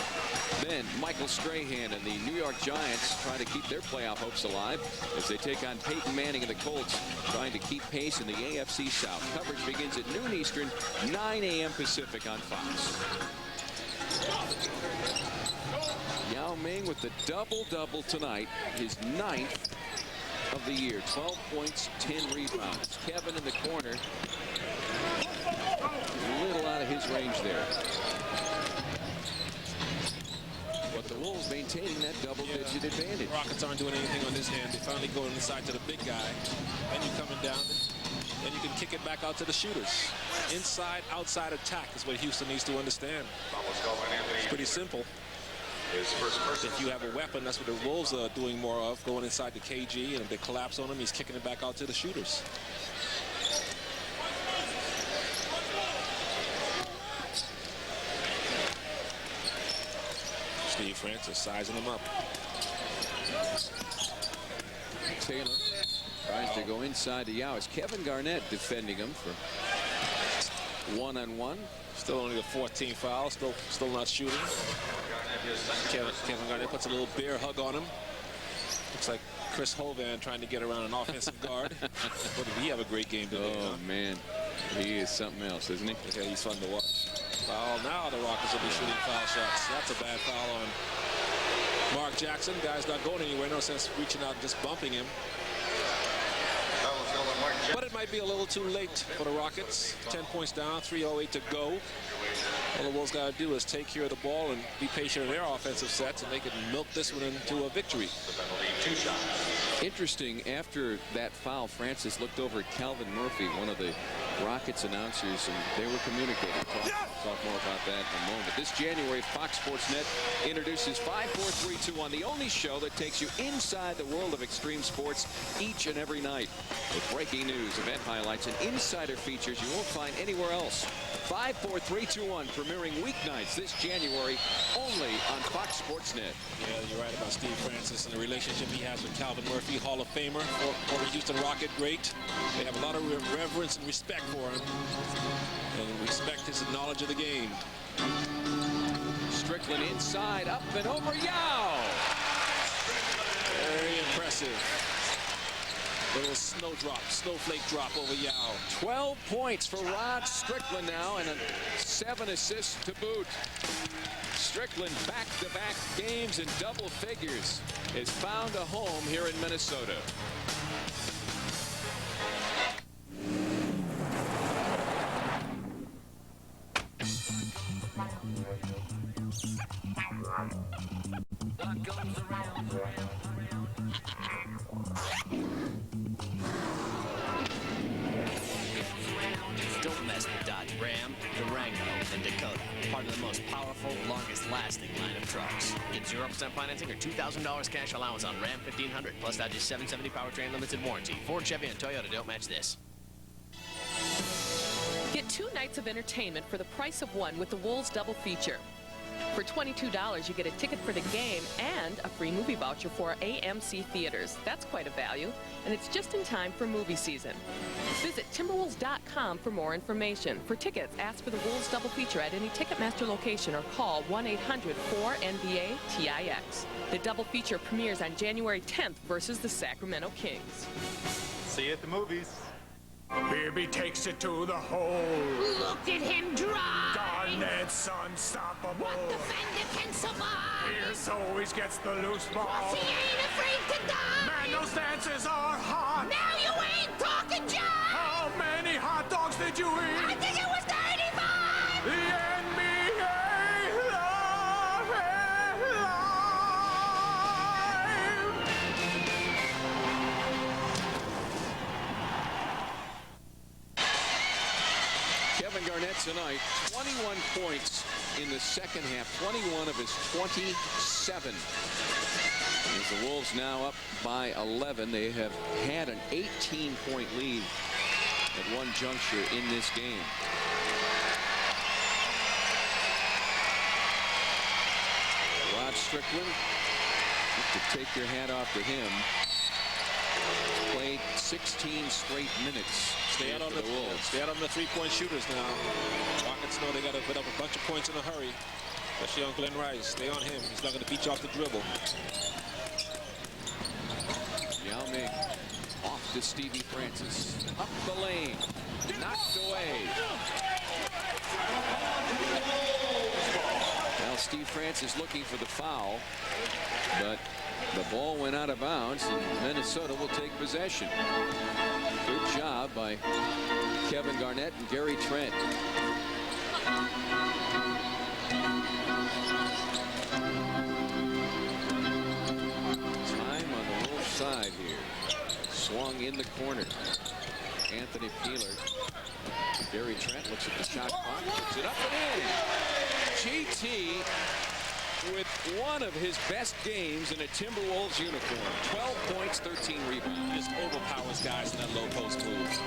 Then Michael Strahan and the New York Giants try to keep their playoff hopes alive as they take on Peyton Manning and the Colts, trying to keep pace in the AFC South. Coverage begins at noon Eastern, 9 a.m. Pacific on Fox. Yao Ming with the double-double tonight, his 9th of the year. 12 points, 10 rebounds. Kevin in the corner. A little out of his range there. But the Wolves maintaining that double-digit advantage. Rockets aren't doing anything on this hand. They finally go inside to the big guy. Then you're coming down. Then you can kick it back out to the shooters. Inside, outside attack is what Houston needs to understand. It's pretty simple. If you have a weapon, that's what the Wolves are doing more of, going inside the KG, and if they collapse on him, he's kicking it back out to the shooters. Steve Francis sizing him up. Taylor tries to go inside to Yao. It's Kevin Garnett defending him for one-on-one. Still only the 14th foul. Still not shooting. Kevin Garnett puts a little bear hug on him. Looks like Chris Hovan trying to get around an offensive guard. But did he have a great game today? Oh, man. He is something else, isn't he? Yeah, he's fun to watch. Well, now the Rockets will be shooting foul shots. That's a bad foul on Mark Jackson. Guy's not going anywhere. No sense reaching out and just bumping him. But it might be a little too late for the Rockets. 10 points down, 3:08 to go. All the Wolves got to do is take care of the ball and be patient in their offensive sets, and they can milk this one into a victory. Interesting, after that foul, Francis looked over at Calvin Murphy, one of the Rockets announcers, and they were communicating. Talk more about that in a moment. This January, Fox Sports Net introduces 5-4-3-2-1, the only show that takes you inside the world of extreme sports each and every night. With breaking news, event highlights, and insider features you won't find anywhere else. 5-4-3-2-1, premiering weeknights this January only on Fox Sports Net. Yeah, you're right about Steve Francis and the relationship he has with Calvin Murphy, Hall of Famer, former Houston Rocket great. They have a lot of reverence and respect for him, and respect his knowledge of the game. Strickland inside, up and over, Yao! Very impressive. Little snowflake drop over Yao. 12 points for Rod Strickland now, and 7 assists to boot. Strickland back-to-back games in double figures has found a home here in Minnesota. Don't mess with Dodge Ram, Durango, and Dakota. Part of the most powerful, longest-lasting line of trucks. Get 0% financing or $2,000 cash allowance on Ram 1500, plus Dodge's 770 powertrain limited warranty. Ford, Chevy, and Toyota don't match this. Get 2 nights of entertainment for the price of 1 with the Wolves double feature. For $22, you get a ticket for the game and a free movie voucher for AMC theaters. That's quite a value, and it's just in time for movie season. Visit Timberwolves.com for more information. For tickets, ask for the Wolves double feature at any Ticketmaster location or call 1-800-4NBA-TIX. The double feature premieres on January 10th versus the Sacramento Kings. See you at the movies. Baby takes it to the hole. Look at him drive. Garnett's unstoppable. What defender can survive? Pierce always gets the loose ball. Plus he ain't afraid to die. Man, those dances are hot. Now you ain't talking jive. How many hot dogs did you eat? I think it was 35. The NBA love it live. Kevin Garnett tonight, 21 points in the second half, 21 of his 27. As the Wolves now up by 11, they have had an 18-point lead at one juncture in this game. Rod Strickland, you have to take your hat off to him. Played 16 straight minutes. Stay out on the Wolves. Stay out on the three-point shooters now. Rockets know they got to put up a bunch of points in a hurry, especially on Glenn Rice. Stay on him. He's not going to beat you off the dribble. Yao Ming off to Stevie Francis. Up the lane. Knocked away. Now Steve Francis looking for the foul, but the ball went out of bounds, and Minnesota will take possession. Good job by Kevin Garnett and Gary Trent. Time on the Wolves side here. Swung in the corner. Anthony Peeler. Gary Trent looks at the shot clock, puts it up and in. GT with one of his best games in a Timberwolves uniform. 12 points, 13 rebounds. Just overpowers guys in that low post move.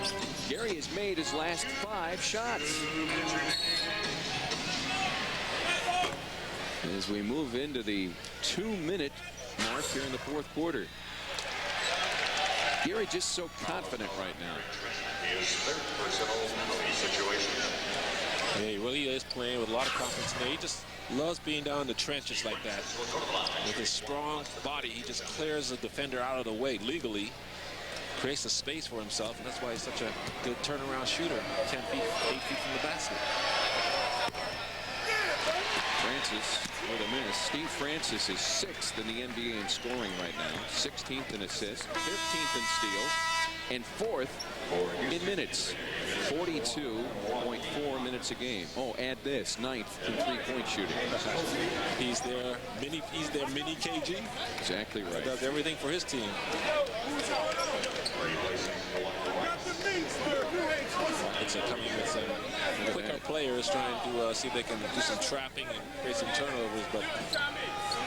Gary has made his last 5 shots. As we move into the 2-minute mark here in the fourth quarter. Gary just so confident right now. Yeah, he really is playing with a lot of confidence. He just loves being down in the trenches like that. With his strong body, he just clears the defender out of the way legally, creates a space for himself, and that's why he's such a good turnaround shooter, 10 feet, 8 feet from the basket. Francis with a miss. Steve Francis is 6th in the NBA in scoring right now, 16th in assists, 15th in steals, and 4th in minutes. 42.4 minutes a game. Oh, add this, 9th in three-point shooting. He's their mini KG. Exactly right. He does everything for his team. It's coming with some quicker players trying to see if they can do some trapping and create some turnovers, but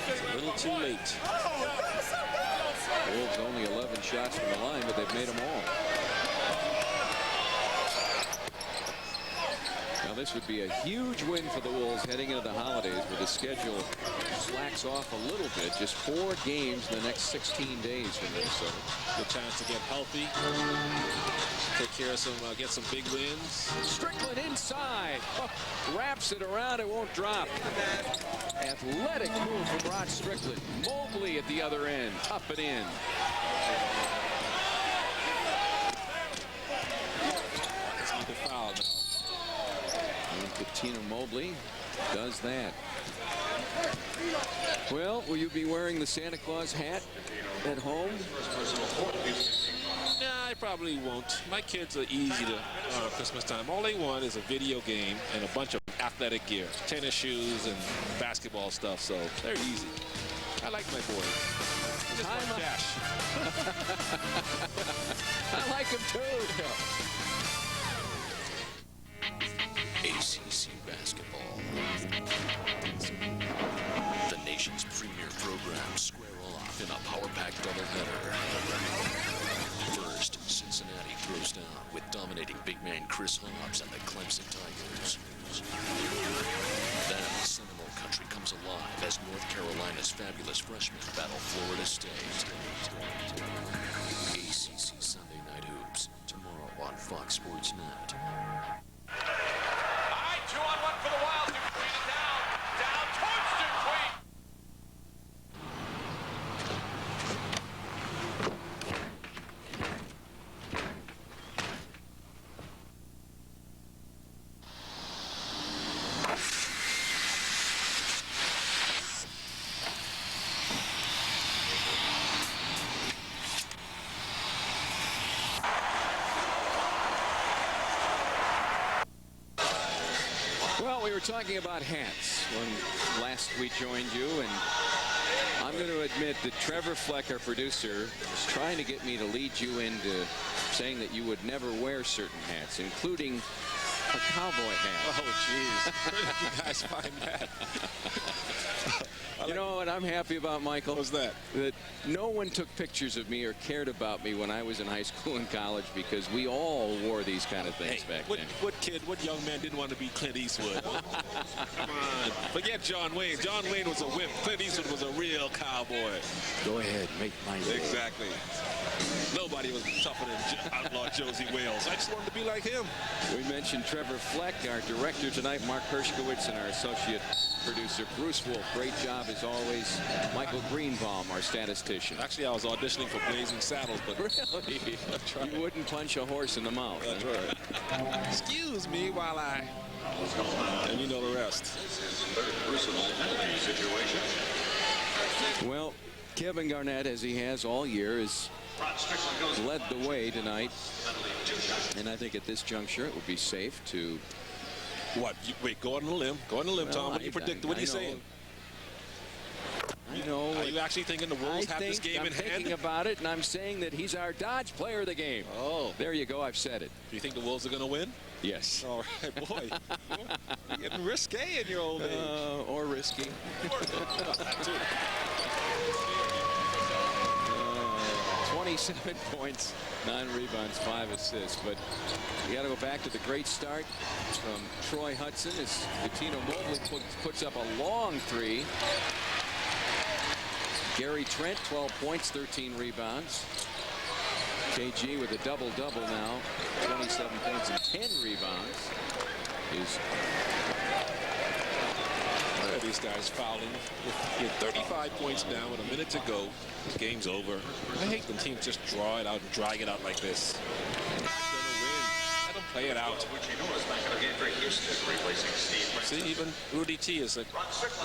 it's a little too late. Wolves only 11 shots from the line, but they've made them all. Now this would be a huge win for the Wolves heading into the holidays, where the schedule slacks off a little bit. Just 4 games in the next 16 days for Minnesota. Good chance to get healthy, take care of some, get some big wins. Strickland inside, wraps it around, it won't drop. Athletic move from Rod Strickland. Mobley at the other end, up and in. Let's need the foul now. And Patino Mobley does that. Well, will you be wearing the Santa Claus hat at home? Nah, I probably won't. My kids are easy to Christmas time. All they want is a video game and a bunch of athletic gear, tennis shoes and basketball stuff, so they're easy. I like my boys. Time up. Dash. I like him too. ACC basketball. The nation's premier program square off in a power-packed doubleheader. First, Cincinnati throws down with dominating big man Chris Hobbs and the Clemson Tigers. Then, Seminole country comes alive as North Carolina's fabulous freshmen battle Florida State. ACC Sunday Night Hoops, tomorrow on Fox Sports Net. All right, 2-on-1 for the Wild. Duquesne down towards Duquesne. Well, we were talking about hats when last we joined you, and I'm going to admit that Trevor Fleck, our producer, was trying to get me to lead you into saying that you would never wear certain hats, including a cowboy hat. Oh, jeez. Where did you guys find that? You know what I'm happy about, Michael? What's that? That no one took pictures of me or cared about me when I was in high school and college, because we all wore these kind of things back then. What young man didn't want to be Clint Eastwood? Come on. Forget John Wayne. John Wayne was a wimp. Clint Eastwood was a real cowboy. Go ahead, make my day. Exactly. Nobody was tougher than outlaw Josie Wales. I just wanted to be like him. We mentioned Trevor Fleck, our director tonight, Mark Hershkowitz, and our associate producer, Bruce Wolf. Great job, as always. Michael Greenbaum, our statistician. Actually, I was auditioning for Blazing Saddles, but really? You wouldn't punch a horse in the mouth. That's right. Excuse me while I... And you know the rest. Well, Kevin Garnett, as he has all year, has led the way tonight. And I think at this juncture, it would be safe to... What? Wait, go on a limb. Go on a limb, Tom. What do you predict? What are you saying? I know. Are you actually thinking the Wolves have this game in hand? I'm thinking about it, and I'm saying that he's our Dodge player of the game. Oh. There you go. I've said it. Do you think the Wolves are going to win? Yes. All right, boy. You're getting risque in your old age. Or risky. 27 points, 9 rebounds, 5 assists. But you got to go back to the great start from Troy Hudson as Cuttino Mobley puts up a long three. Gary Trent, 12 points, 13 rebounds. KG with a double-double now, 27 points and 10 rebounds. Why are these guys fouling? You're 35 points down with a minute to go. The game's over. I hate when teams just draw it out and drag it out like this. They're not gonna win. Let them play it out. See, even Rudy T is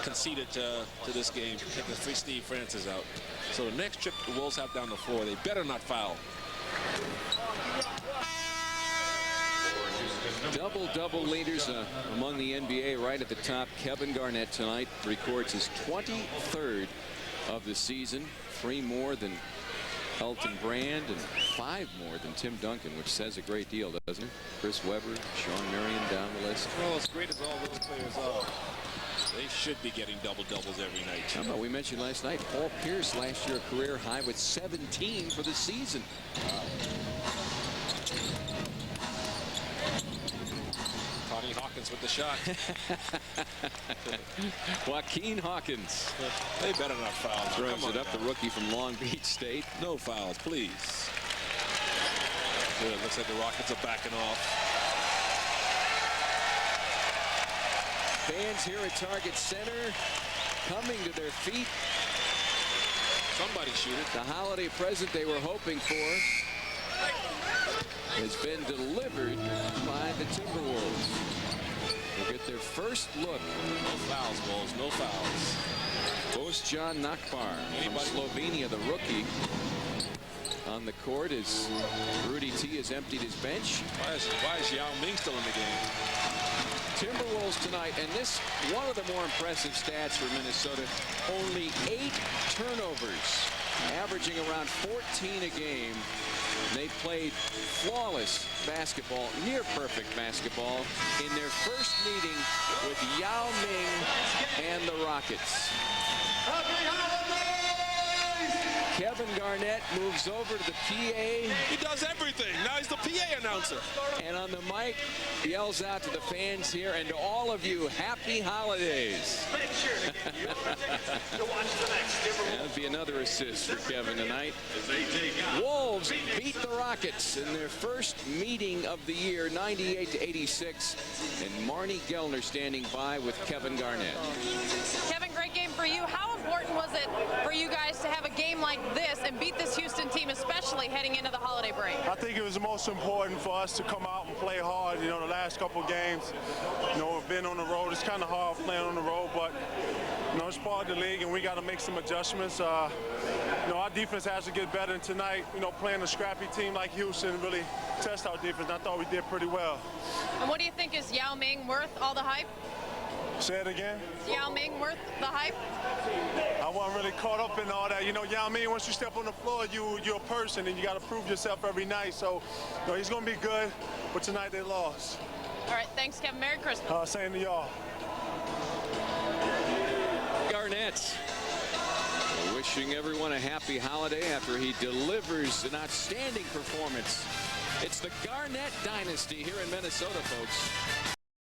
conceded to this game, taking Steve Francis out. So the next trip the Wolves have down the floor, they better not foul. Double-double leaders among the NBA right at the top. Kevin Garnett tonight records his 23rd of the season. 3 more than Elton Brand and 5 more than Tim Duncan, which says a great deal, doesn't it? Chris Webber, Sean Marion down the list. Well, as great as all those players are, they should be getting double-doubles every night. How about we mentioned last night, Paul Pierce last year a career high with 17 for the season. Connie Hawkins with the shot. Joaquin Hawkins. They better not foul. Throws it up, the rookie from Long Beach State. No fouls, please. Good. Looks like the Rockets are backing off. Fans here at Target Center coming to their feet. Somebody shoot it. The holiday present they were hoping for has been delivered by the Timberwolves. They'll get their first look. No fouls, Wolves. No fouls. Bojan Nakbar from Slovenia, the rookie, on the court as Rudy T has emptied his bench. Why is Yao Ming still in the game? Timberwolves tonight, and this one of the more impressive stats for Minnesota, only 8 turnovers, averaging around 14 a game. They played flawless basketball, near perfect basketball, in their first meeting with Yao Ming and the Rockets. Kevin Garnett moves over to the PA. He does everything. Now he's the PA announcer. And on the mic, yells out to the fans here and to all of you, happy holidays. That'd be another assist for Kevin tonight. Wolves beat the Rockets in their first meeting of the year, 98-86. And Marnie Gellner standing by with Kevin Garnett. Kevin, great game for you. How important was it for you guys to have a game like this and beat this Houston team, especially heading into the holiday break? I think it was the most important for us to come out and play hard. You know, the last couple games, you know, we've been on the road. It's kind of hard playing on the road, but, you know, it's part of the league, and we got to make some adjustments. You know, our defense has to get better tonight. You know, playing a scrappy team like Houston really test our defense. I thought we did pretty well. And what do you think, is Yao Ming worth all the hype? Say it again. Is Yao Ming worth the hype? I wasn't really caught up in all that. You know, Yao Ming, once you step on the floor, you're a person, and you got to prove yourself every night. So, you know, he's going to be good, but tonight they lost. All right, thanks, Kevin. Merry Christmas. Same to y'all. Garnett wishing everyone a happy holiday after he delivers an outstanding performance. It's the Garnett dynasty here in Minnesota, folks.